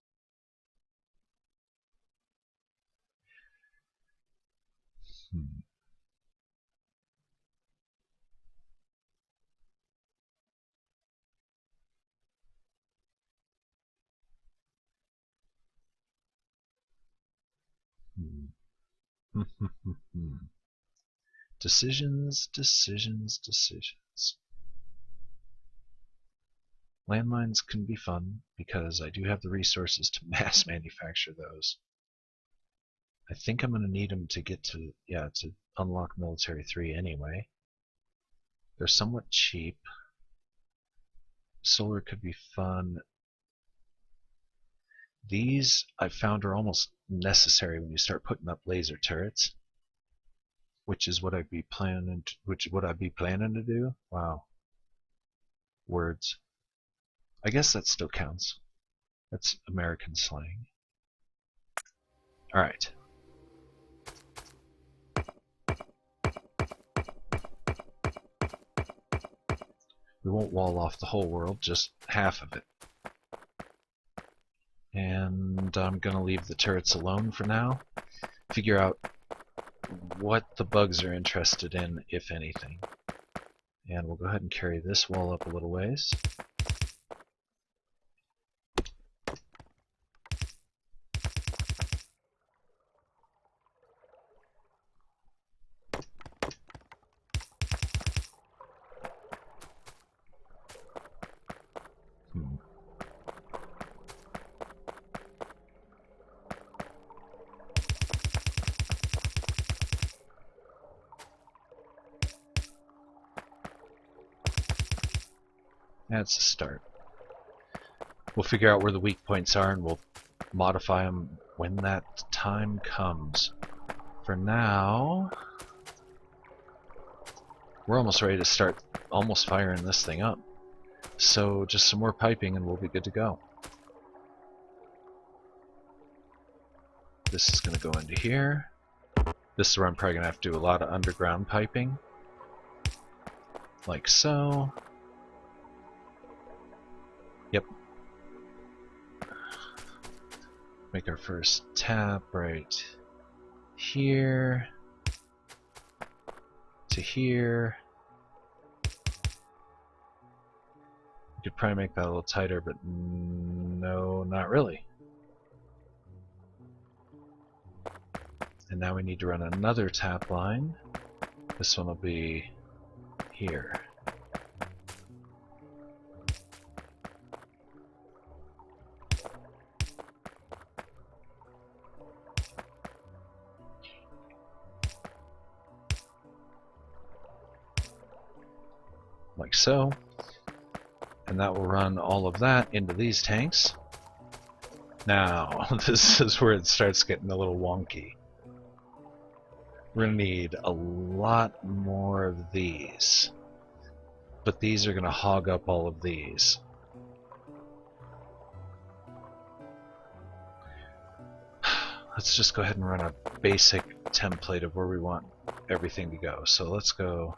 Decisions, decisions, decisions. Landmines can be fun because I do have the resources to mass manufacture those. I think I'm going to need them to get to unlock Military 3 anyway. They're somewhat cheap. Solar could be fun. These I've found are almost necessary when you start putting up laser turrets, which is what I'd be planning to do. Wow. Words. I guess that still counts. That's American slang. All right. We won't wall off the whole world, just half of it. And I'm going to leave the turrets alone for now. Figure out what the bugs are interested in, if anything. And we'll go ahead and carry this wall up a little ways. That's a start. We'll figure out where the weak points are and we'll modify them when that time comes. For now, we're almost ready to start almost firing this thing up. So just some more piping and we'll be good to go. This is going to go into here. This is where I'm probably going to have to do a lot of underground piping. Like so. Yep. Make our first tap right here. to here. You could probably make that a little tighter, but no, not really. And now we need to run another tap line. This one will be here. Like so. And that will run all of that into these tanks. Now, this is where it starts getting a little wonky. We're going to need a lot more of these. But these are going to hog up all of these. Let's just go ahead and run a basic template of where we want everything to go. So let's go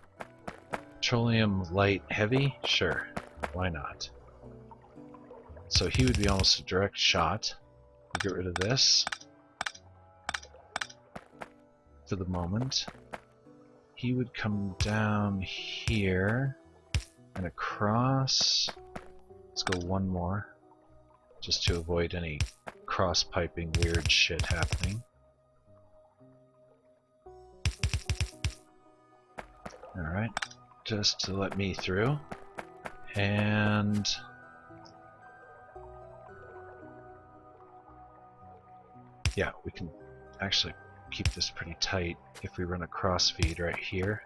petroleum, light, heavy. Sure, why not? So he would be almost a direct shot. We'll get rid of this for the moment. He would come down here and across. Let's go one more, just to avoid any cross-piping weird shit happening. Alright, just to let me through. And yeah, we can actually keep this pretty tight if we run a cross feed right here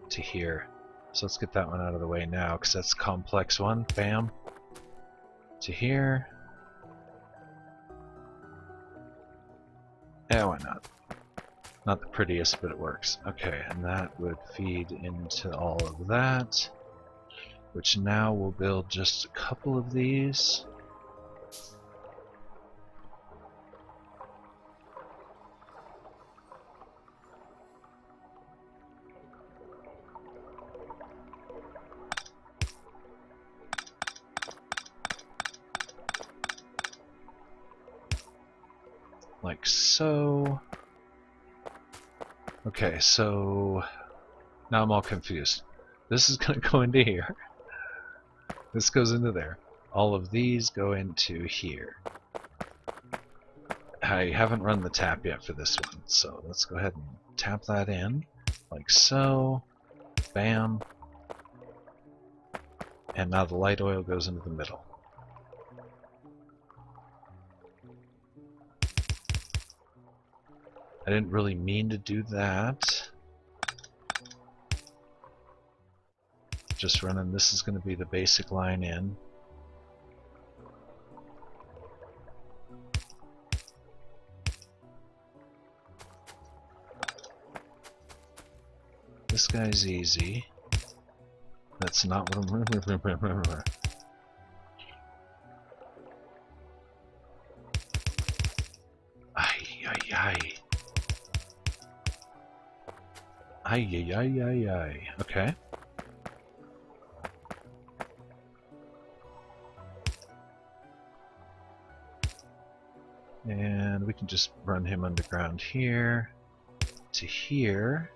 to here. So let's get that one out of the way now, because that's complex one. Bam. To here. Yeah, why not? Not the prettiest, but it works. Okay, and that would feed into all of that, which now we'll build just a couple of these. Like so. Okay, so now I'm all confused. This is going to go into here. This goes into there. All of these go into here. I haven't run the tap yet for this one, so let's go ahead and tap that in, like so. Bam. And now the light oil goes into the middle. I didn't really mean to do that. Just running, this is going to be the basic line in. This guy's easy. That's not what I'm... Ay, ay, ay. Ay, ay, ay, ay, ay. Okay. And we can just run him underground here to here.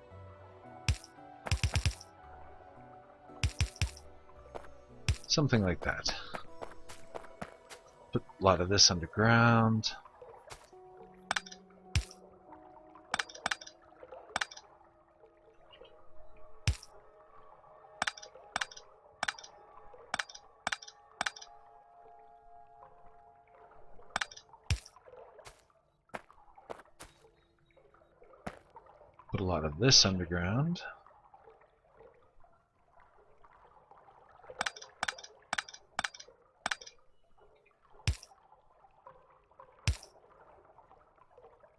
Something like that. Put a lot of this underground. Put a lot of this underground.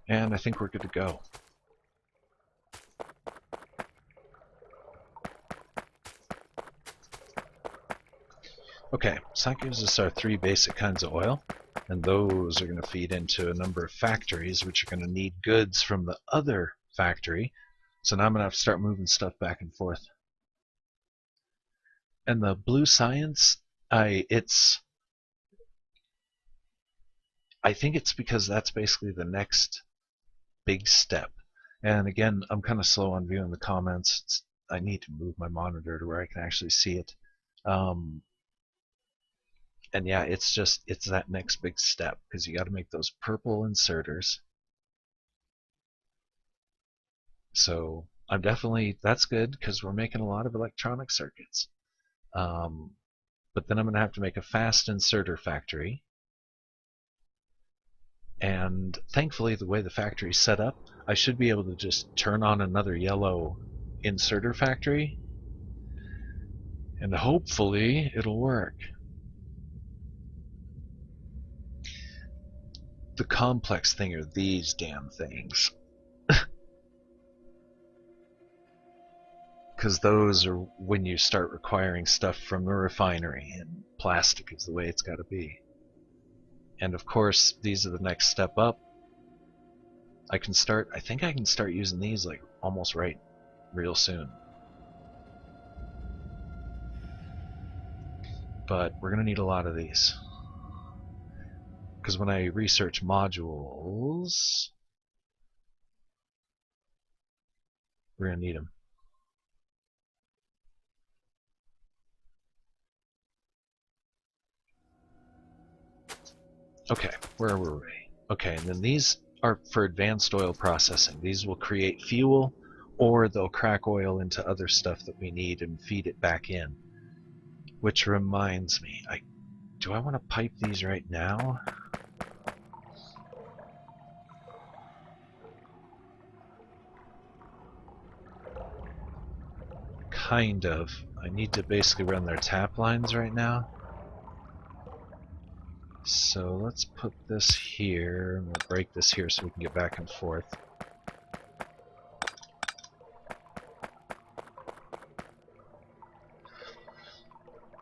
And I think we're good to go. Okay, so that gives us our three basic kinds of oil, and those are going to feed into a number of factories which are going to need goods from the other factory. So now I'm going to have to start moving stuff back and forth. And the blue science, I think it's because that's basically the next big step. And again, I'm kind of slow on viewing the comments. It's I need to move my monitor to where I can actually see it. And yeah, it's that next big step, because you got to make those purple inserters. So I'm definitely, that's good, because we're making a lot of electronic circuits. But then I'm going to have to make a fast inserter factory. And thankfully, the way the factory is set up, I should be able to just turn on another yellow inserter factory, and hopefully it'll work. The complex thing are these damn things. Because those are when you start requiring stuff from the refinery, and plastic is the way it's got to be. And of course, these are the next step up. I think I can start using these like almost real soon. But we're going to need a lot of these. Because when I research modules, we're going to need them. Okay, where were we? Okay, and then these are for advanced oil processing. These will create fuel, or they'll crack oil into other stuff that we need and feed it back in. Which reminds me, do I want to pipe these right now? Kind of. I need to basically run their tap lines right now. So let's put this here, and we'll break this here so we can get back and forth.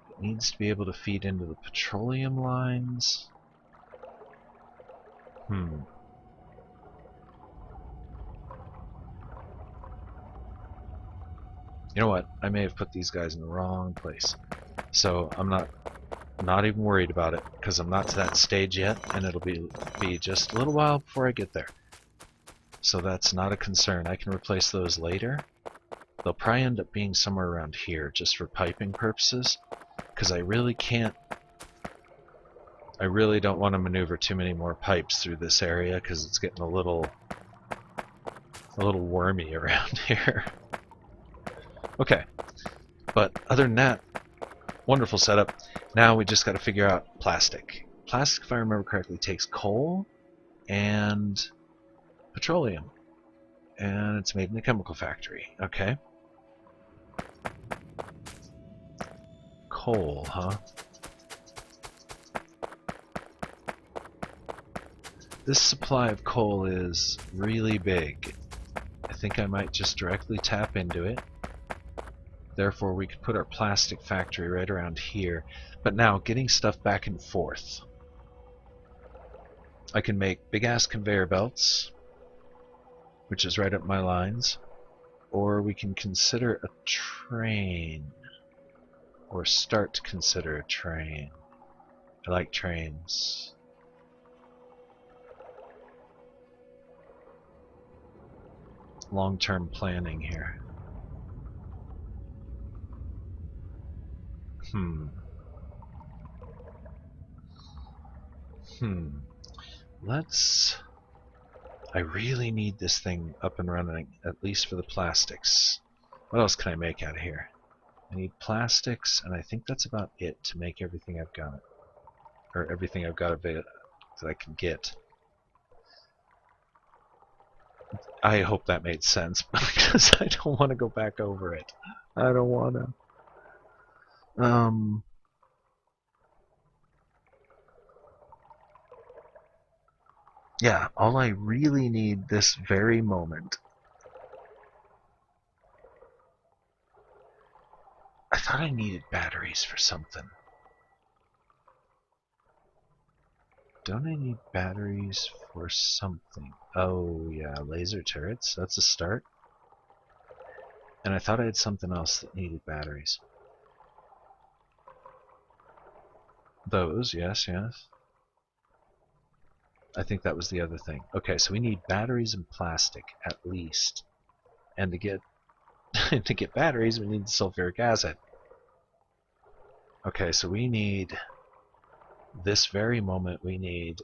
It needs to be able to feed into the petroleum lines. You know what? I may have put these guys in the wrong place. So I'm not even worried about it, because I'm not to that stage yet, and it'll be just a little while before I get there. So that's not a concern. I can replace those later. They'll probably end up being somewhere around here, just for piping purposes, because I really don't want to maneuver too many more pipes through this area, because it's getting a little wormy around here. Okay, but other than that, wonderful setup. Now we just got to figure out plastic. Plastic, if I remember correctly, takes coal and petroleum, and it's made in a chemical factory. Okay. Coal, huh? This supply of coal is really big. I think I might just directly tap into it. Therefore, we could put our plastic factory right around here. But now, getting stuff back and forth. I can make big-ass conveyor belts, which is right up my lines. Or we can consider a train. Or start to consider a train. I like trains. Long-term planning here. I really need this thing up and running, at least for the plastics. What else can I make out of here? I need plastics, and I think that's about it to make everything I've got. Or everything I've got that I can get. I hope that made sense, because I don't want to go back over it. I don't want to. Yeah, all I really need this very moment. I thought I needed batteries for something. Don't I need batteries for something? Oh yeah, laser turrets, that's a start. And I thought I had something else that needed batteries. Those, yes. I think that was the other thing. Okay, so we need batteries and plastic, at least. And to get to get batteries, we need sulfuric acid. Okay, so we need, this very moment, we need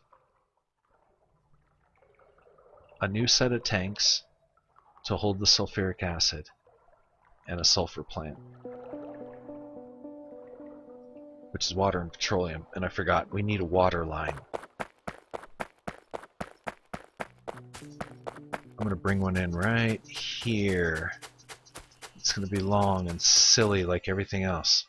a new set of tanks to hold the sulfuric acid and a sulfur plant, which is water and petroleum. And I forgot, we need a water line. I'm going to bring one in right here. It's going to be long and silly like everything else.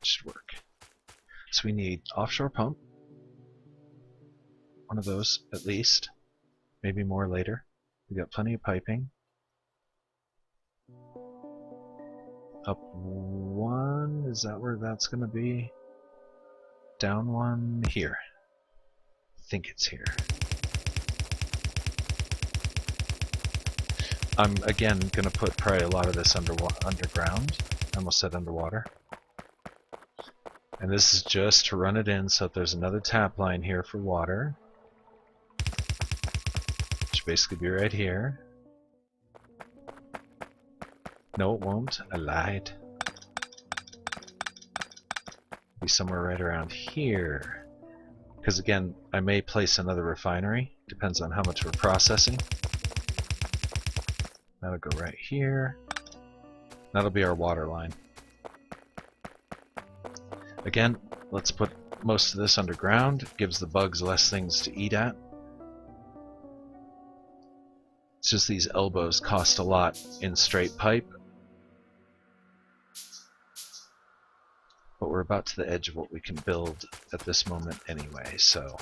Should work. So we need offshore pump. One of those at least. Maybe more later. We got plenty of piping. Up one, is that where that's going to be? Down one here. I think it's here. I'm again going to put probably a lot of this underground. I almost said underwater. And this is just to run it in, so there's another tap line here for water. Which will basically be right here. No, it won't. I lied. Be somewhere right around here. Because again, I may place another refinery. Depends on how much we're processing. That'll go right here. That'll be our water line. Again, let's put most of this underground. Gives the bugs less things to eat at. It's just these elbows cost a lot in straight pipe. But we're about to the edge of what we can build at this moment anyway, so...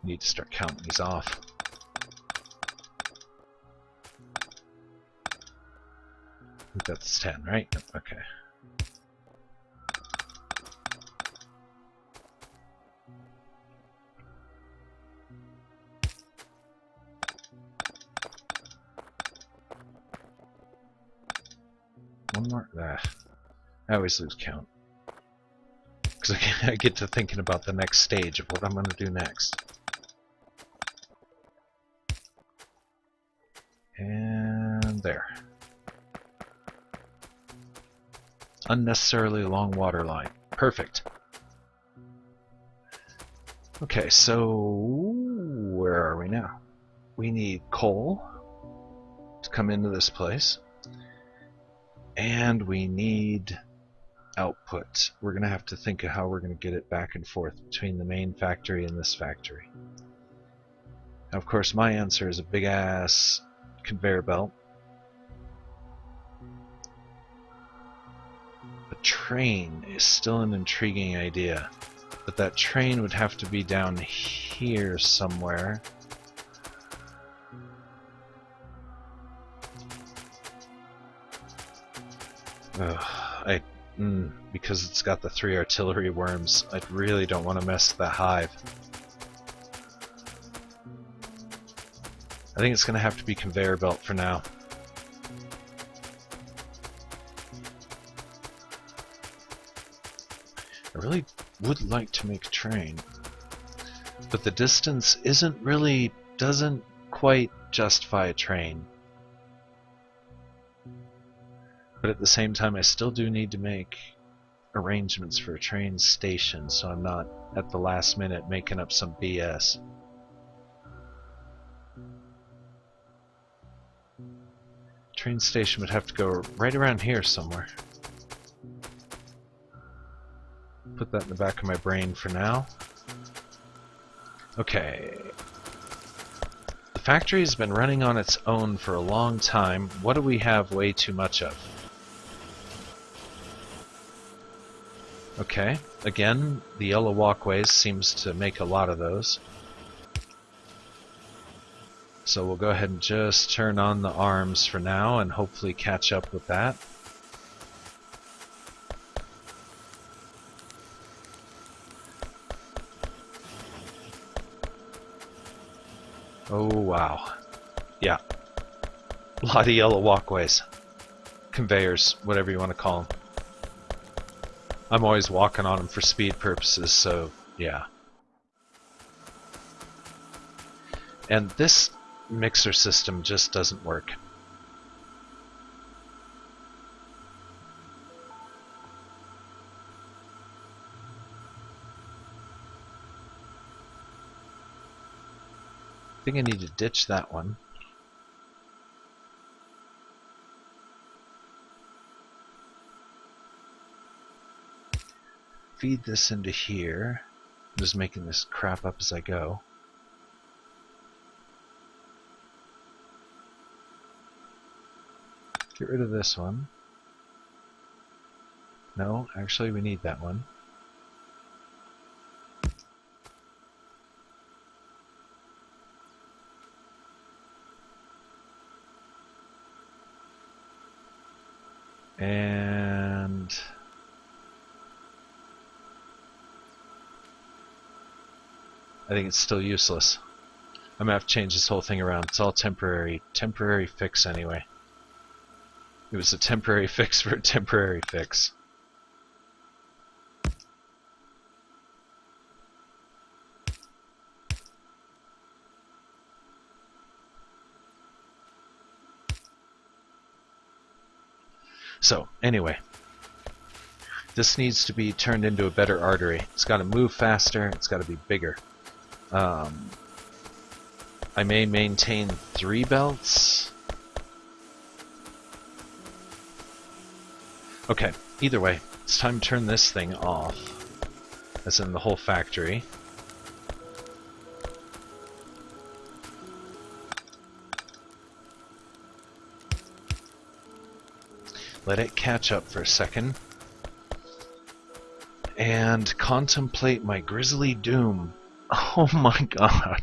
need to start counting these off. I think that's 10, right? Okay. One more. I always lose count. Because I get to thinking about the next stage of what I'm going to do next. And there. Unnecessarily long water line. Perfect. Okay, so where are we now? We need coal to come into this place. And we need output. We're going to have to think of how we're going to get it back and forth between the main factory and this factory. Now, of course, my answer is a big-ass conveyor belt. A train is still an intriguing idea, but that train would have to be down here somewhere. Because it's got the 3 artillery worms, I really don't want to mess with that hive. I think it's going to have to be conveyor belt for now. I really would like to make a train, but the distance doesn't quite justify a train. But at the same time, I still do need to make arrangements for a train station, so I'm not at the last minute making up some BS. Train station would have to go right around here somewhere. Put that in the back of my brain for now. Okay. The factory has been running on its own for a long time. What do we have way too much of? Okay, again, the yellow walkways seems to make a lot of those. So we'll go ahead and just turn on the arms for now and hopefully catch up with that. Oh wow. Yeah. A lot of yellow walkways. Conveyors, whatever you want to call them. I'm always walking on them for speed purposes, so yeah. And this mixer system just doesn't work. I think I need to ditch that one. Feed this into here. I'm just making this crap up as I go. Get rid of this one. No, actually we need that one. And I think it's still useless. I'm gonna have to change this whole thing around. It's all temporary fix anyway. It was a temporary fix for a temporary fix. So, anyway, this needs to be turned into a better artery. It's got to move faster, it's got to be bigger. I may maintain 3 belts. Okay, either way, it's time to turn this thing off. As in the whole factory. Let it catch up for a second. And contemplate my grisly doom. Oh my god.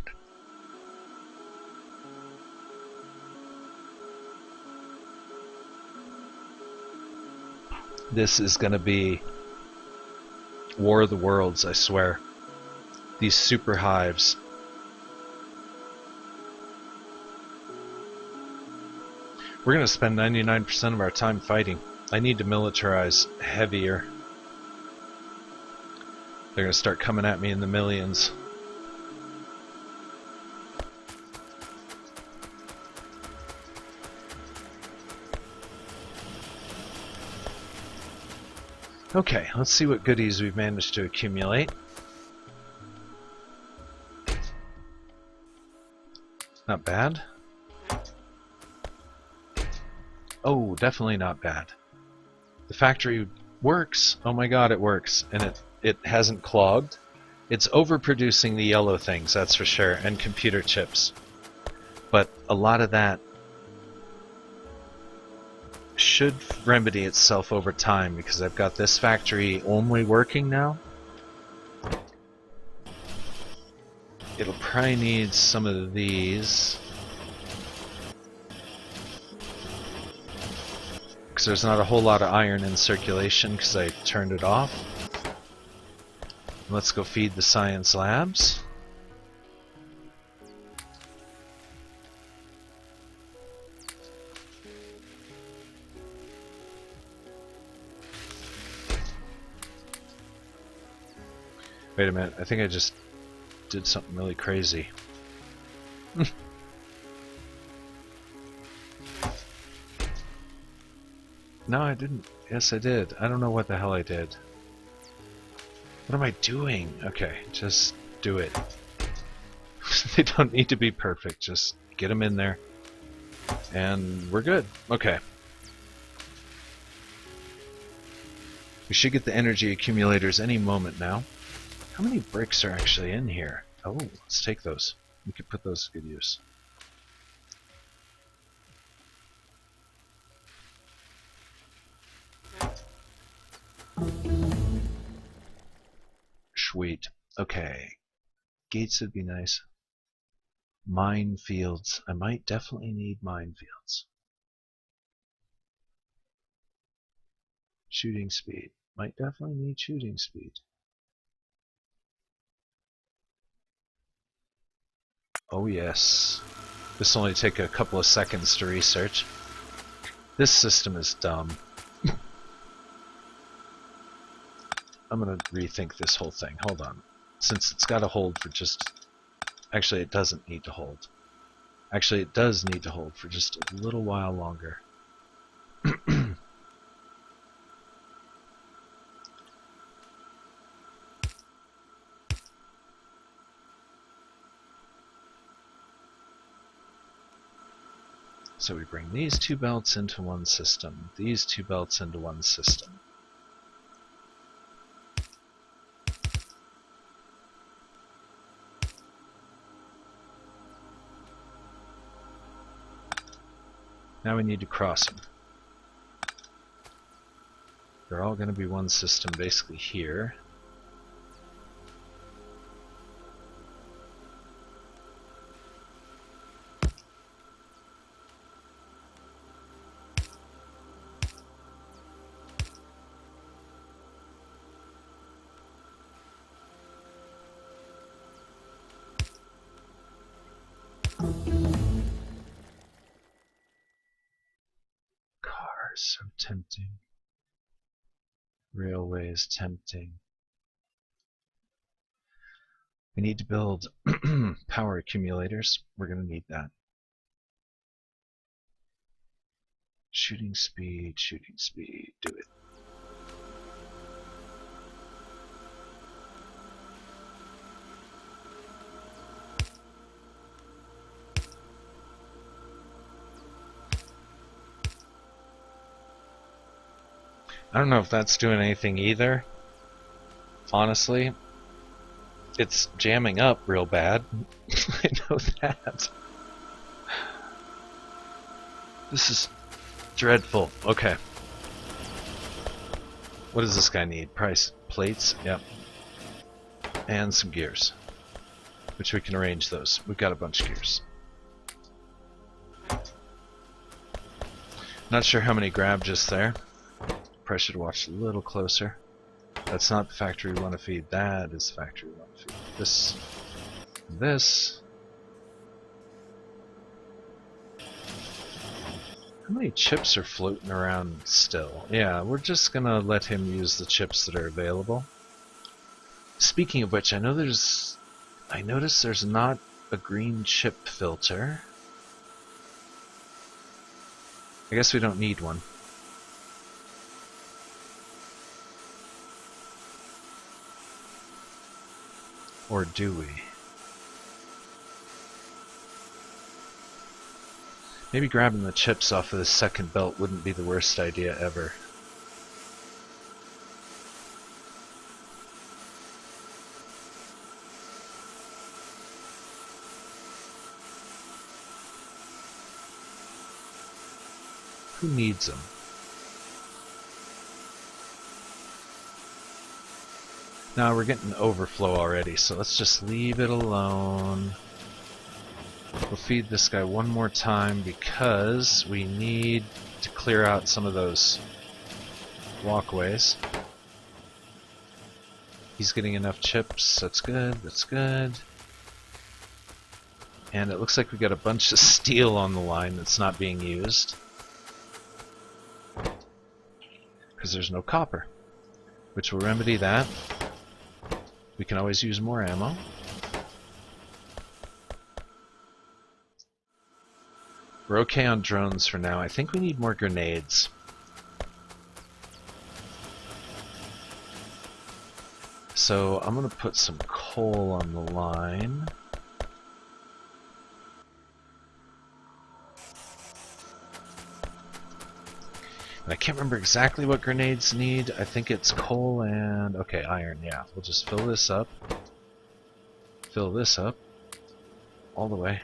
This is gonna be War of the Worlds, I swear. These super hives. We're gonna spend 99% of our time fighting. I need to militarize heavier. They're gonna start coming at me in the millions. Okay, let's see what goodies we've managed to accumulate. Not bad. Oh, definitely not bad. The factory works. Oh my god, it works. And it hasn't clogged. It's overproducing the yellow things, that's for sure, and computer chips. But a lot of that should remedy itself over time because I've got this factory only working now. It'll probably need some of these. Because there's not a whole lot of iron in circulation because I turned it off. Let's go feed the science labs. Wait a minute, I think I just did something really crazy. No, I didn't. Yes, I did. I don't know what the hell I did. What am I doing? Okay, just do it. They don't need to be perfect. Just get them in there. And we're good. Okay. We should get the energy accumulators any moment now. How many bricks are actually in here? Oh, let's take those. We could put those to good use. Sweet. Okay. Gates would be nice. Minefields. I might definitely need minefields. Shooting speed. Might definitely need shooting speed. Oh yes. This will only take a couple of seconds to research. This system is dumb. I'm gonna rethink this whole thing. Hold on. Since it's got to hold for just... Actually, it doesn't need to hold. Actually, it does need to hold for just a little while longer. So we bring these two belts into one system, these two belts into one system. Now we need to cross them. They're all going to be one system basically here. Cars, so tempting. Railways, tempting. We need to build power accumulators. We're going to need that. Shooting speed, do it. I don't know if that's doing anything either. Honestly, it's jamming up real bad. I know that. This is dreadful. Okay. What does this guy need? Price plates? Yep. And some gears, which we can arrange those. We've got a bunch of gears. Not sure how many grabbed just there. Probably should watch a little closer. That's not the factory we want to feed. That is the factory we want to feed. This. How many chips are floating around still? Yeah, we're just gonna let him use the chips that are available. Speaking of which, I noticed there's not a green chip filter. I guess we don't need one. Or do we? Maybe grabbing the chips off of the second belt wouldn't be the worst idea ever. Who needs them? Now we're getting overflow already, so let's just leave it alone. We'll feed this guy one more time because we need to clear out some of those walkways. He's getting enough chips. That's good. That's good. And it looks like we got a bunch of steel on the line that's not being used because there's no copper, which will remedy that. We can always use more ammo. We're okay on drones for now. I think we need more grenades. So I'm going to put some coal on the line. And I can't remember exactly what grenades need. I think it's coal and... okay, iron, yeah. We'll just fill this up. Fill this up. All the way.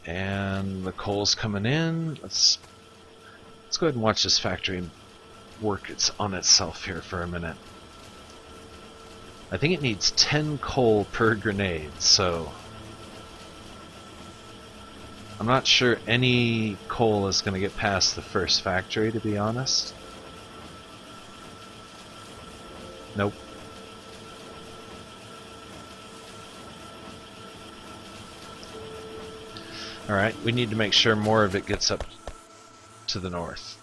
And the coal's coming in. Let's go ahead and watch this factory work on itself here for a minute. I think it needs 10 coal per grenade, so I'm not sure any coal is going to get past the first factory, to be honest. Nope. Alright, we need to make sure more of it gets up to the north.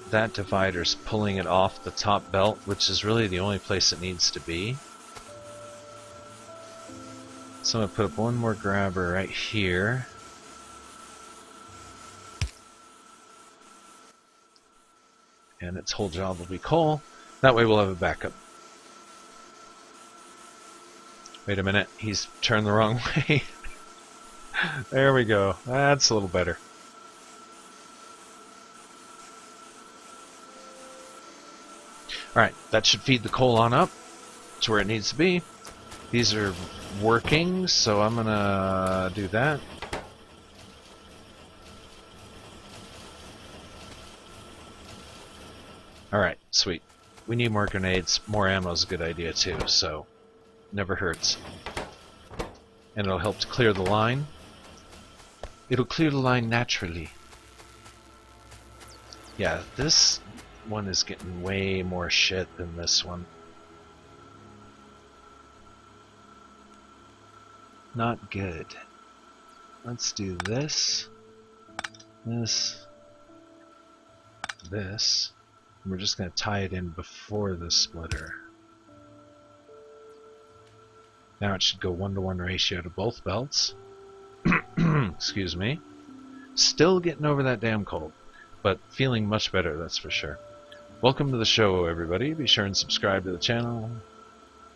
That divider's pulling it off the top belt, which is really the only place it needs to be. So I'm going to put up one more grabber right here. And its whole job will be coal. That way we'll have a backup. Wait a minute, he's turned the wrong way. There we go. That's a little better. Alright, that should feed the coal on up to where it needs to be. These are working, so I'm gonna do that. Alright, sweet. We need more grenades. More ammo is a good idea too, so never hurts. And it'll help to clear the line. It'll clear the line naturally. Yeah, this one is getting way more shit than this one. Not good. Let's do this, this, this. And we're just going to tie it in before the splitter. Now it should go 1-to-1 ratio to both belts. Excuse me. Still getting over that damn cold, but feeling much better, that's for sure. Welcome to the show, everybody. Be sure and subscribe to the channel.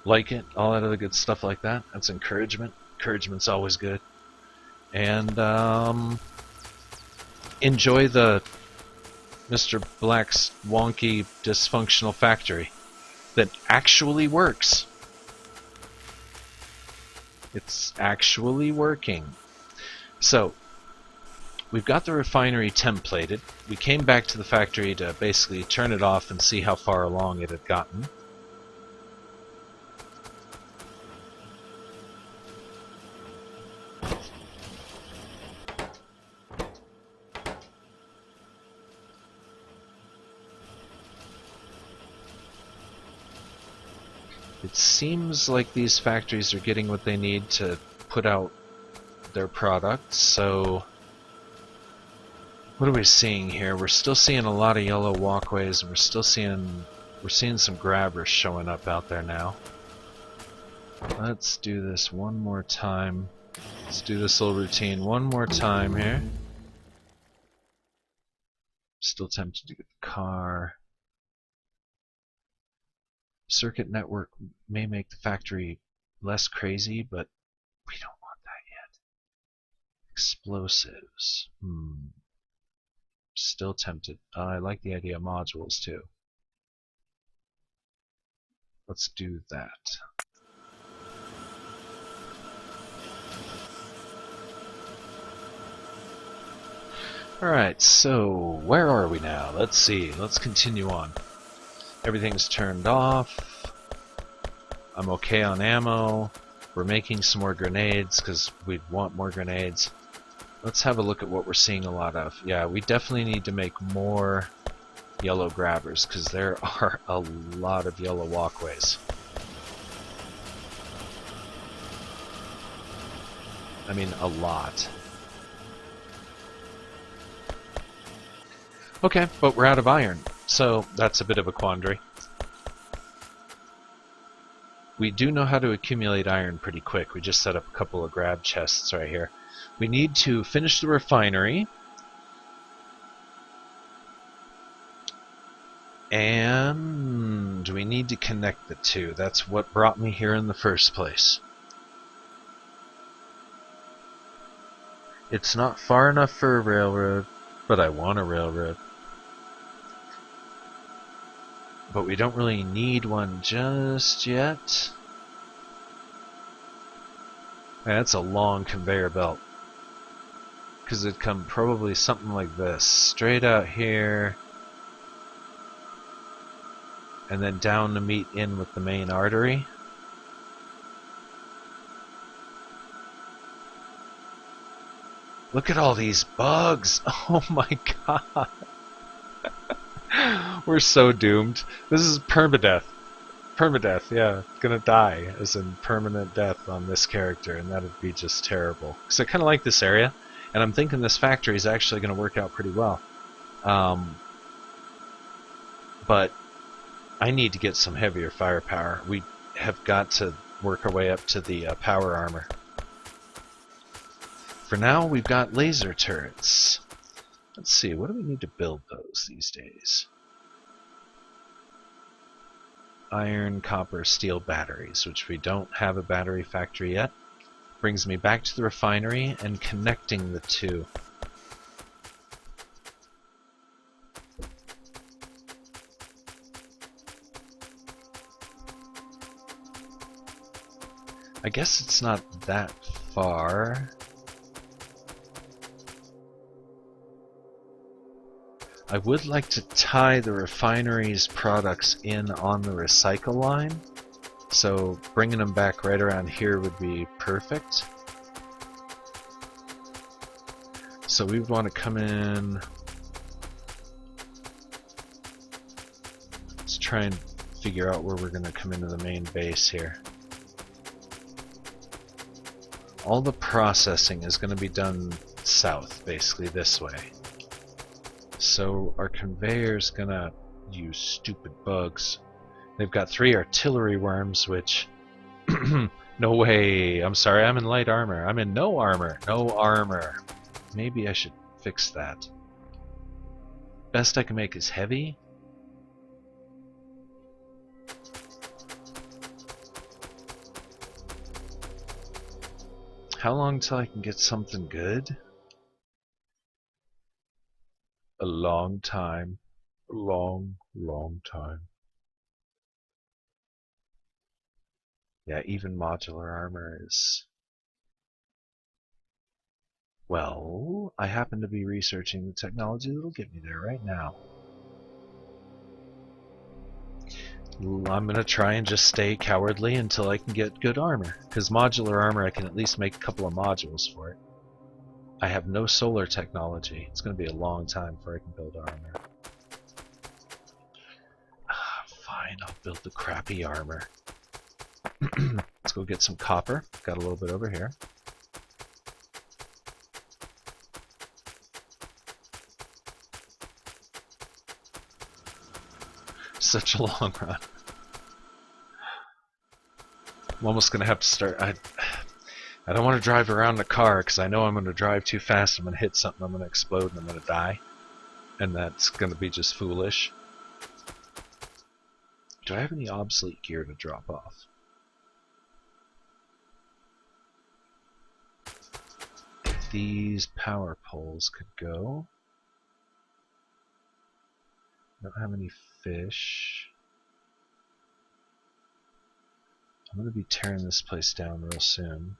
Like it, all that other good stuff like that. That's encouragement. Encouragement's always good. And enjoy the Mr. Black's wonky, dysfunctional factory that actually works. It's actually working. So, we've got the refinery templated. We came back to the factory to basically turn it off and see how far along it had gotten. It seems like these factories are getting what they need to put out their products, so what are we seeing here? We're still seeing a lot of yellow walkways, and we're seeing some grabbers showing up out there now. Let's do this one more time. Let's do this little routine one more time here. Still tempted to get the car. Circuit network may make the factory less crazy, but we don't want that yet. Explosives. Still tempted. I like the idea of modules too. Let's do that. Alright, so where are we now? Let's see. Let's continue on. Everything's turned off. I'm okay on ammo. We're making some more grenades because we want more grenades. Let's have a look at what we're seeing a lot of. Yeah, we definitely need to make more yellow grabbers because there are a lot of yellow walkways. I mean, a lot. Okay, but we're out of iron, so that's a bit of a quandary. We do know how to accumulate iron pretty quick. We just set up a couple of grab chests right here. We need to finish the refinery. And we need to connect the two. That's what brought me here in the first place. It's not far enough for a railroad, but I want a railroad. But we don't really need one just yet. That's a long conveyor belt. because it'd come probably something like this. Straight out here, and then down to meet in with the main artery. Look at all these bugs! Oh my god! We're so doomed. This is permadeath. Permadeath, yeah. Gonna die, as in permanent death on this character, and that'd be just terrible. Because I kind of like this area, and I'm thinking this factory is actually going to work out pretty well. But I need to get some heavier firepower. We have got to work our way up to the power armor. For now, we've got laser turrets. Let's see, what do we need to build those these days? Iron, copper, steel batteries, which we don't have a battery factory yet. Brings me back to the refinery and connecting the two. I guess it's not that far. I would like to tie the refinery's products in on the recycle line, so bringing them back right around here would be perfect. So we want to come in. Let's try and figure out where we're going to come into the main base here. All the processing is going to be done south, basically this way. So our conveyor's gonna use stupid bugs. They've got 3 artillery worms, which... no way! I'm sorry, I'm in light armor. I'm in no armor. No armor. Maybe I should fix that. Best I can make is heavy. How long till I can get something good? A long time. A long, long time. Yeah, even modular armor is... Well, I happen to be researching the technology that'll get me there right now. I'm gonna try and just stay cowardly until I can get good armor. Because modular armor, I can at least make a couple of modules for it. I have no solar technology. It's gonna be a long time before I can build armor. Fine, I'll build the crappy armor. Let's go get some copper. Got a little bit over here. Such a long run. I'm almost gonna have to start. I don't want to drive around the car because I know I'm going to drive too fast. I'm going to hit something. I'm going to explode and I'm going to die, and that's going to be just foolish. Do I have any obsolete gear to drop off? These power poles could go. I don't have any fish. I'm going to be tearing this place down real soon.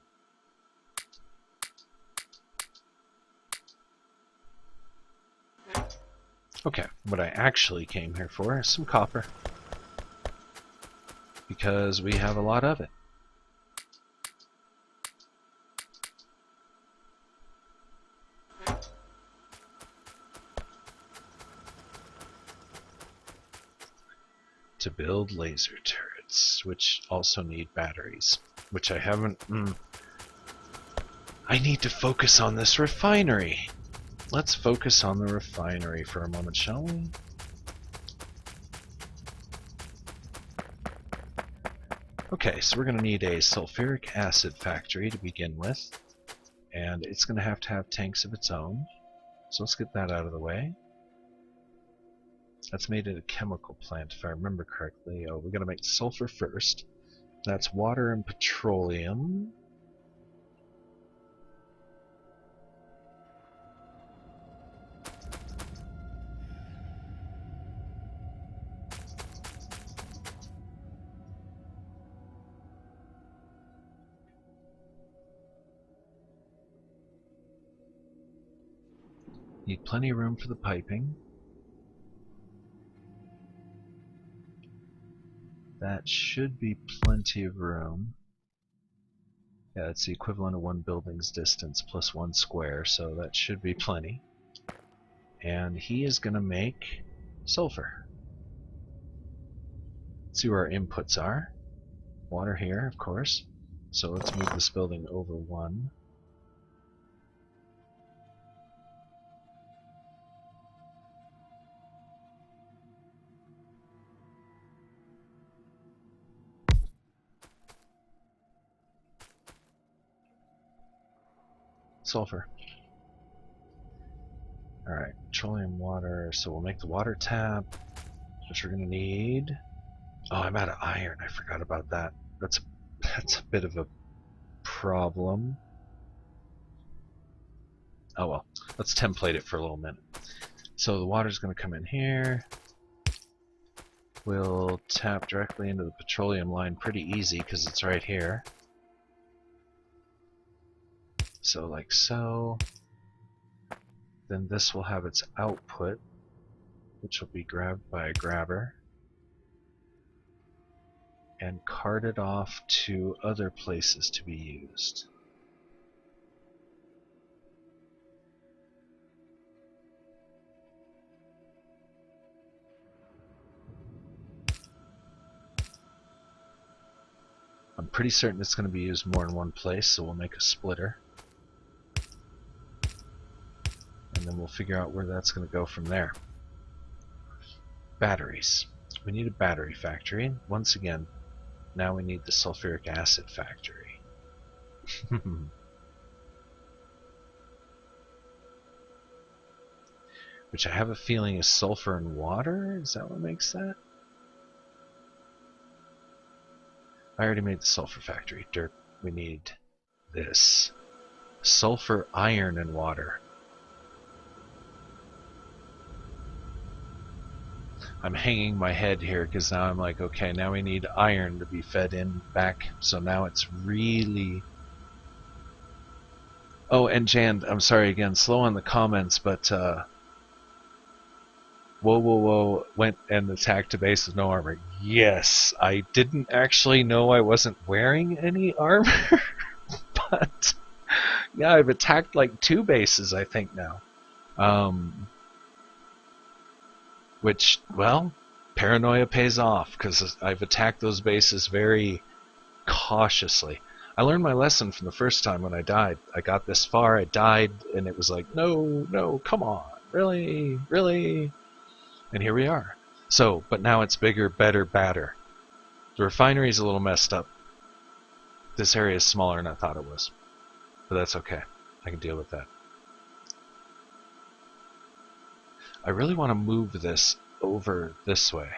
Okay, what I actually came here for is some copper. Because we have a lot of it. To build laser turrets, which also need batteries, which I haven't... I need to focus on this refinery. Let's focus on the refinery for a moment, shall we? Okay, so we're going to need a sulfuric acid factory to begin with, and it's going to have tanks of its own. So let's get that out of the way. That's made at a chemical plant, if I remember correctly. Oh, we're going to make sulfur first. That's water and petroleum. Need plenty of room for the piping. That should be plenty of room. Yeah, it's the equivalent of one building's distance plus one square, so that should be plenty. And he is going to make sulfur. Let's see where our inputs are. Water here, of course. So let's move this building over one. Sulfur. Alright, petroleum water, so we'll make the water tap, which we're going to need. Oh, I'm out of iron, I forgot about that. That's a bit of a problem. Oh well, let's template it for a little minute. So the water's going to come in here. We'll tap directly into the petroleum line pretty easy because it's right here. So like so. Then this will have its output, which will be grabbed by a grabber and carted off to other places to be used. I'm pretty certain it's going to be used more in one place, so we'll make a splitter. And then we'll figure out where that's going to go from there. Batteries. We need a battery factory. Once again, now we need the sulfuric acid factory. Which I have a feeling is sulfur and water? Is that what makes that? I already made the sulfur factory. Dirt. We need this. Sulfur, iron, and water. I'm hanging my head here because now I'm like, okay, now we need iron to be fed in back. So now it's really... Oh, and Jan, I'm sorry again, slow on the comments, but whoa, went and attacked a base with no armor. Yes, I didn't actually know I wasn't wearing any armor, but yeah, I've attacked like 2 bases, I think now. Which, well, paranoia pays off, because I've attacked those bases very cautiously. I learned my lesson from the first time when I died. I got this far, I died, and it was like, no, come on, really? And here we are. So, but now it's bigger, better, badder. The refinery's a little messed up. This area is smaller than I thought it was. But that's okay. I can deal with that. I really want to move this over this way.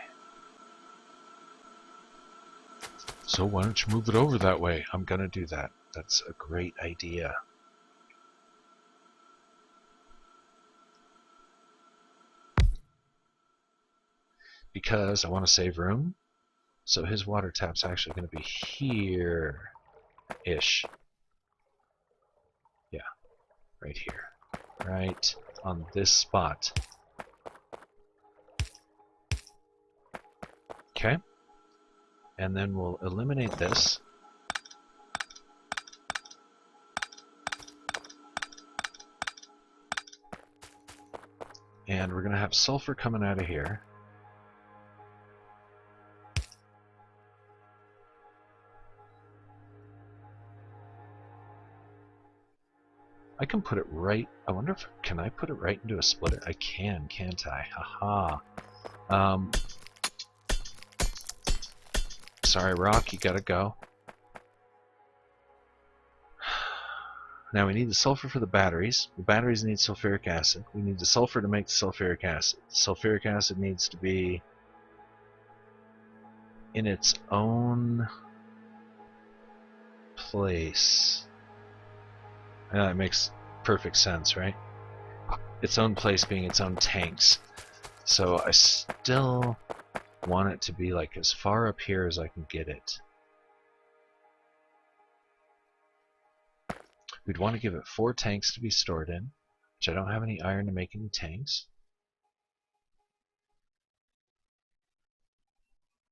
So why don't you move it over that way? I'm gonna do that. That's a great idea. Because I want to save room. So his water tap's actually going to be here-ish. Yeah, right here. Right on this spot. Okay. And then we'll eliminate this. And we're going to have sulfur coming out of here. I can put it right... I wonder if... Can I put it right into a splitter? I can, can't I? Haha. Sorry, Rock, you gotta go. Now we need the sulfur for the batteries. The batteries need sulfuric acid. We need the sulfur to make the sulfuric acid. The sulfuric acid needs to be in its own place. I know that makes perfect sense, right? Its own place being its own tanks. So I still want it to be like as far up here as I can get it. We'd want to give it 4 tanks to be stored in, which I don't have any iron to make any tanks.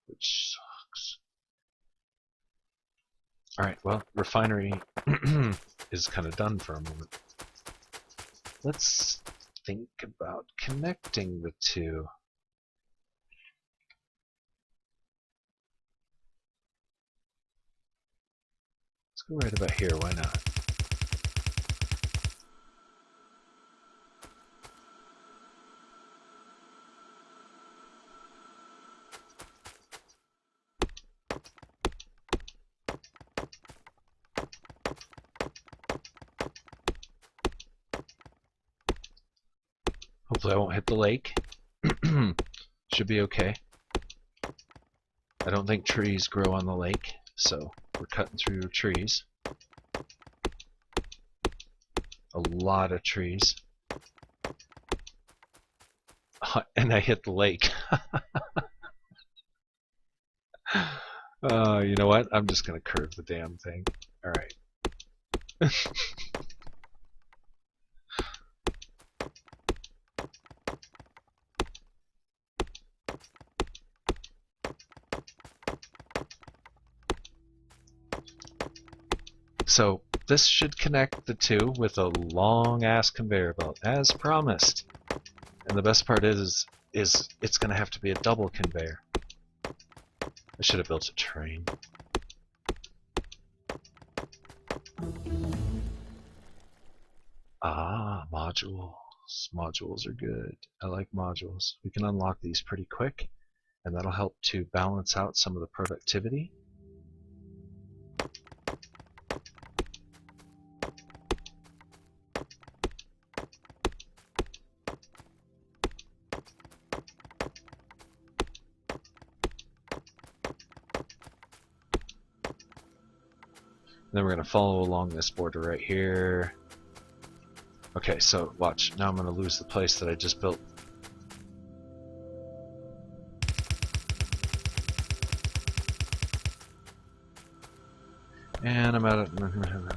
Which sucks. Alright, well, refinery is kind of done for a moment. Let's think about connecting the two. Let's go right about here, why not? Hopefully I won't hit the lake. Should be okay. I don't think trees grow on the lake, so we're cutting through trees. A lot of trees. And I hit the lake. You know what? I'm just going to curve the damn thing. Alright. So this should connect the two with a long ass conveyor belt, as promised. And the best part is it's going to have to be a double conveyor. I should have built a train. Ah, modules. Modules are good. I like modules. We can unlock these pretty quick, and that'll help to balance out some of the productivity. Then we're going to follow along this border right here. Okay, so watch. Now I'm going to lose the place that I just built. And I'm out of...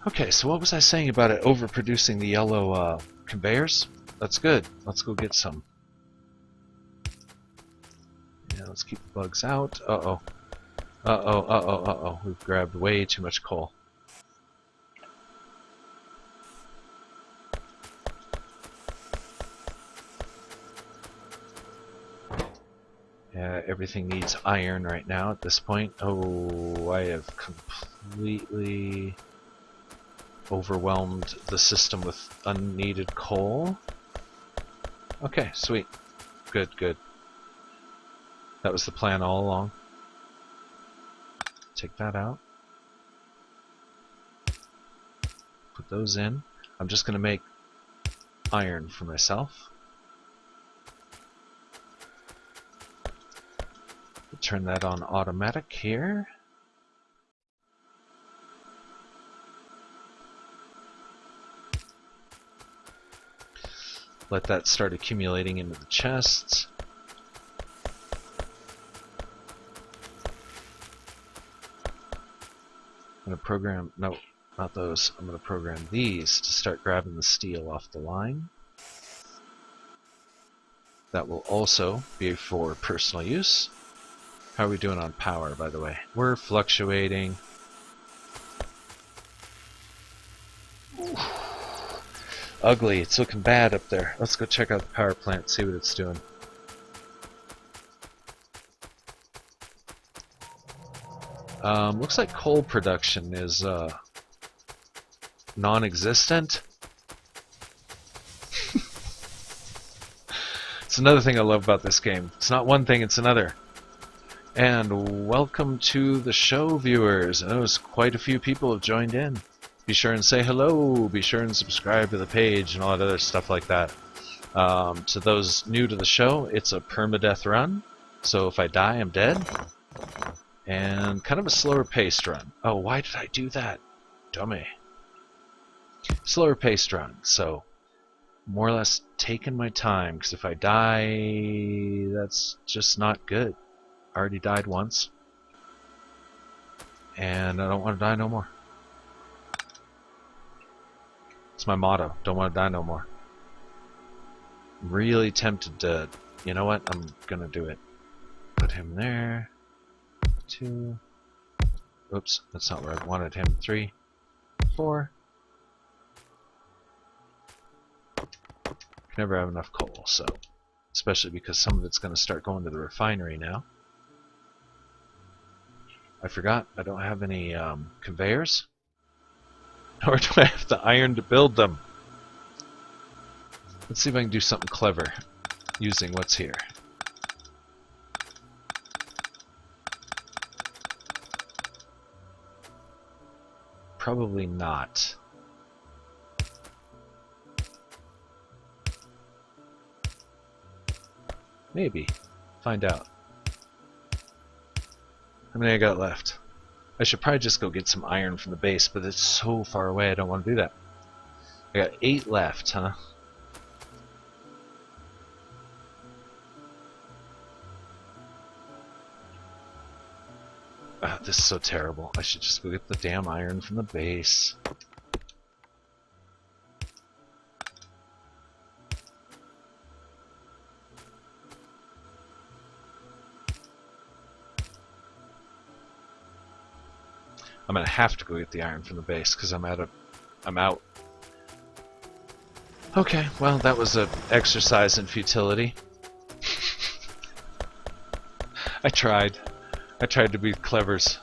Okay, so what was I saying about it overproducing the yellow conveyors? That's good. Let's go get some. Yeah, let's keep the bugs out. Uh-oh. Uh-oh, uh-oh, uh-oh. We've grabbed way too much coal. Yeah, everything needs iron right now at this point. Oh, I have completely overwhelmed the system with unneeded coal. Okay, sweet. Good, good. That was the plan all along. Take that out. Put those in. I'm just going to make iron for myself. Turn that on automatic here. Let that start accumulating into the chests. I'm going to program, no, not those. I'm going to program these to start grabbing the steel off the line. That will also be for personal use. How are we doing on power, by the way? We're fluctuating. Ugly, it's looking bad up there. Let's go check out the power plant, see what it's doing. Looks like coal production is non-existent. It's another thing I love about this game. It's not one thing, it's another. And welcome to the show, viewers. I notice quite a few people have joined in. Be sure and say hello. Be sure and subscribe to the page and all that other stuff like that. To those new to the show, it's a permadeath run. So if I die, I'm dead. And kind of a slower paced run. Oh, why did I do that? Dummy. Slower paced run. So more or less taking my time, because if I die, that's just not good. I already died once, and I don't want to die no more. It's my motto. Don't want to die no more. I'm really tempted to... You know what? I'm gonna do it. Put him there. 2. Oops, that's not where I wanted him. 3, 4. Can never have enough coal, so... Especially because some of it's going to start going to the refinery now. I forgot, I don't have any conveyors. Nor do I have the iron to build them. Let's see if I can do something clever using what's here. Probably not. Maybe. Find out. How many I got left? I should probably just go get some iron from the base, but it's so far away I don't want to do that. I got 8 left, huh? This is so terrible. I should just go get the damn iron from the base. I'm gonna have to go get the iron from the base because I'm out. Okay, well that was an exercise in futility. I tried to be clevers.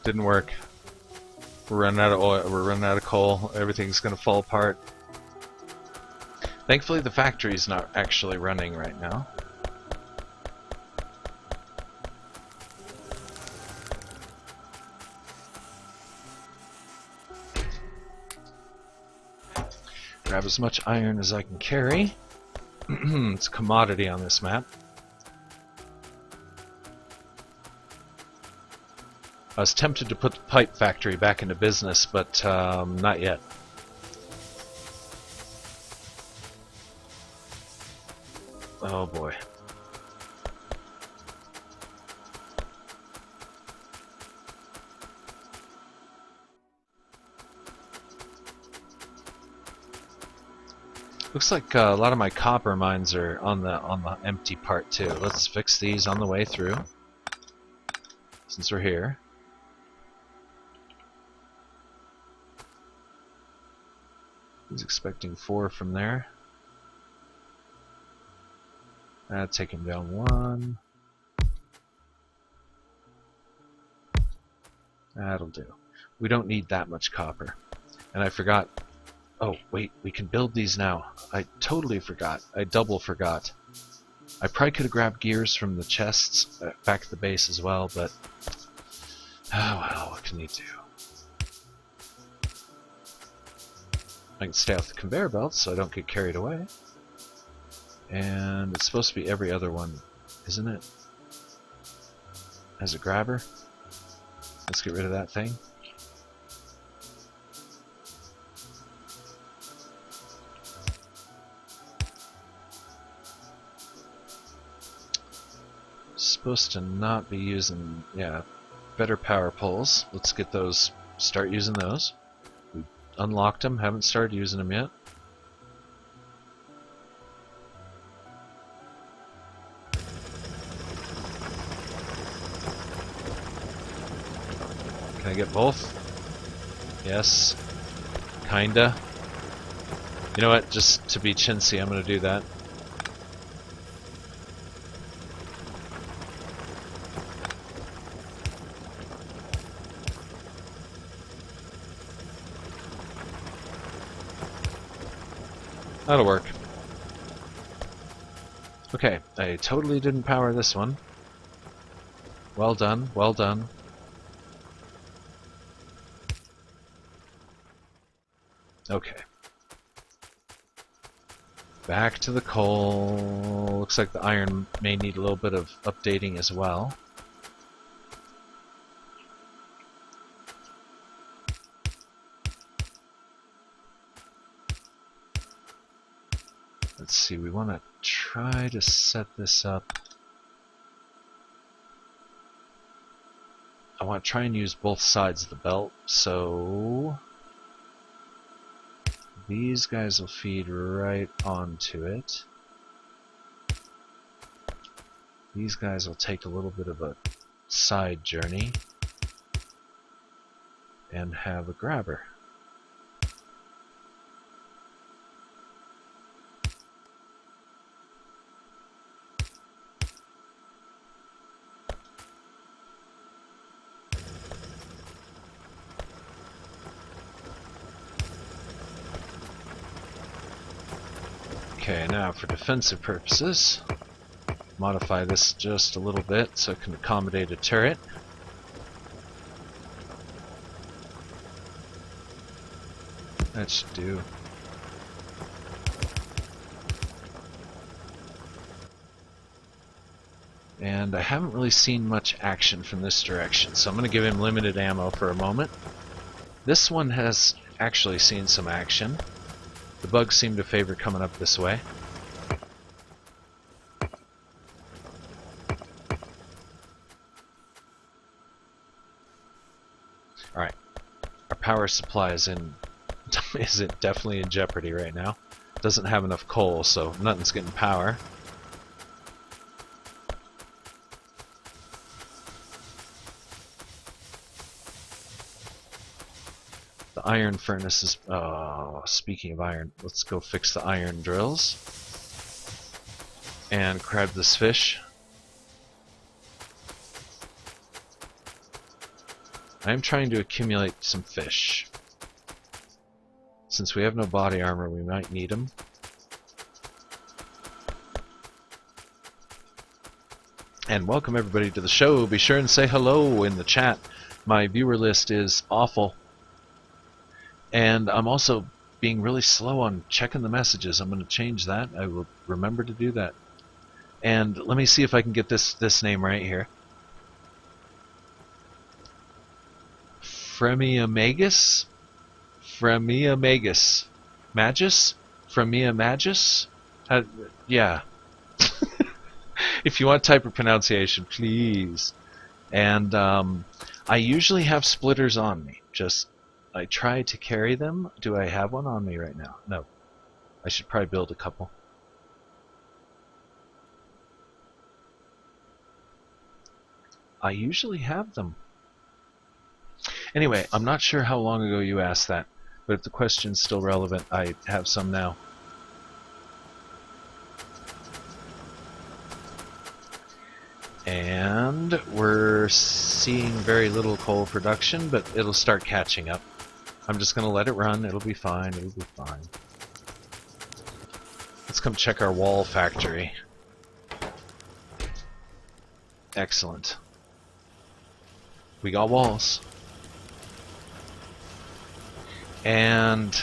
Didn't work. We're running out of oil. We're running out of coal. Everything's gonna fall apart. Thankfully, the factory's not actually running right now. Grab as much iron as I can carry. It's a commodity on this map. I was tempted to put the pipe factory back into business, but not yet. Oh boy. Looks like a lot of my copper mines are on the empty part too. Let's fix these on the way through, since we're here. He's expecting 4 from there. Take him down 1. That'll do. We don't need that much copper. And I forgot. Oh, wait, we can build these now. I totally forgot. I double forgot. I probably could have grabbed gears from the chests back at the base as well, but... Oh well, what can you do? I can stay off the conveyor belts so I don't get carried away. And it's supposed to be every other one, isn't it? As a grabber. Let's get rid of that thing. Supposed to not be using, yeah, better power poles. Let's get those, start using those. We unlocked them, haven't started using them yet. Can I get both? Yes. Kinda. You know what, just to be chintzy, I'm gonna do that. That'll work. Okay, I totally didn't power this one. Well done, well done. Okay. Back to the coal. Looks like the iron may need a little bit of updating as well. Let's see, we want to try to set this up. I want to try and use both sides of the belt, so These guys will feed right onto it. These guys will take a little bit of a side journey and have a grabber. Okay, now for defensive purposes, modify this just a little bit so it can accommodate a turret. That should do. And I haven't really seen much action from this direction, so I'm going to give him limited ammo for a moment. This one has actually seen some action. The bugs seem to favor coming up this way. Alright. Our power supply is definitely in jeopardy right now. Doesn't have enough coal, so nothing's getting power. The iron furnace is... speaking of iron, let's go fix the iron drills. And grab this fish. I'm trying to accumulate some fish. Since we have no body armor, we might need them. And welcome everybody to the show. Be sure and say hello in the chat. My viewer list is awful. And I'm also being really slow on checking the messages. I'm going to change that. I will remember to do that. And let me see if I can get this name right here. Fremiamagus? Fremiamagus. Magus? Fremiamagus? Yeah. If you want type of pronunciation, please. And I usually have splitters on me. I try to carry them. Do I have one on me right now? No. I should probably build a couple. I usually have them. Anyway, I'm not sure how long ago you asked that, but if the question's still relevant, I have some now. And we're seeing very little coal production, but it'll start catching up. I'm just going to let it run. It'll be fine. It'll be fine. Let's come check our wall factory. Excellent. We got walls. And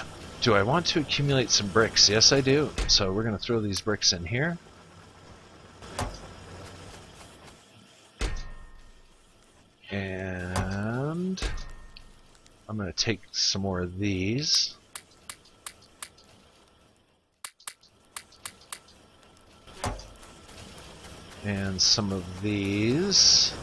do I want to accumulate some bricks? Yes, I do. So we're going to throw these bricks in here. And I'm going to take some more of these. And some of these.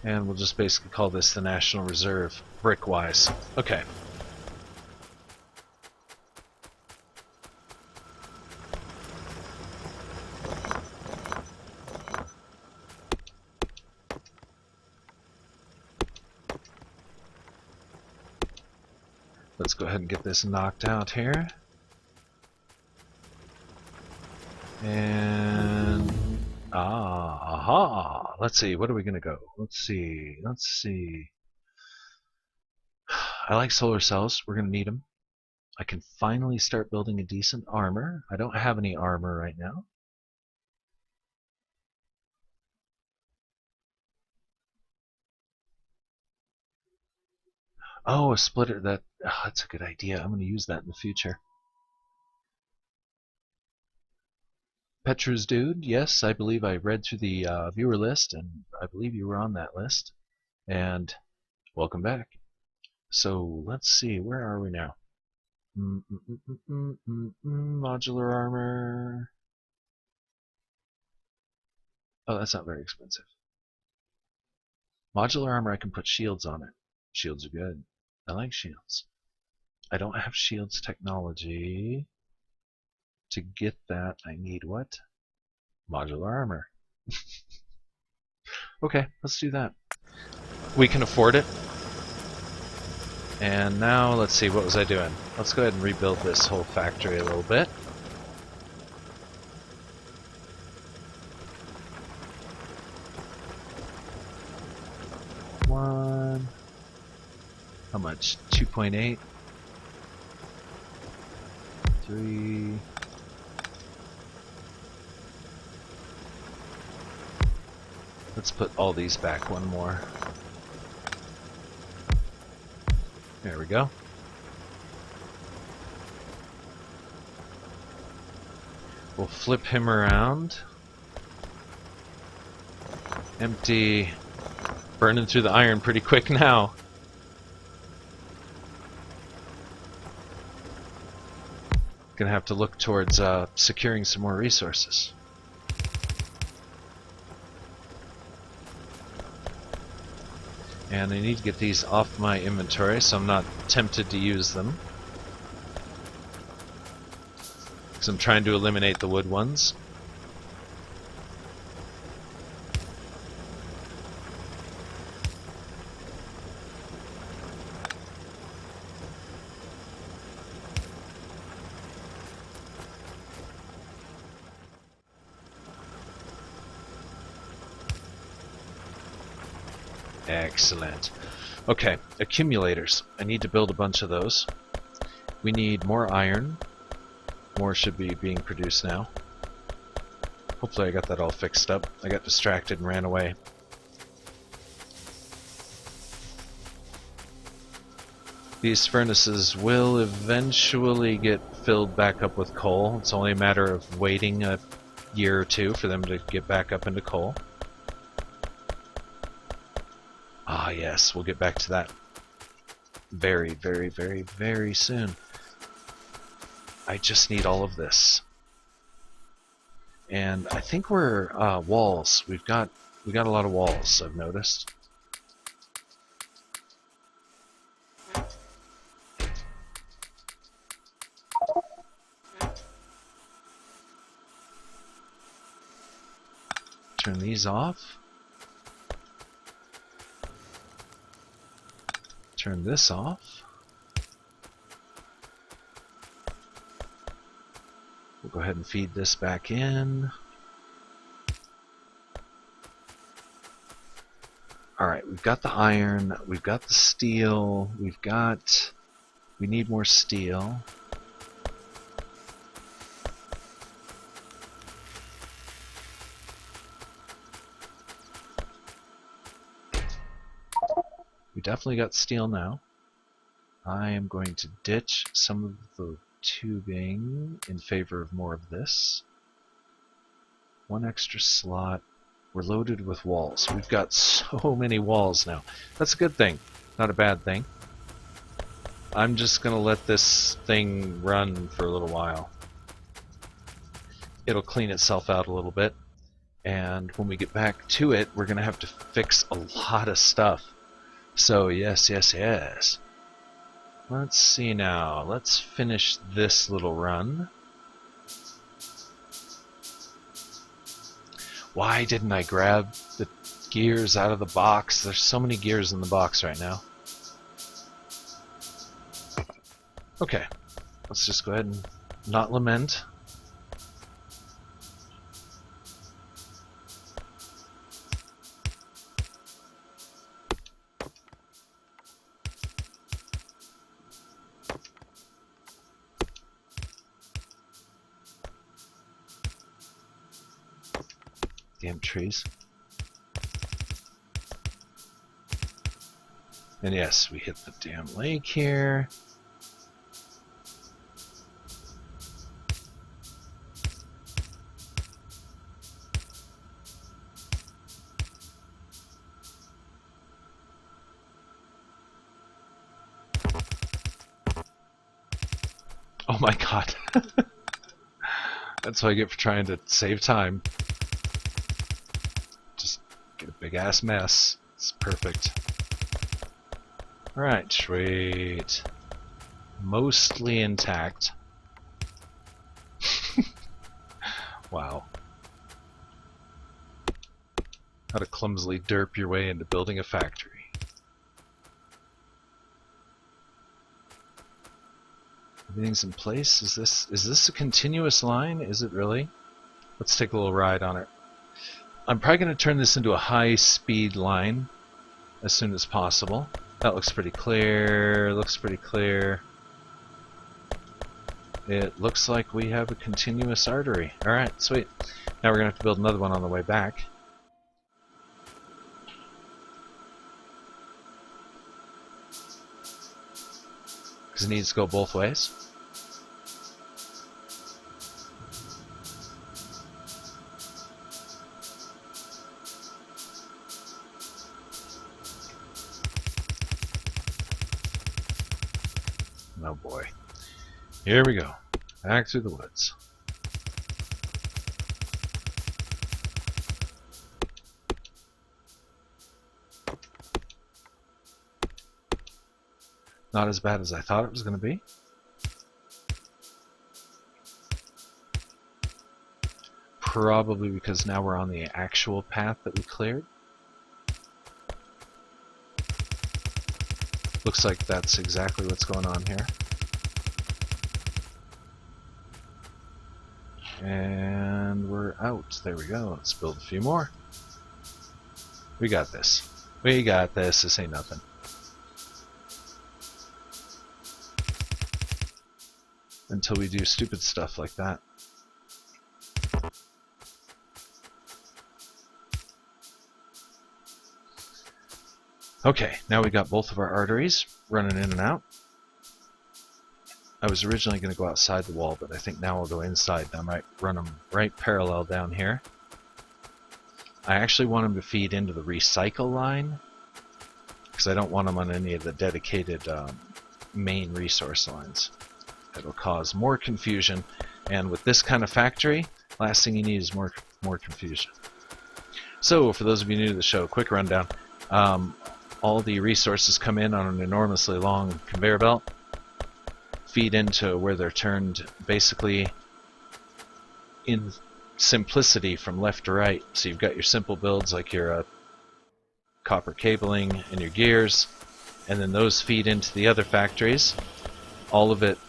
And we'll just basically call this the National Reserve, brick-wise. Okay. Let's go ahead and get this knocked out here. And... aha! Let's see, what are we going to go? Let's see. I like solar cells. We're going to need them. I can finally start building a decent armor. I don't have any armor right now. Oh, a splitter. That's a good idea. I'm going to use that in the future. Petrus Dude, yes, I believe I read through the viewer list, and I believe you were on that list. And welcome back. So let's see, where are we now? Modular armor. Oh, that's not very expensive. Modular armor, I can put shields on it. Shields are good. I like shields. I don't have shields technology. To get that, I need what? Modular armor. Okay, let's do that. We can afford it. And now, let's see, what was I doing? Let's go ahead and rebuild this whole factory a little bit. One. How much? 2.8. 3. Let's put all these back one more. There we go. We'll flip him around. Empty. Burning through the iron pretty quick now. Gonna have to look towards securing some more resources. And I need to get these off my inventory so I'm not tempted to use them. Because I'm trying to eliminate the wood ones. Excellent. Okay, accumulators. I need to build a bunch of those. We need more iron. More should be being produced now. Hopefully I got that all fixed up. I got distracted and ran away. These furnaces will eventually get filled back up with coal. It's only a matter of waiting a year or two for them to get back up into coal. Ah, yes, we'll get back to that very, very, very, very soon. I just need all of this. And I think we're walls. We got a lot of walls, I've noticed. Turn these off. Turn this off. We'll go ahead and feed this back in. Alright, we've got the iron, we've got the steel, we need more steel. We definitely got steel now. I am going to ditch some of the tubing in favor of more of this. One extra slot. We're loaded with walls. We've got so many walls now. That's a good thing, not a bad thing. I'm just going to let this thing run for a little while. It'll clean itself out a little bit. And when we get back to it, we're going to have to fix a lot of stuff. So yes, yes, yes. Let's see now. Let's finish this little run. Why didn't I grab the gears out of the box? There's so many gears in the box right now. Okay, let's just go ahead and not lament. Damn trees. And yes, we hit the damn lake here. Oh my god. That's what I get for trying to save time. Just get a big ass mess. It's perfect. Alright, sweet. Mostly intact. Wow. How to clumsily derp your way into building a factory. Everything's in place. Is this a continuous line? Is it really? Let's take a little ride on it. I'm probably going to turn this into a high-speed line as soon as possible. That looks pretty clear. Looks pretty clear. It looks like we have a continuous artery. Alright, sweet. Now we're going to have to build another one on the way back. Because it needs to go both ways. Oh boy. Here we go. Back through the woods. Not as bad as I thought it was going to be. Probably because now we're on the actual path that we cleared. Looks like that's exactly what's going on here. And we're out. There we go. Let's build a few more. We got this. We got this. This ain't nothing. Until we do stupid stuff like that. Okay, now we got both of our arteries running in and out. I was originally going to go outside the wall, but I think now I'll go inside. I might run them right parallel down here. I actually want them to feed into the recycle line, because I don't want them on any of the dedicated main resource lines. It'll cause more confusion, and with this kind of factory, last thing you need is more confusion. So, for those of you new to the show, quick rundown. All the resources come in on an enormously long conveyor belt, feed into where they're turned basically in simplicity from left to right. So you've got your simple builds like your copper cabling and your gears, and then those feed into the other factories. All of it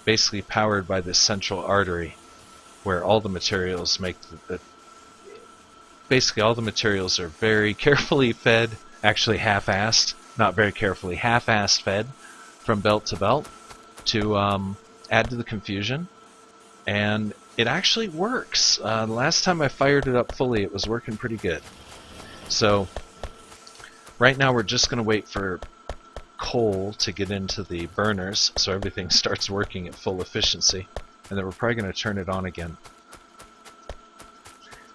basically powered by this central artery where all the materials make basically all the materials are very carefully fed, actually half-assed, not very carefully, half-assed fed from belt to belt to add to the confusion. And it actually works. The last time I fired it up fully, it was working pretty good. So right now we're just going to wait for coal to get into the burners so everything starts working at full efficiency, and then we're probably going to turn it on again.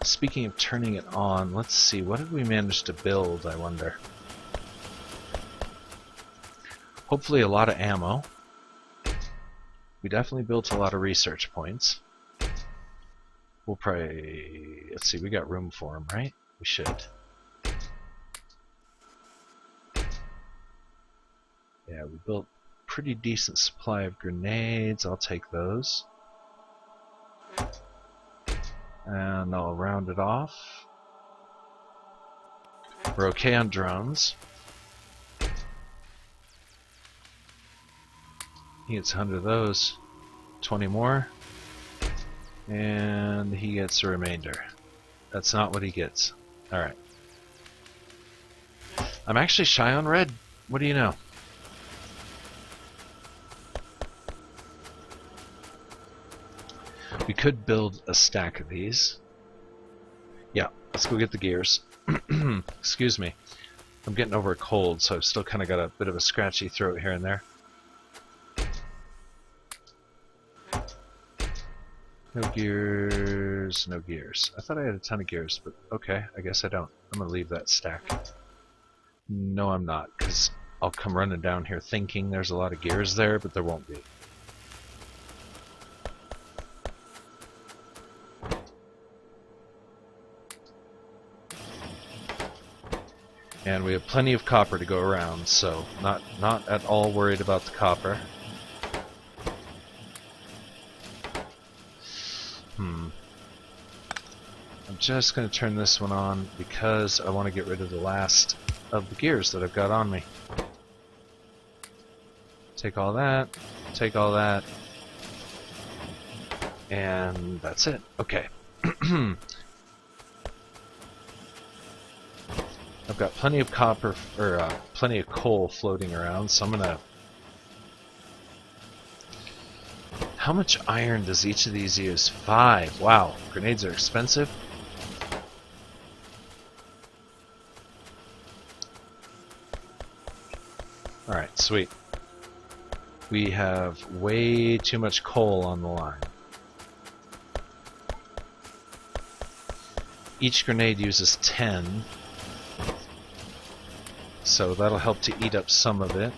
Speaking of turning it on, let's see, what did we manage to build, I wonder? Hopefully a lot of ammo. We definitely built a lot of research points. We'll probably, let's see, we got room for them, right? We should. Yeah, we built a pretty decent supply of grenades. I'll take those. And I'll round it off. We're okay on drones. He gets 100 of those. 20 more. And he gets the remainder. That's not what he gets. Alright. I'm actually shy on red. What do you know? We could build a stack of these. Yeah, let's go get the gears. Excuse me. I'm getting over a cold, so I've still kind of got a bit of a scratchy throat here and there. No gears, no gears. I thought I had a ton of gears, but okay, I guess I don't. I'm going to leave that stack. No, I'm not, because I'll come running down here thinking there's a lot of gears there, but there won't be. And we have plenty of copper to go around, so not at all worried about the copper. I'm just going to turn this one on because I want to get rid of the last of the gears that I've got on me. Take all that, and that's it. Okay. I've got plenty of copper, or plenty of coal floating around, so I'm gonna... How much iron does each of these use? 5. Wow, grenades are expensive. Alright, sweet. We have way too much coal on the line. Each grenade uses 10. So that'll help to eat up some of it.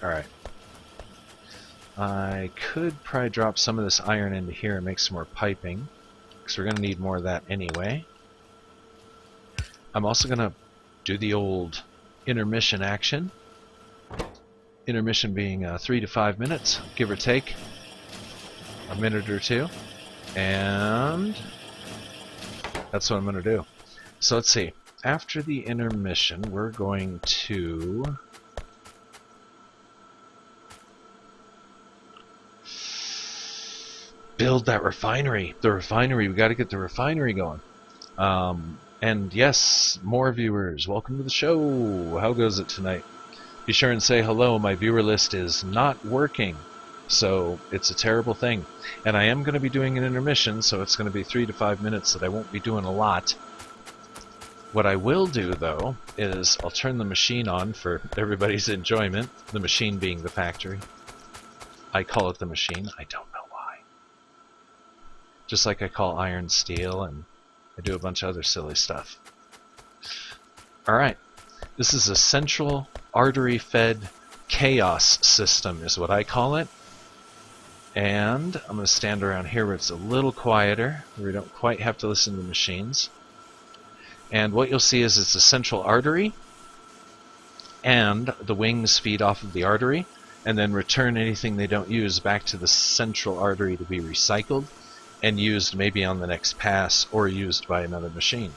Alright. I could probably drop some of this iron into here and make some more piping, because we're going to need more of that anyway. I'm also going to do the old intermission action. Intermission being 3 to 5 minutes, give or take. A minute or two. And that's what I'm going to do. So let's see. After the intermission, we're going to build that refinery. The refinery. We got to get the refinery going. And yes, more viewers. Welcome to the show. How goes it tonight? Be sure and say hello. My viewer list is not working, so it's a terrible thing. And I am going to be doing an intermission, so it's going to be 3 to 5 minutes that I won't be doing a lot. What I will do, though, is I'll turn the machine on for everybody's enjoyment, the machine being the factory. I call it the machine. I don't know why. Just like I call iron steel, and I do a bunch of other silly stuff. Alright, this is a central artery-fed chaos system is what I call it. And I'm going to stand around here where it's a little quieter, where we don't quite have to listen to the machines. And what you'll see is it's a central artery, and the wings feed off of the artery, and then return anything they don't use back to the central artery to be recycled, and used maybe on the next pass, or used by another machine.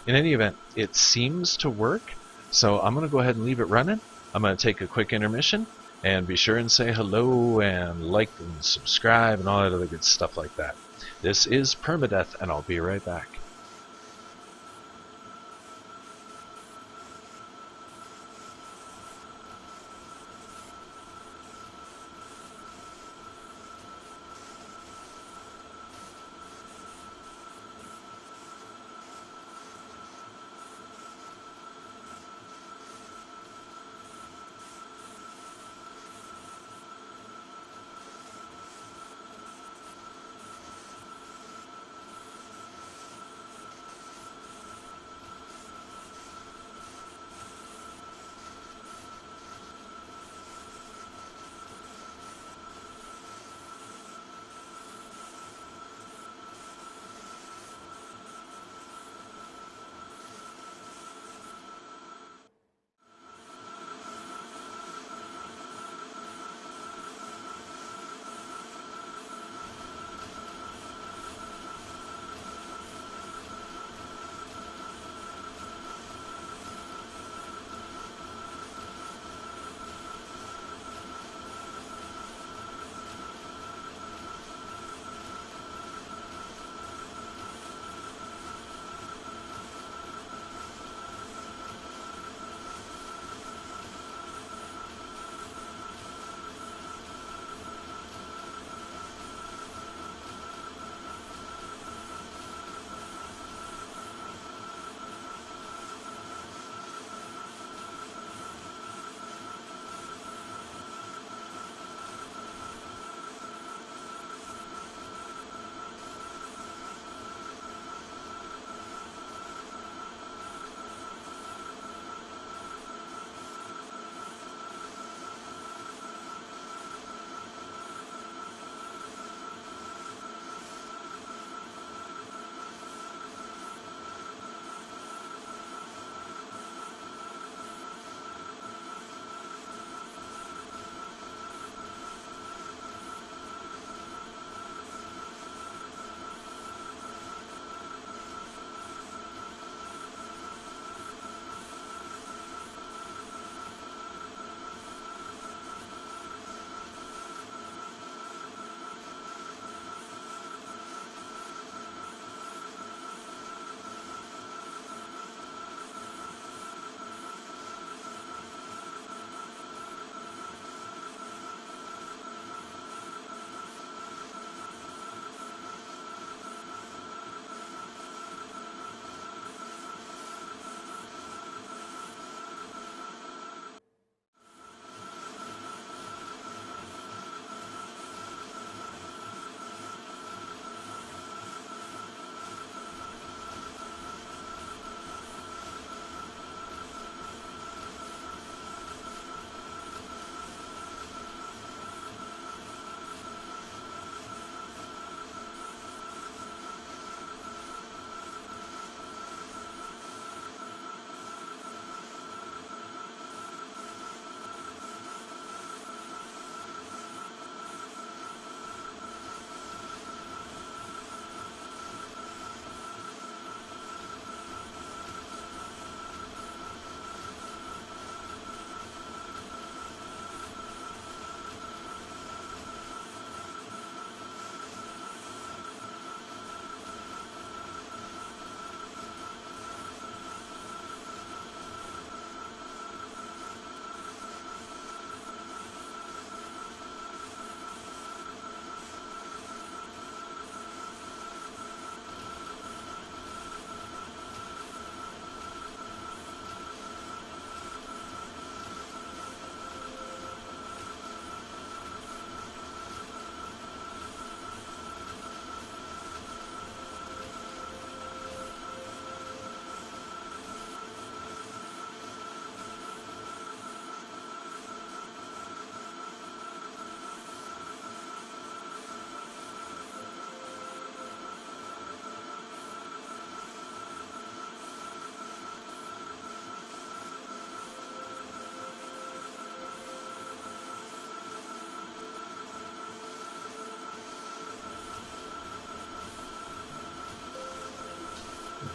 In any event, it seems to work, so I'm going to go ahead and leave it running. I'm going to take a quick intermission, and be sure and say hello, and like, and subscribe, and all that other good stuff like that. This is Permadeath, and I'll be right back.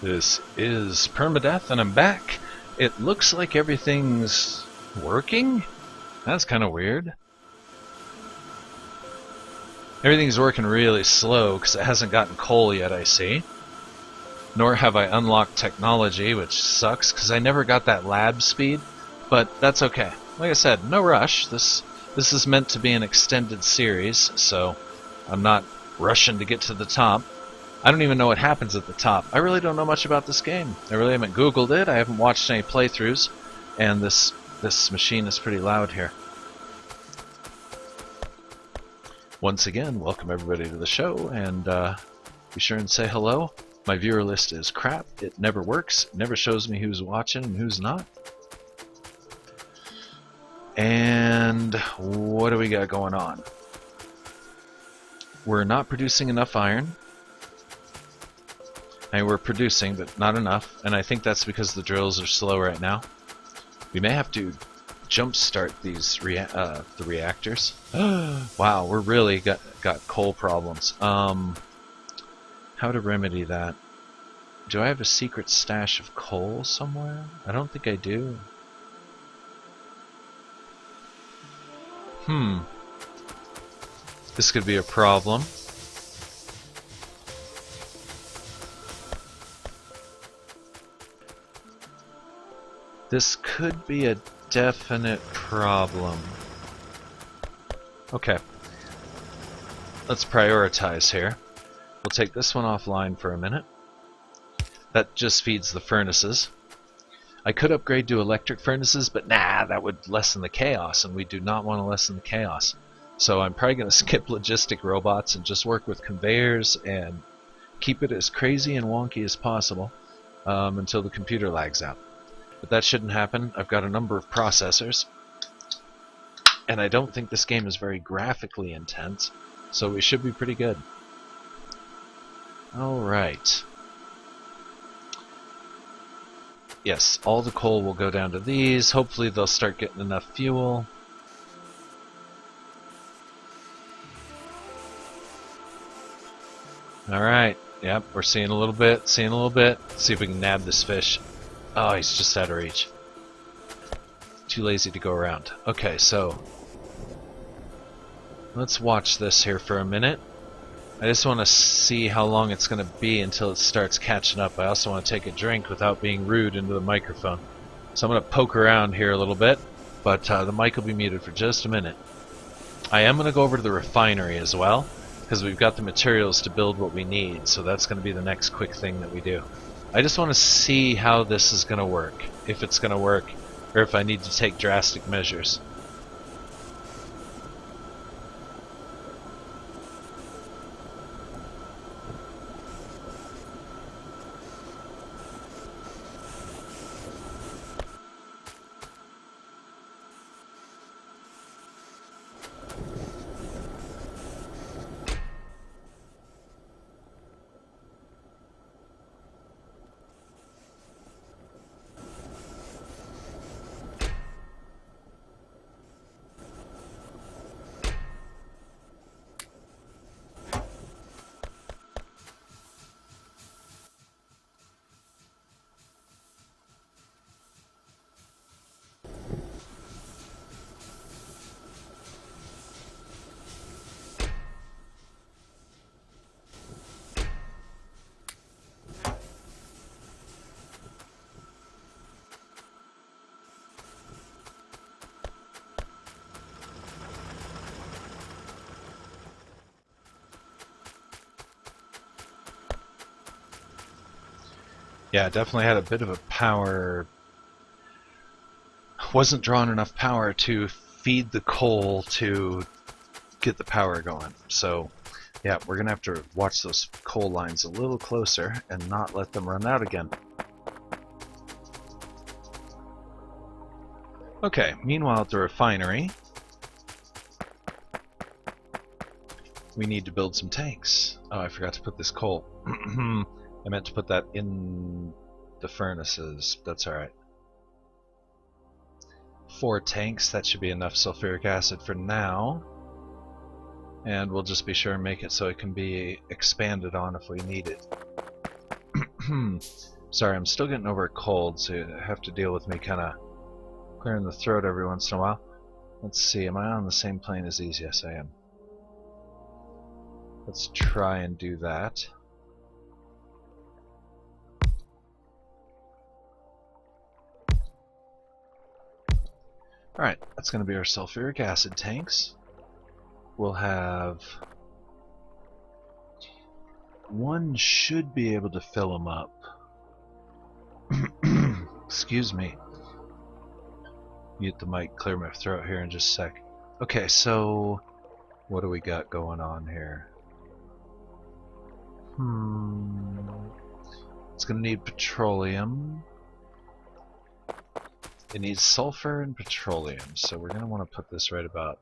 This is Permadeath, and I'm back. It looks like everything's working? That's kind of weird. Everything's working really slow because it hasn't gotten coal yet, I see. Nor have I unlocked technology, which sucks because I never got that lab speed, but that's okay. Like I said, no rush. This is meant to be an extended series, so I'm not rushing to get to the top. I don't even know what happens at the top. I really don't know much about this game. I really haven't Googled it. I haven't watched any playthroughs, and this machine is pretty loud here. Once again, welcome everybody to the show, and be sure and say hello. My viewer list is crap. It never works. It never shows me who's watching and who's not. And what do we got going on? We're not producing enough iron. And we're producing, but not enough. And I think that's because the drills are slow right now. We may have to jumpstart these the reactors. Wow, we're really got coal problems. How to remedy that? Do I have a secret stash of coal somewhere? I don't think I do. This could be a problem. This could be a definite problem. Okay. Let's prioritize here. We'll take this one offline for a minute. That just feeds the furnaces. I could upgrade to electric furnaces, but nah, that would lessen the chaos, and we do not want to lessen the chaos. So I'm probably going to skip logistic robots and just work with conveyors and keep it as crazy and wonky as possible until the computer lags out. But that shouldn't happen. I've got a number of processors, and I don't think this game is very graphically intense, so we should be pretty good. Alright. Yes, all the coal will go down to these. Hopefully they'll start getting enough fuel. Alright, yep, we're seeing a little bit, See if we can nab this fish. Oh, he's just out of reach. Too lazy to go around. Okay, so let's watch this here for a minute. I just want to see how long it's going to be until it starts catching up. I also want to take a drink without being rude into the microphone. So I'm going to poke around here a little bit, but the mic will be muted for just a minute. I am going to go over to the refinery as well, because we've got the materials to build what we need, so that's going to be the next quick thing that we do. I just want to see how this is going to work, if it's going to work, or if I need to take drastic measures. Yeah, definitely had a bit of a power. Wasn't drawing enough power to feed the coal to get the power going. So, yeah, we're going to have to watch those coal lines a little closer and not let them run out again. Okay, meanwhile at the refinery, we need to build some tanks. Oh, I forgot to put this coal. I meant to put that in the furnaces. That's alright. 4 tanks, that should be enough sulfuric acid for now. And we'll just be sure and make it so it can be expanded on if we need it. Sorry, I'm still getting over a cold, so you have to deal with me kind of clearing the throat every once in a while. Let's see, am I on the same plane as these? Yes, I am. Let's try and do that. Alright, that's going to be our sulfuric acid tanks. We'll have... one should be able to fill them up. Excuse me. Mute the mic, clear my throat here in just a sec. Okay, so what do we got going on here? It's going to need petroleum. It needs sulfur and petroleum, so we're going to want to put this right about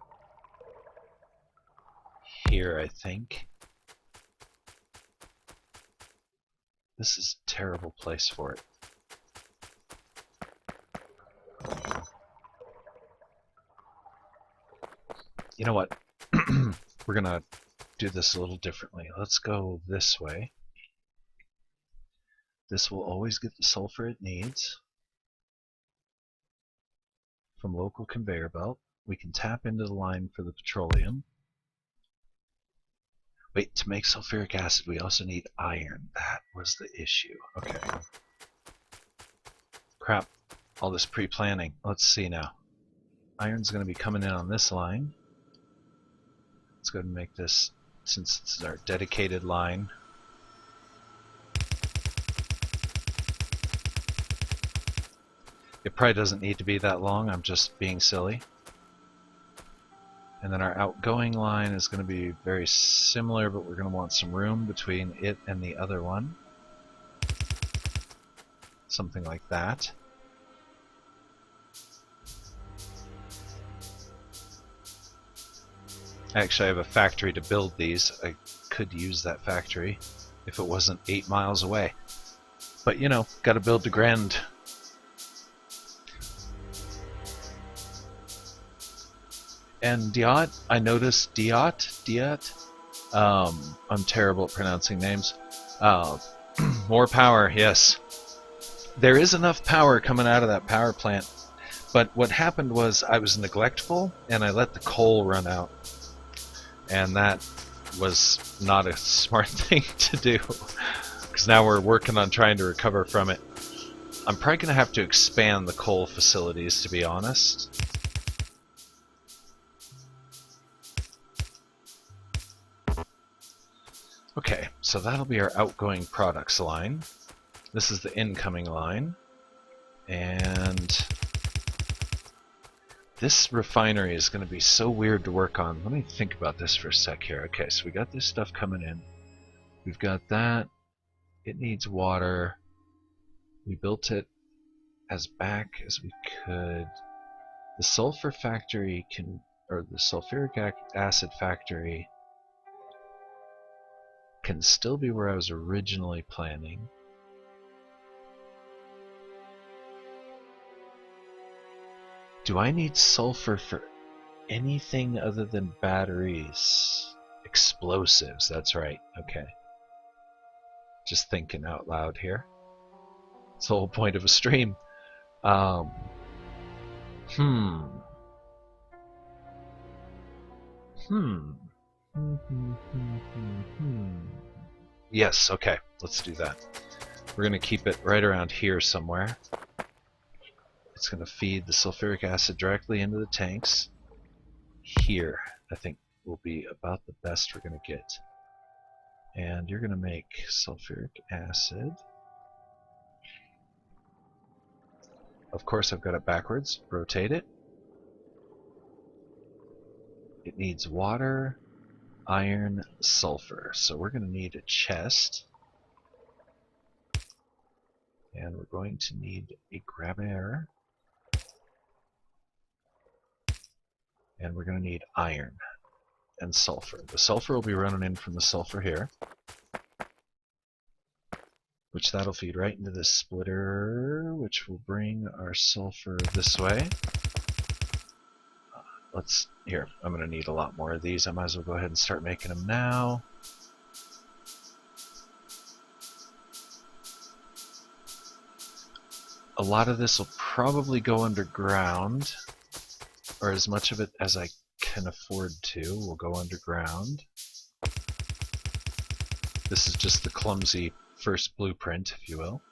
here, I think. This is a terrible place for it. You know what? We're going to do this a little differently. Let's go this way. This will always get the sulfur it needs from local conveyor belt. We can tap into the line for the petroleum. Wait, to make sulfuric acid we also need iron. That was the issue. Okay. Crap. All this pre-planning. Let's see now. Iron's going to be coming in on this line. Let's go ahead and make this, since this is our dedicated line. It probably doesn't need to be that long, I'm just being silly. And then our outgoing line is going to be very similar, but we're going to want some room between it and the other one. Something like that. Actually, I have a factory to build these. I could use that factory if it wasn't 8 miles away. But you know, gotta build the grand. And Diot, I noticed Diot. I'm terrible at pronouncing names. More power, yes. There is enough power coming out of that power plant. But what happened was I was neglectful and I let the coal run out. And that was not a smart thing to do, because now we're working on trying to recover from it. I'm probably going to have to expand the coal facilities, to be honest. Okay, so that'll be our outgoing products line. This is the incoming line. And this refinery is going to be so weird to work on. Let me think about this for a sec here. Okay, so we got this stuff coming in. We've got that. It needs water. We built it as back as we could. The sulfur factory can, or the sulfuric acid factory can still be where I was originally planning. Do I need sulfur for anything other than batteries? Explosives, that's right. Okay. Just thinking out loud here. It's the whole point of a stream. Yes, okay. Let's do that. We're going to keep it right around here somewhere. It's going to feed the sulfuric acid directly into the tanks. Here, I think, will be about the best we're going to get. And you're going to make sulfuric acid. Of course, I've got it backwards. Rotate it. It needs water, iron, sulfur. So we're going to need a chest. And we're going to need a grabber. And we're going to need iron and sulfur. The sulfur will be running in from the sulfur here, which that'll feed right into this splitter, which will bring our sulfur this way. Here, I'm going to need a lot more of these. I might as well go ahead and start making them now. a lot of this will probably go underground, or as much of it as I can afford to will go underground. This is just the clumsy first blueprint, if you will.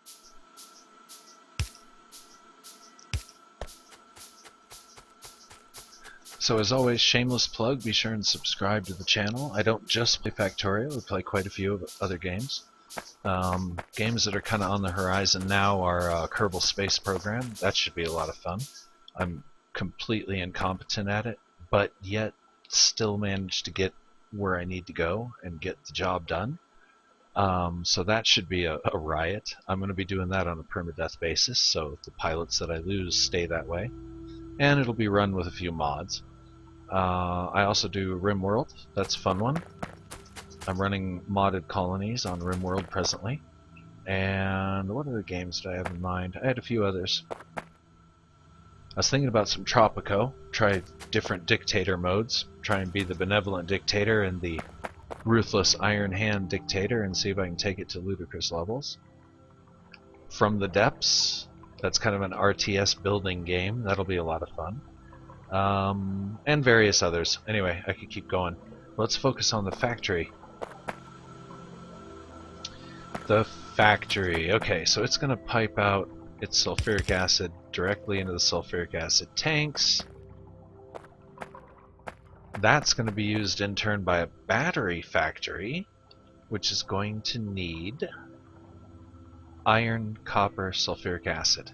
So as always, shameless plug, be sure and subscribe to the channel. I don't just play Factorio, I play quite a few other games. Games that are kind of on the horizon now are Kerbal Space Program. That should be a lot of fun. I'm completely incompetent at it, but yet still manage to get where I need to go and get the job done. So that should be a riot. I'm going to be doing that on a permadeath basis, so the pilots that I lose stay that way. And it'll be run with a few mods. I also do RimWorld. That's a fun one. I'm running modded colonies on RimWorld presently. And what other games did I have in mind? I had a few others. I was thinking about some Tropico. Try different dictator modes. Try and be the benevolent dictator and the ruthless Iron Hand dictator and see if I can take it to ludicrous levels. From the Depths. That's kind of an RTS building game. That'll be a lot of fun. And various others. Anyway, I could keep going. Let's focus on the factory. The factory. Okay, so it's going to pipe out its sulfuric acid directly into the sulfuric acid tanks. That's going to be used in turn by a battery factory, which is going to need iron, copper, sulfuric acid.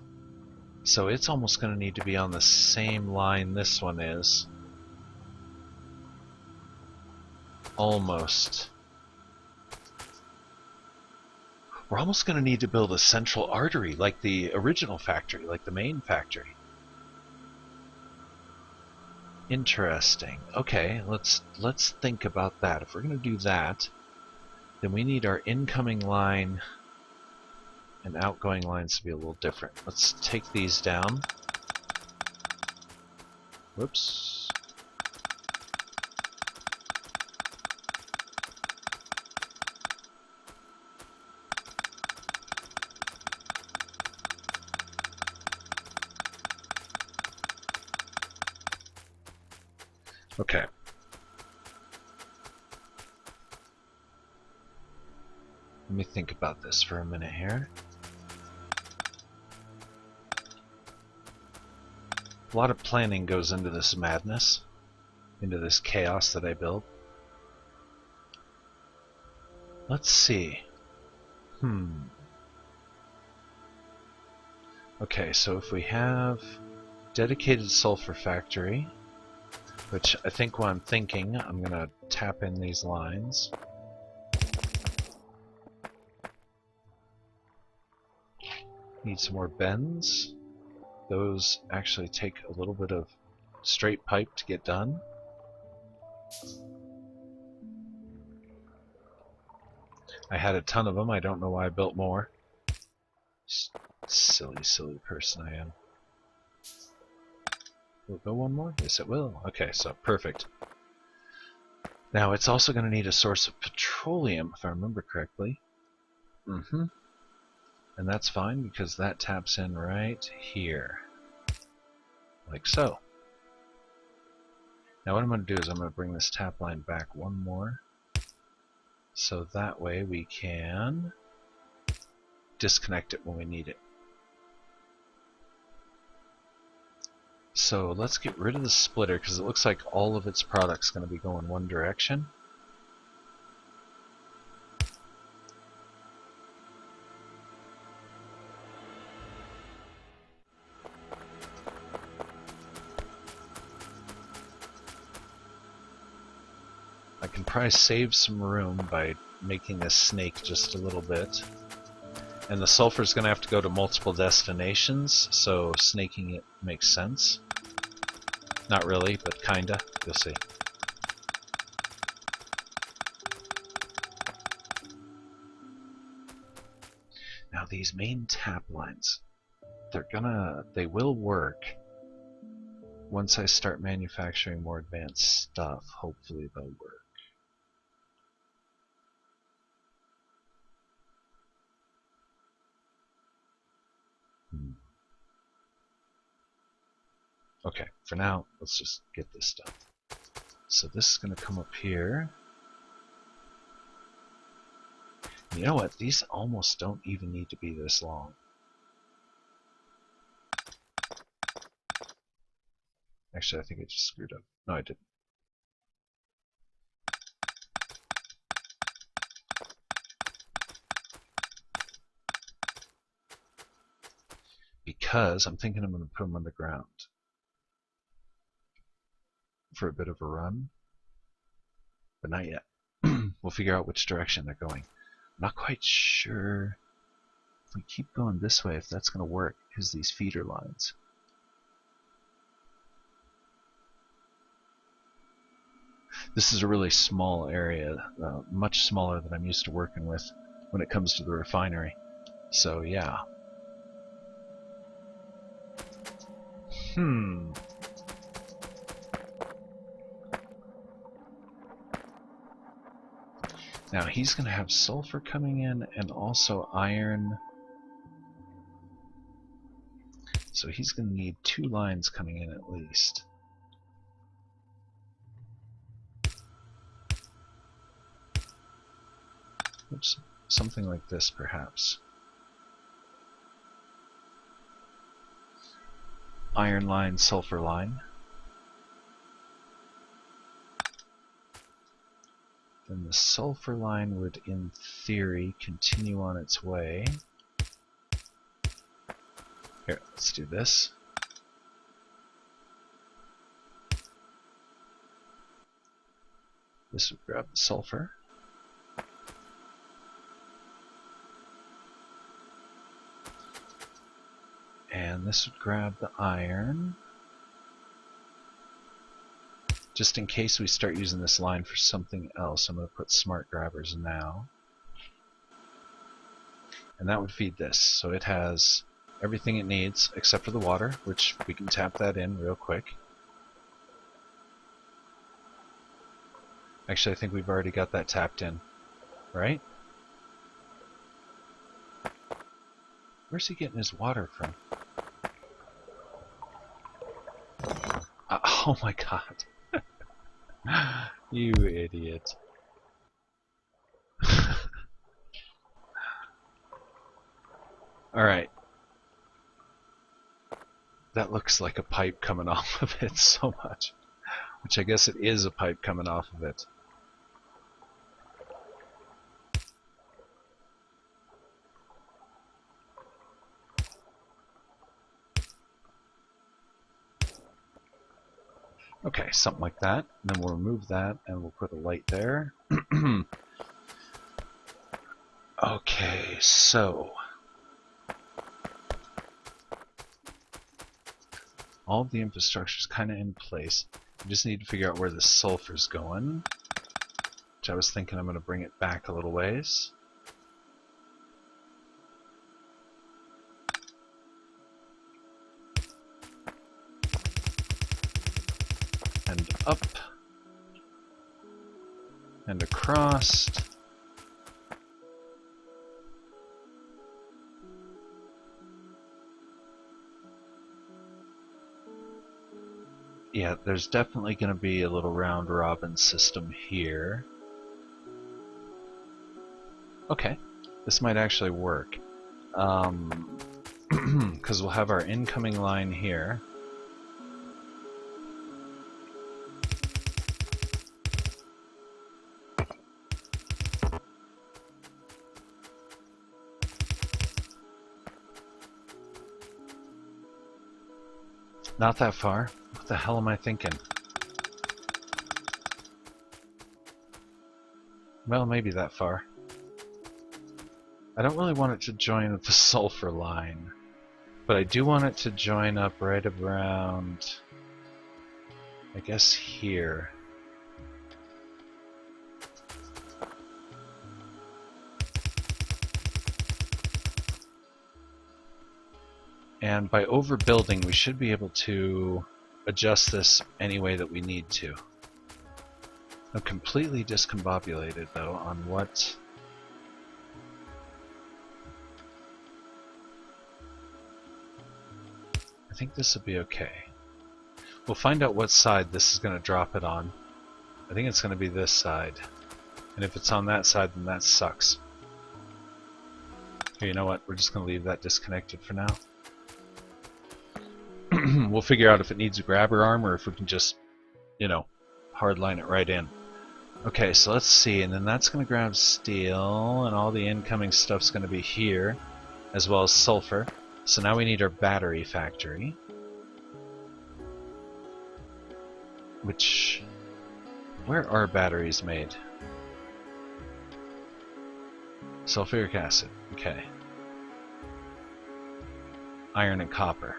So it's almost going to need to be on the same line this one is. Almost. We're almost going to need to build a central artery like the original factory, like the main factory. Interesting. Okay, let's think about that. If we're going to do that, then we need our incoming line and outgoing lines to be a little different. Let's take these down. Whoops. Okay. Let me think about this for a minute here. A lot of planning goes into this madness, into this chaos that I built. Let's see. Okay, so if we have dedicated sulfur factory, which I think what I'm thinking, I'm going to tap in these lines. Need some more bends. Those actually take a little bit of straight pipe to get done. I had a ton of them. I don't know why I built more. Silly person I am. Will it go one more? Yes, it will. Okay, so perfect. Now it's also going to need a source of petroleum, if I remember correctly. And that's fine because that taps in right here. Like so. Now what I'm going to do is I'm going to bring this tap line back one more. So that way we can disconnect it when we need it. So let's get rid of the splitter because it looks like all of its product's going to be going one direction. I can probably save some room by making this snake just a little bit. And the sulfur's going to have to go to multiple destinations, so snaking it makes sense. Not really, but kinda. You'll see. Now these main tap lines, they will work once I start manufacturing more advanced stuff. Hopefully they'll work. Okay, for now, let's just get this done. So this is going to come up here. You know what? These almost don't even need to be this long. Actually, I think I just screwed up. No, I didn't. Because I'm thinking I'm going to put them underground for a bit of a run, but not yet. We'll figure out which direction they're going. I'm not quite sure if we keep going this way if that's going to work, because these feeder lines. This is a really small area, much smaller than I'm used to working with when it comes to the refinery. So yeah. Now he's going to have sulfur coming in and also iron. So he's going to need 2 lines coming in at least. Oops, something like this perhaps. Iron line, sulfur line. Then the sulfur line would, in theory, continue on its way. Here, let's do this. This would grab the sulfur. And this would grab the iron. Just in case we start using this line for something else, I'm going to put smart grabbers now. And that would feed this. So it has everything it needs except for the water, which we can tap that in real quick. Actually, I think we've already got that tapped in, right? Where's he getting his water from? Oh my god. You idiot. Alright. That looks like a pipe coming off of it so much. Which I guess it is a pipe coming off of it. Okay, something like that. And then we'll remove that and we'll put a light there. Okay, so all of the infrastructure is kind of in place. We just need to figure out where the sulfur's going, which I was thinking I'm going to bring it back a little ways. And up. And across. Yeah, there's definitely going to be a little round robin system here. Okay, this might actually work. Because we'll have our incoming line here. Not that far. What the hell am I thinking? Well, maybe that far. I don't really want it to join with the sulfur line, but I do want it to join up right around, I guess, here. And by overbuilding, we should be able to adjust this any way that we need to. I'm completely discombobulated, though, on what... I think this will be okay. We'll find out what side this is going to drop it on. I think it's going to be this side. And if it's on that side, then that sucks. Okay, you know what? We're just going to leave that disconnected for now. We'll figure out if it needs a grabber arm or if we can just, you know, hardline it right in. Okay, so let's see. And then that's going to grab steel, and all the incoming stuff's going to be here, as well as sulfur. So now we need our battery factory. Where are batteries made? Sulfuric acid, okay. Iron and copper.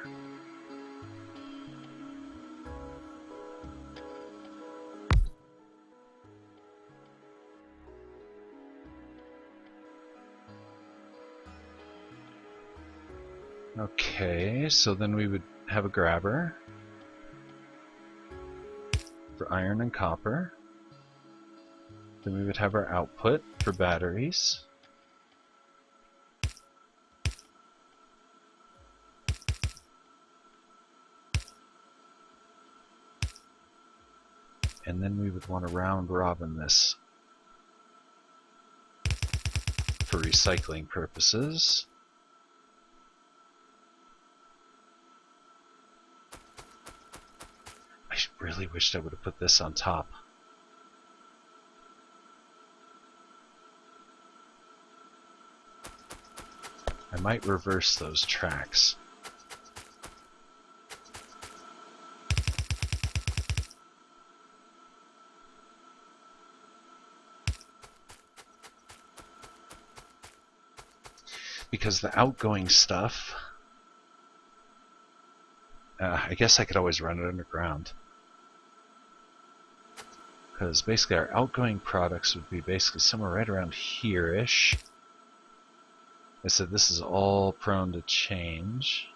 Okay, so then we would have a grabber for iron and copper. Then we would have our output for batteries. And then we would want to round robin this for recycling purposes. I really wished I would have put this on top. I might reverse those tracks. Because the outgoing stuff, I guess I could always run it underground. Because basically our outgoing products would be basically somewhere right around here-ish. I said this is all prone to change.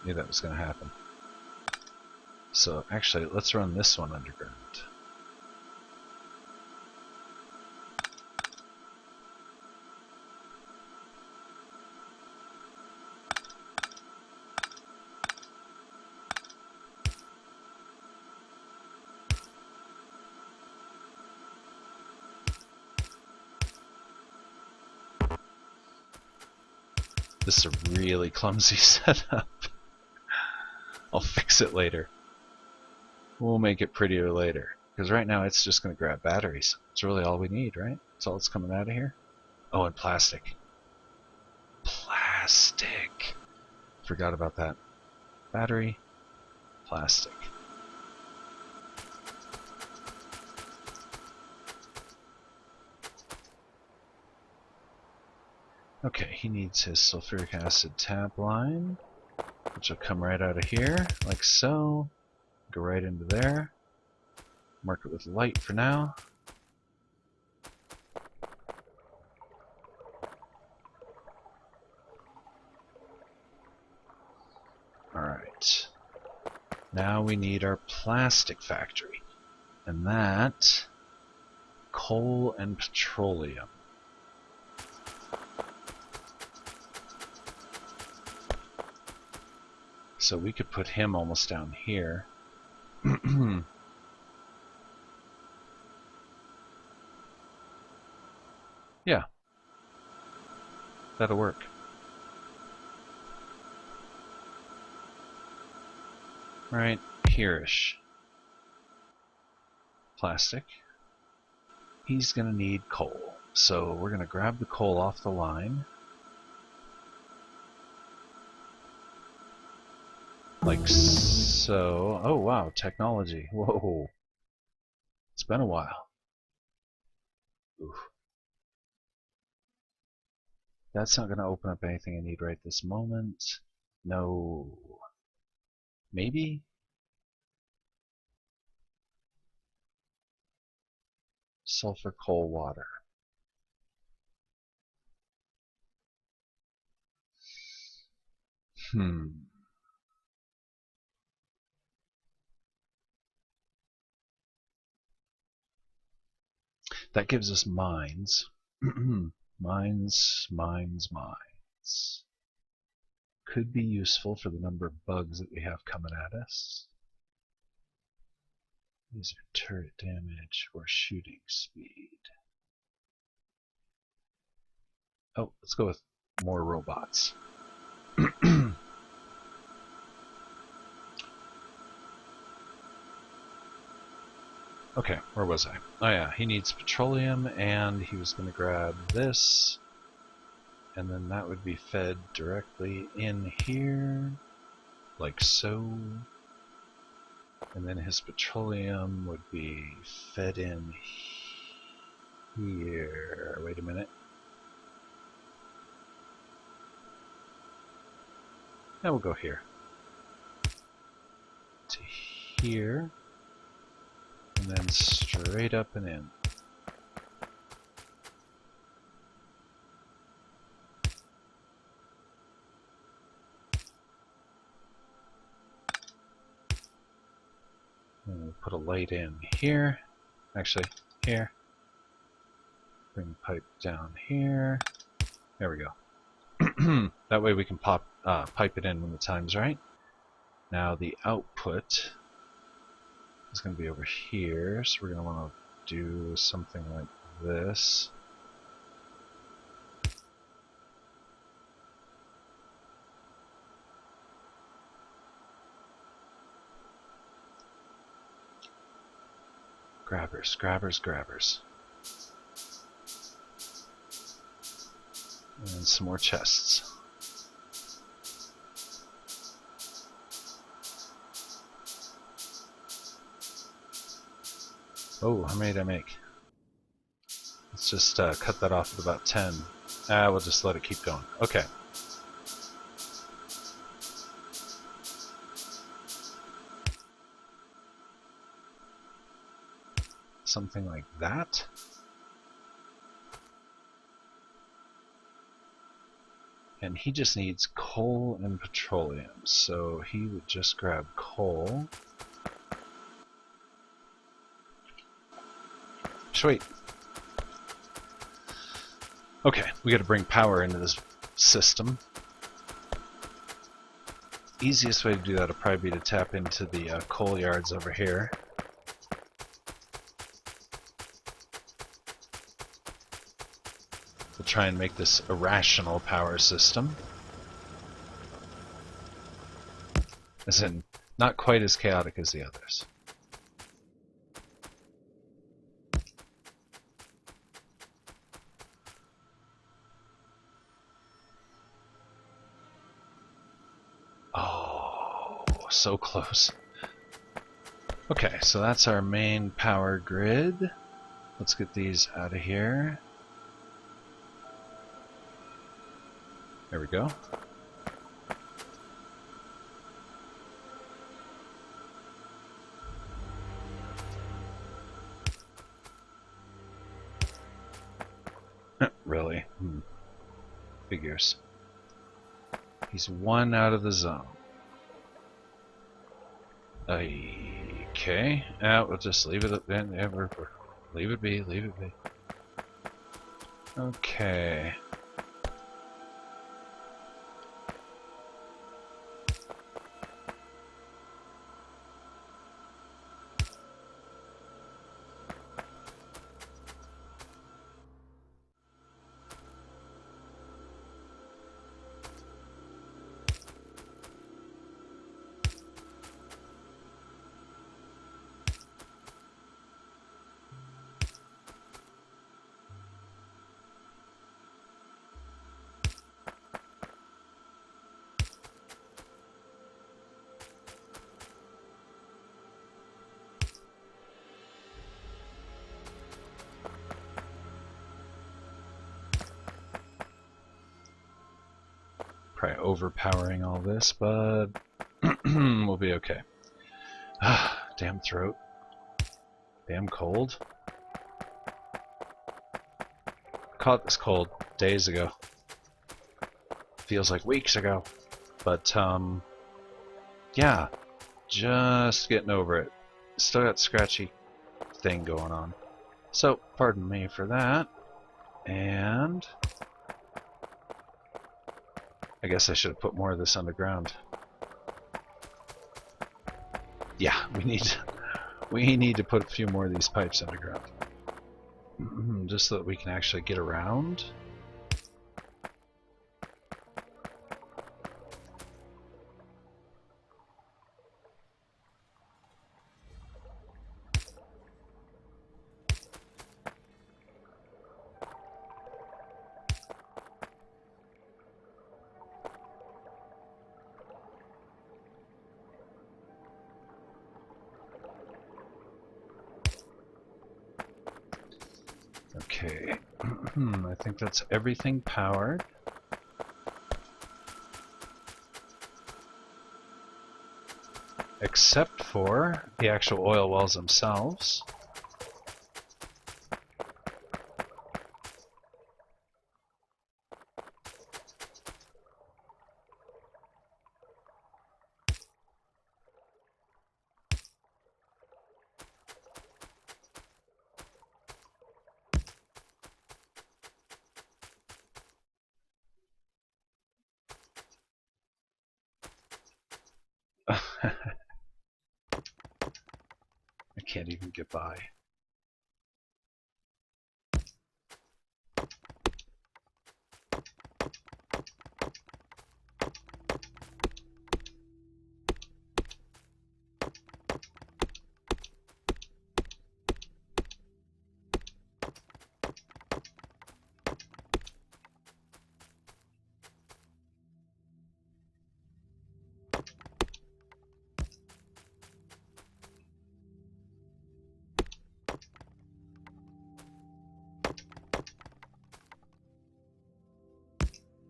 Knew that was going to happen. So actually, let's run this one underground. This is a really clumsy setup. I'll fix it later. We'll make it prettier later. Because right now it's just going to grab batteries. It's really all we need, right? That's all that's coming out of here. Oh, and plastic. Plastic! Forgot about that. Battery, plastic. Okay, he needs his sulfuric acid tap line, which will come right out of here, like so. Go right into there. Mark it with light for now. Alright. Now we need our plastic factory. And that, coal and petroleum. So we could put him almost down here. Yeah. That'll work. Right here-ish. Plastic. He's gonna need coal. So we're gonna grab the coal off the line. Like so. Oh wow, technology. Whoa. It's been a while. Oof. That's not gonna open up anything I need right this moment. No. Maybe? sulfur, coal, water. That gives us mines. Mines. Could be useful for the number of bugs that we have coming at us. These are turret damage or shooting speed. Oh, let's go with more robots. Okay, where was I? Oh yeah, he needs petroleum, and he was going to grab this, and then that would be fed directly in here, like so. And then his petroleum would be fed in here. Wait a minute. Now we'll go here. To here. And then straight up and in. And we'll put a light in here. Actually, here. Bring the pipe down here. There we go. That way we can pipe it in when the time's right. Now the output is going to be over here, so we're going to want to do something like this. Grabbers, grabbers, grabbers. And some more chests. Oh, how many did I make? Let's just cut that off at about 10. We'll just let it keep going. Okay. Something like that. And he just needs coal and petroleum, so he would just grab coal. Sweet. Okay, we gotta bring power into this system. Easiest way to do that would probably be to tap into the coal yards over here. We'll try and make this a rational power system. As in, not quite as chaotic as the others. Oh, so close. Okay, so that's our main power grid. Let's get these out of here. There we go. Really? Figures. He's one out of the zone. Okay. We'll just leave it then. Leave it be, leave it be. Okay. Probably overpowering all this, but we'll be okay. Damn throat. Damn cold. caught this cold days ago. Feels like weeks ago. But, yeah, just getting over it. Still got scratchy thing going on. So, pardon me for that. And I guess I should have put more of this underground. Yeah, we need to put a few more of these pipes underground. Just so that we can actually get around. Okay, I think that's everything powered. Except for the actual oil wells themselves. I can't even get by.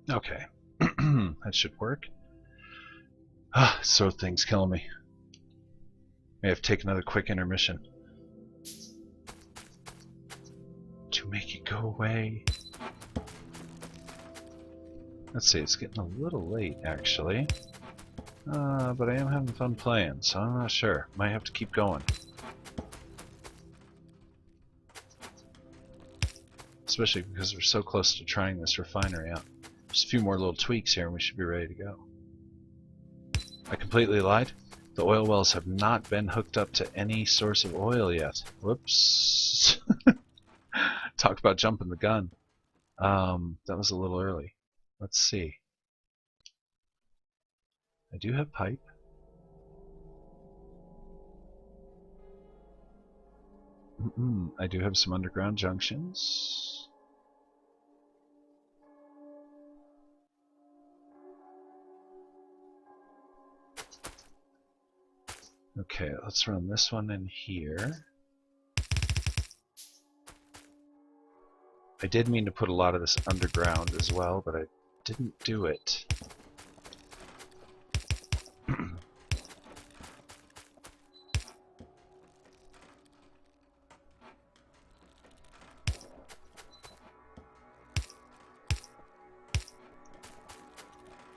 Okay, that should work. So thing's killing me. May have to take another quick intermission to make it go away. Let's see, it's getting a little late actually. But I am having fun playing, so I'm not sure. Might have to keep going. Especially because we're so close to trying this refinery out. Just a few more little tweaks here and we should be ready to go. I completely lied. The oil wells have not been hooked up to any source of oil yet. Whoops. Talk about jumping the gun. That was a little early. Let's see. I do have pipe. I do have some underground junctions. Okay, let's run this one in here. I did mean to put a lot of this underground as well, but I didn't do it.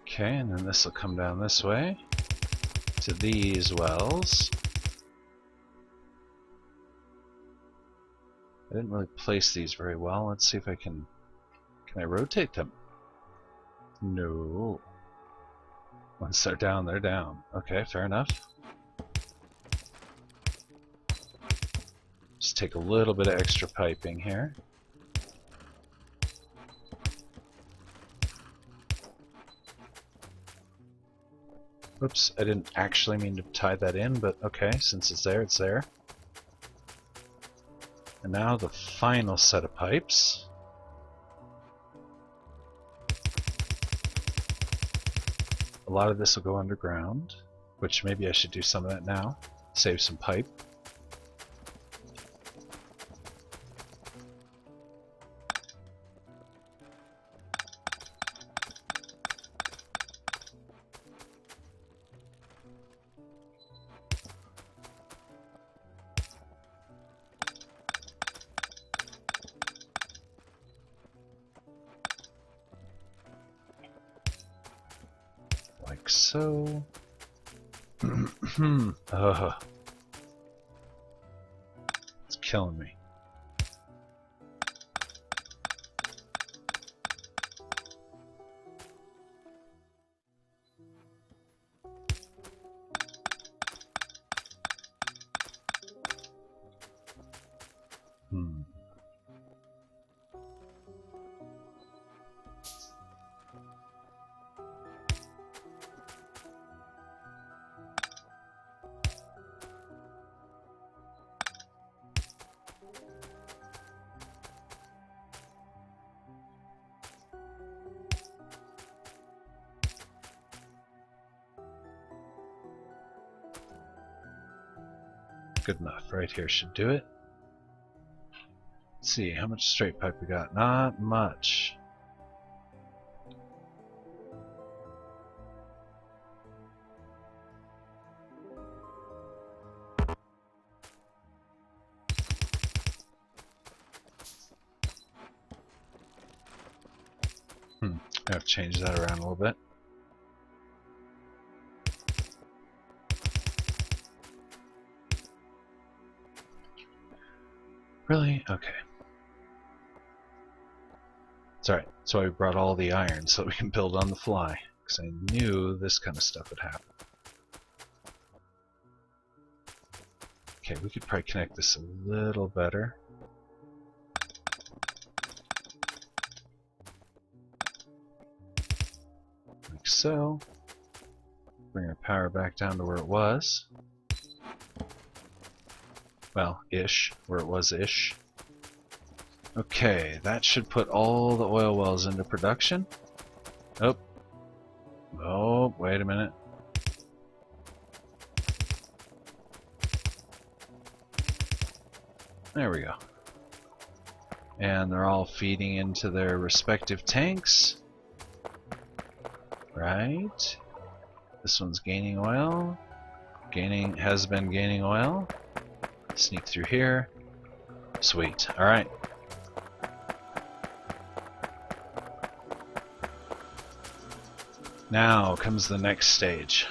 Okay, and then this will come down this way to these wells. I didn't really place these very well. Let's see if I can I rotate them? No. Once they're down, they're down. Okay, fair enough. Just take a little bit of extra piping here. Oops, I didn't actually mean to tie that in, but okay, since it's there, it's there. And now the final set of pipes. A lot of this will go underground, which maybe I should do some of that now. Save some pipe. so. Ugh. It's killing me. Good enough. Right here should do it. Let's see, how much straight pipe we got? Not much. I have to change that around a little bit. Really? Okay. It's alright. So I brought all the iron so that we can build on the fly. Because I knew this kind of stuff would happen. Okay, we could probably connect this a little better. Like so. Bring our power back down to where it was. Well, ish. Where it was ish. Okay, that should put all the oil wells into production. Oh. Oh, wait a minute. There we go. And they're all feeding into their respective tanks. Right. This one's gaining oil. Has been gaining oil. Sneak through here. Sweet. Alright. Now comes the next stage.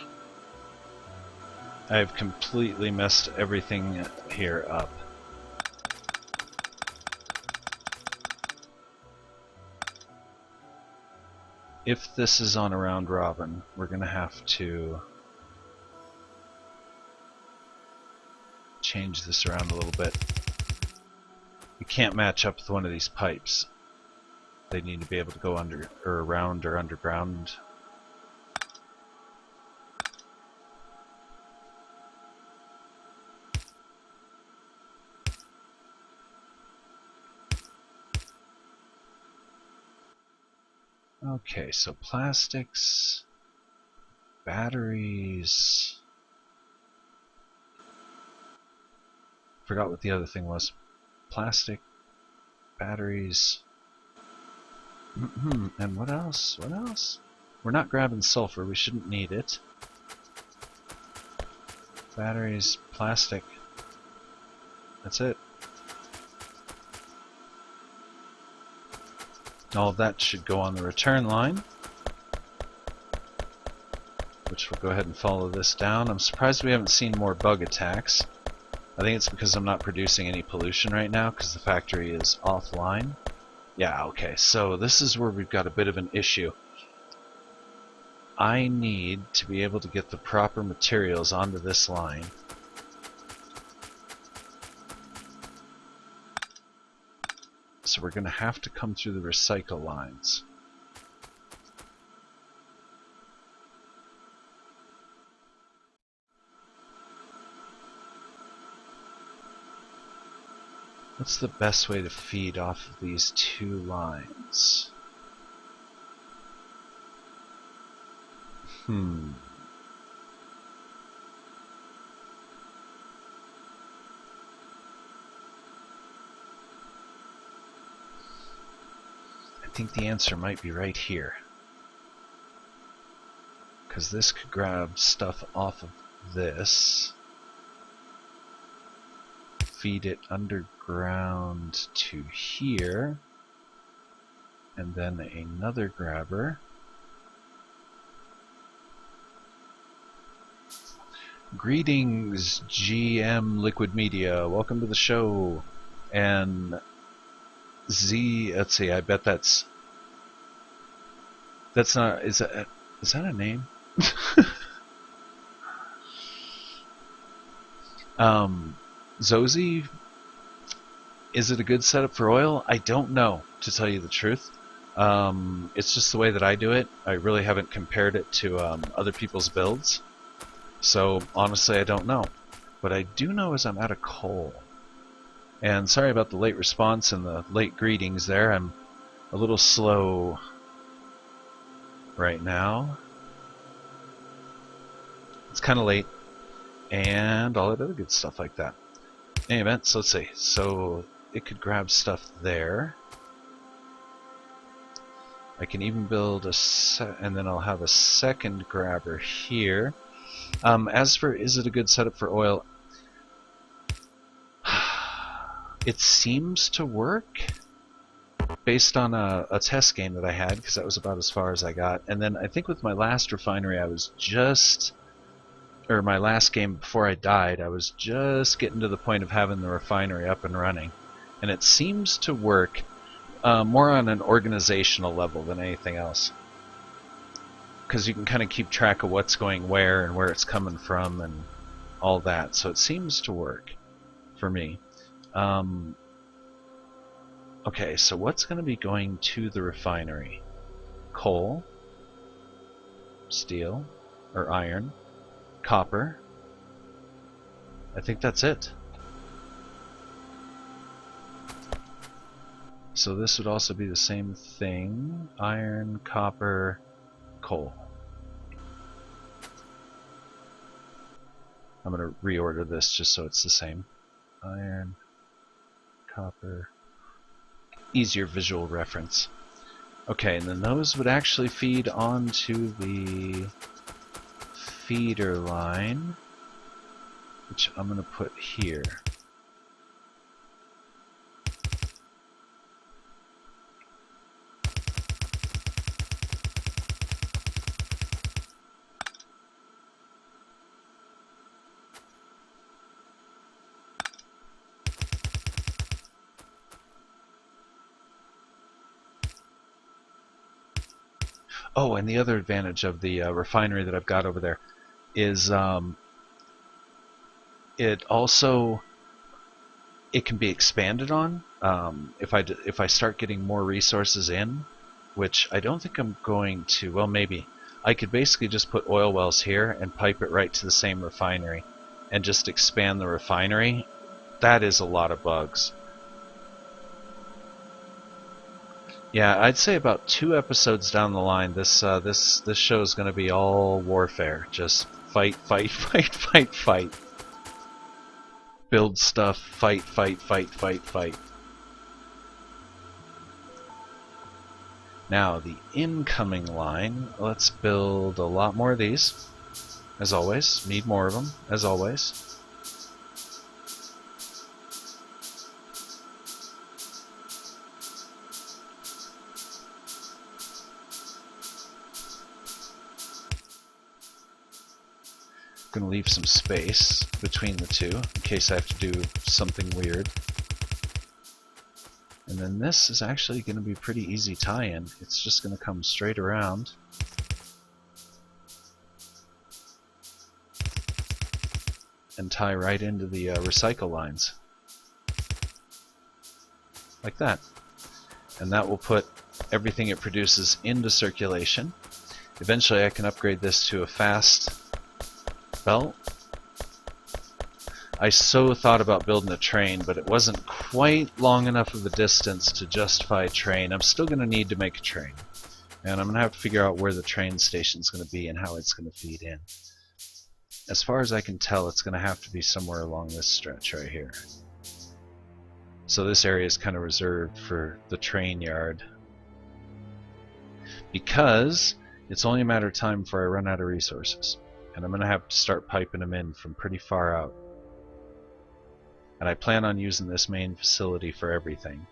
I've completely messed everything here up. If this is on a round robin, we're going to have to change this around a little bit. You can't match up with one of these pipes. They need to be able to go under or around or underground. Okay, so plastics, batteries. Forgot what the other thing was. Plastic, batteries. And what else? What else? We're not grabbing sulfur. We shouldn't need it. Batteries, plastic. That's it. All of that should go on the return line, which will go ahead and follow this down. I'm surprised we haven't seen more bug attacks. I think it's because I'm not producing any pollution right now because the factory is offline. Yeah, okay, so this is where we've got a bit of an issue. I need to be able to get the proper materials onto this line. So we're going to have to come through the recycle lines. What's the best way to feed off of these two lines? I think the answer might be right here. Because this could grab stuff off of this, feed it underground to here, and then another grabber Greetings, GM Liquid Media. Welcome to the show. And let's see, I bet that's not, is that a name? Zozy, is it a good setup for oil? I don't know, to tell you the truth. It's just the way that I do it. I really haven't compared it to other people's builds. So honestly, I don't know. What I do know is I'm out of coal. And sorry about the late response and the late greetings there. I'm a little slow right now. It's kind of late. And all that other good stuff like that. In any event, so let's see. So it could grab stuff there. I can even build and then I'll have a second grabber here. As for is it a good setup for oil, it seems to work based on a test game that I had, because that was about as far as I got. And then I think with my last refinery, my last game before I died, I was just getting to the point of having the refinery up and running. And it seems to work more on an organizational level than anything else. Because you can kind of keep track of what's going where and where it's coming from and all that. So it seems to work for me. Okay, so what's going to be going to the refinery? Coal, steel, or iron, copper. I think that's it. So this would also be the same thing. Iron, copper, coal. I'm going to reorder this just so it's the same. Iron, copper. Easier visual reference. Okay, and then those would actually feed onto the feeder line, which I'm going to put here. Oh, and the other advantage of the refinery that I've got over there is it can be expanded on if I start getting more resources in, which I don't think I'm going to. Well, maybe I could basically just put oil wells here and pipe it right to the same refinery and just expand the refinery. That is a lot of bugs. Yeah, I'd say about 2 episodes down the line, this show is going to be all warfare. Just fight, fight, fight, fight, fight. Build stuff, fight, fight, fight, fight, fight. Now, the incoming line, let's build a lot more of these. As always, need more of them, as always. Going to leave some space between the two in case I have to do something weird. And then this is actually going to be pretty easy tie-in. It's just going to come straight around. And tie right into the recycle lines. Like that. And that will put everything it produces into circulation. Eventually I can upgrade this to a fast belt. I so thought about building a train, but it wasn't quite long enough of a distance to justify a train. I'm still going to need to make a train. And I'm going to have to figure out where the train station is going to be and how it's going to feed in. As far as I can tell, it's going to have to be somewhere along this stretch right here. So this area is kind of reserved for the train yard. Because it's only a matter of time before I run out of resources. And I'm going to have to start piping them in from pretty far out. And I plan on using this main facility for everything.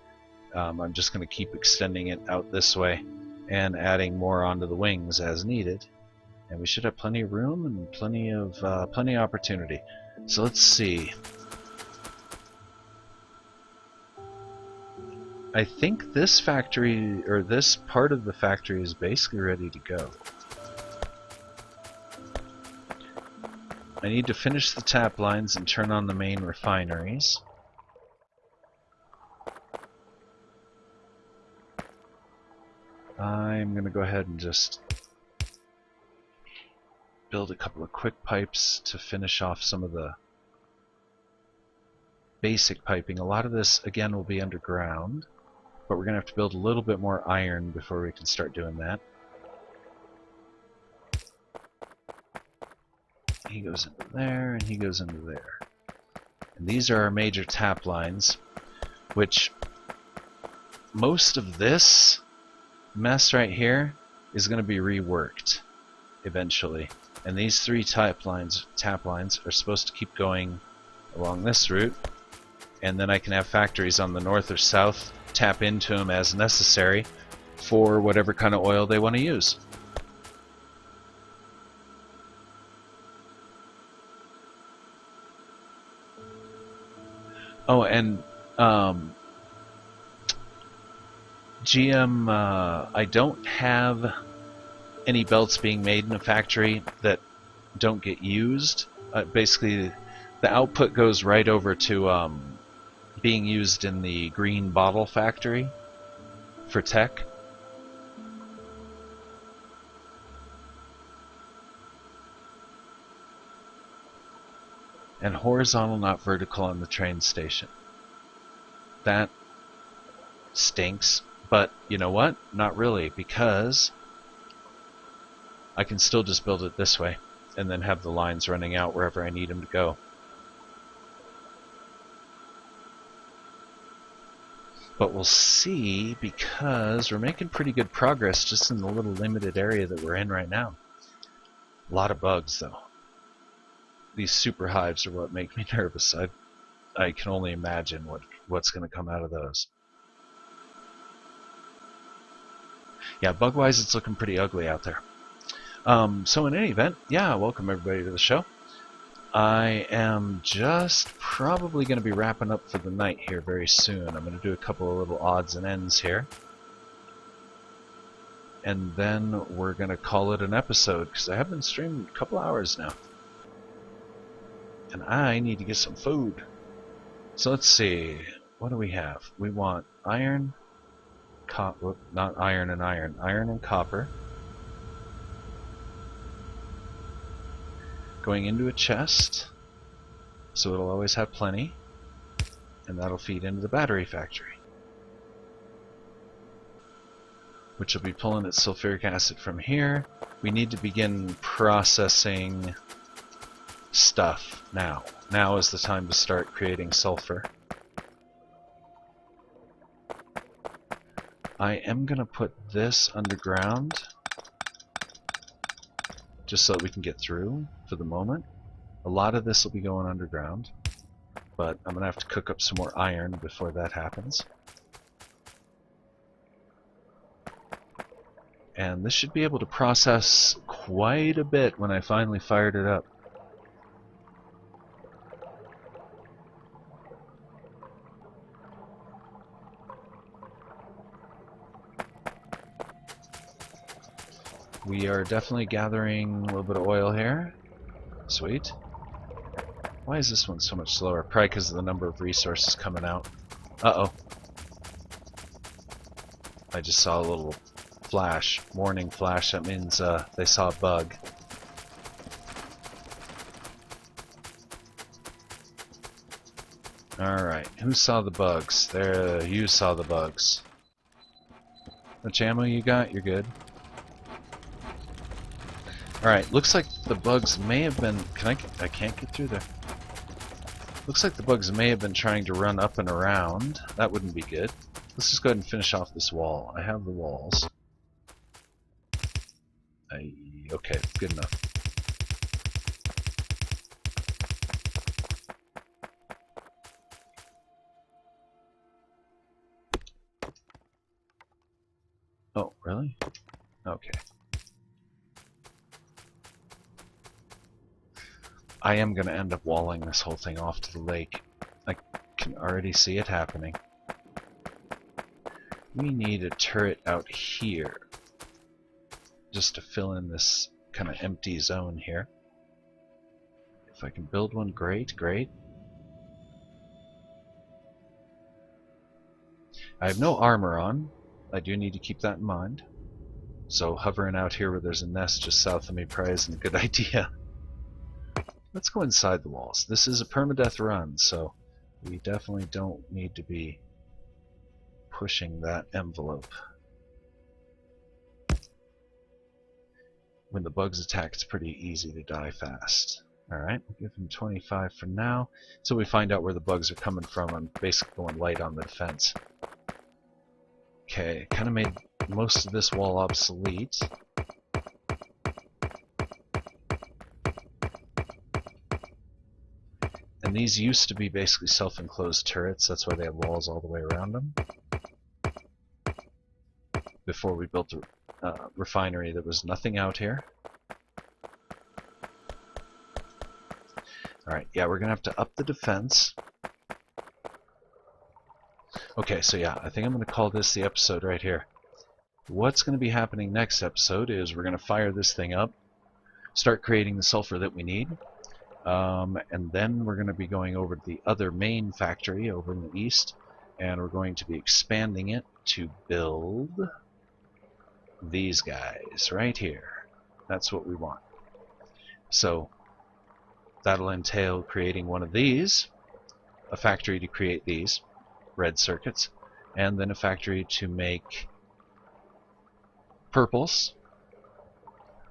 I'm just going to keep extending it out this way and adding more onto the wings as needed. And we should have plenty of room and plenty of opportunity. So let's see. I think this factory, or this part of the factory, is basically ready to go. I need to finish the tap lines and turn on the main refineries. I'm going to go ahead and just build a couple of quick pipes to finish off some of the basic piping. A lot of this, again, will be underground, but we're going to have to build a little bit more iron before we can start doing that. He goes into there, and he goes into there. And these are our major tap lines, which most of this mess right here is going to be reworked eventually. And these three tap lines are supposed to keep going along this route, and then I can have factories on the north or south tap into them as necessary for whatever kind of oil they want to use. Oh, and GM, I don't have any belts being made in a factory that don't get used. Basically, the output goes right over to being used in the green bottle factory for tech. And horizontal, not vertical, on the train station. That stinks, but you know what? Not really, because I can still just build it this way and then have the lines running out wherever I need them to go. But we'll see, because we're making pretty good progress just in the little limited area that we're in right now. A lot of bugs, though. These super hives are what make me nervous. I can only imagine what's going to come out of those. Yeah, bug-wise, it's looking pretty ugly out there. So in any event, yeah, welcome everybody to the show. I am just probably going to be wrapping up for the night here very soon. I'm going to do a couple of little odds and ends here. And then we're going to call it an episode, because I have been streaming a couple hours now. And I need to get some food. So let's see. What do we have? We want iron, not iron and iron. Iron and copper. Going into a chest, so it'll always have plenty, and that'll feed into the battery factory, which will be pulling its sulfuric acid from here. We need to begin processing stuff now. Now is the time to start creating sulfur. I am going to put this underground just so that we can get through for the moment. A lot of this will be going underground, but I'm going to have to cook up some more iron before that happens. And this should be able to process quite a bit when I finally fired it up. We are definitely gathering a little bit of oil here. Sweet. Why is this one so much slower? Probably because of the number of resources coming out. Uh-oh. I just saw a little flash. Warning flash. That means they saw a bug. Alright. Who saw the bugs? There, you saw the bugs. Which ammo you got? You're good. Alright, looks like the bugs may have been... I can't get through there. Looks like the bugs may have been trying to run up and around. That wouldn't be good. Let's just go ahead and finish off this wall. I have the walls. Okay, good enough. Oh, really? Okay. I am going to end up walling this whole thing off to the lake. I can already see it happening. We need a turret out here, just to fill in this kind of empty zone here. If I can build one, great, great. I have no armor on. I do need to keep that in mind. So hovering out here where there's a nest just south of me probably isn't a good idea. Let's go inside the walls. This is a permadeath run, so we definitely don't need to be pushing that envelope. When the bugs attack, it's pretty easy to die fast. Alright, we'll give him 25 for now. Until we find out where the bugs are coming from, I'm basically going light on the defense. Okay, kind of made most of this wall obsolete. And these used to be basically self-enclosed turrets, that's why they have walls all the way around them. Before we built the refinery, there was nothing out here. Alright, yeah, we're going to have to up the defense. Okay, so yeah, I think I'm going to call this the episode right here. What's going to be happening next episode is we're going to fire this thing up, start creating the sulfur that we need, and then we're going to be going over to the other main factory over in the east, and we're going to be expanding it to build these guys right here. That's what we want. So that'll entail creating one of these, a factory to create these red circuits, and then a factory to make purples,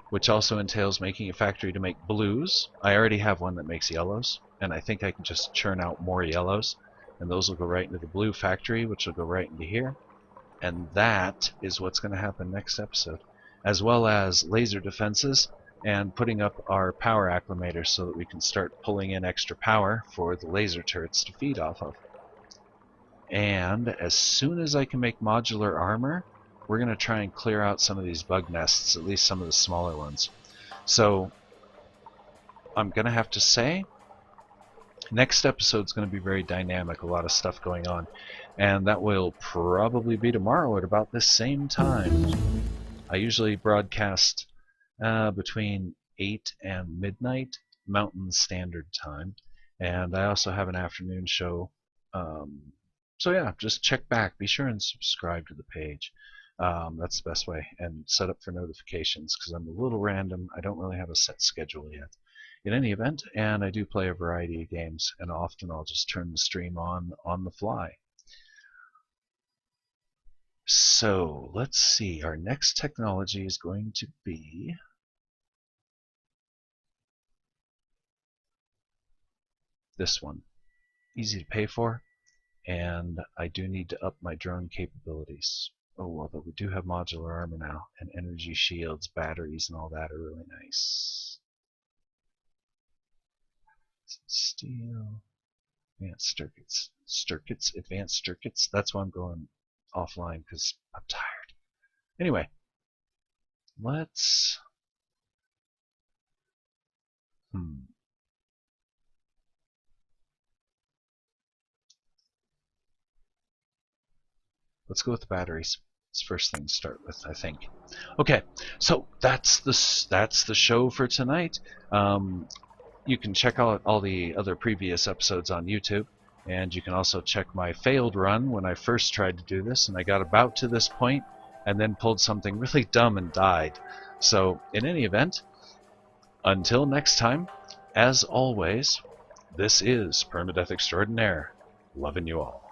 which also entails making a factory to make blues. I already have one that makes yellows, and I think I can just churn out more yellows, and those will go right into the blue factory, which will go right into here. And that is what's going to happen next episode, as well as laser defenses and putting up our power acclimators so that we can start pulling in extra power for the laser turrets to feed off of. And as soon as I can make modular armor, we're going to try and clear out some of these bug nests, at least some of the smaller ones. So I'm going to have to say, next episode's going to be very dynamic, a lot of stuff going on. And that will probably be tomorrow at about this same time. I usually broadcast between 8 and midnight Mountain Standard Time. And I also have an afternoon show. So yeah, just check back. Be sure and subscribe to the page. That's the best way. And set up for notifications, because I'm a little random. I don't really have a set schedule yet. In any event, and I do play a variety of games, and often I'll just turn the stream on the fly. So let's see, our next technology is going to be this one. Easy to pay for, and I do need to up my drone capabilities. Oh, although we do have modular armor now, and energy shields, batteries, and all that are really nice. Steel, advanced advanced circuits. That's why I'm going offline, because I'm tired. Anyway, let's let's go with the batteries. It's the first thing to start with, I think. Okay, so that's the show for tonight. You can check out all the other previous episodes on YouTube, and you can also check my failed run when I first tried to do this, and I got about to this point and then pulled something really dumb and died. So in any event, until next time, as always, this is Permadeath Extraordinaire, loving you all.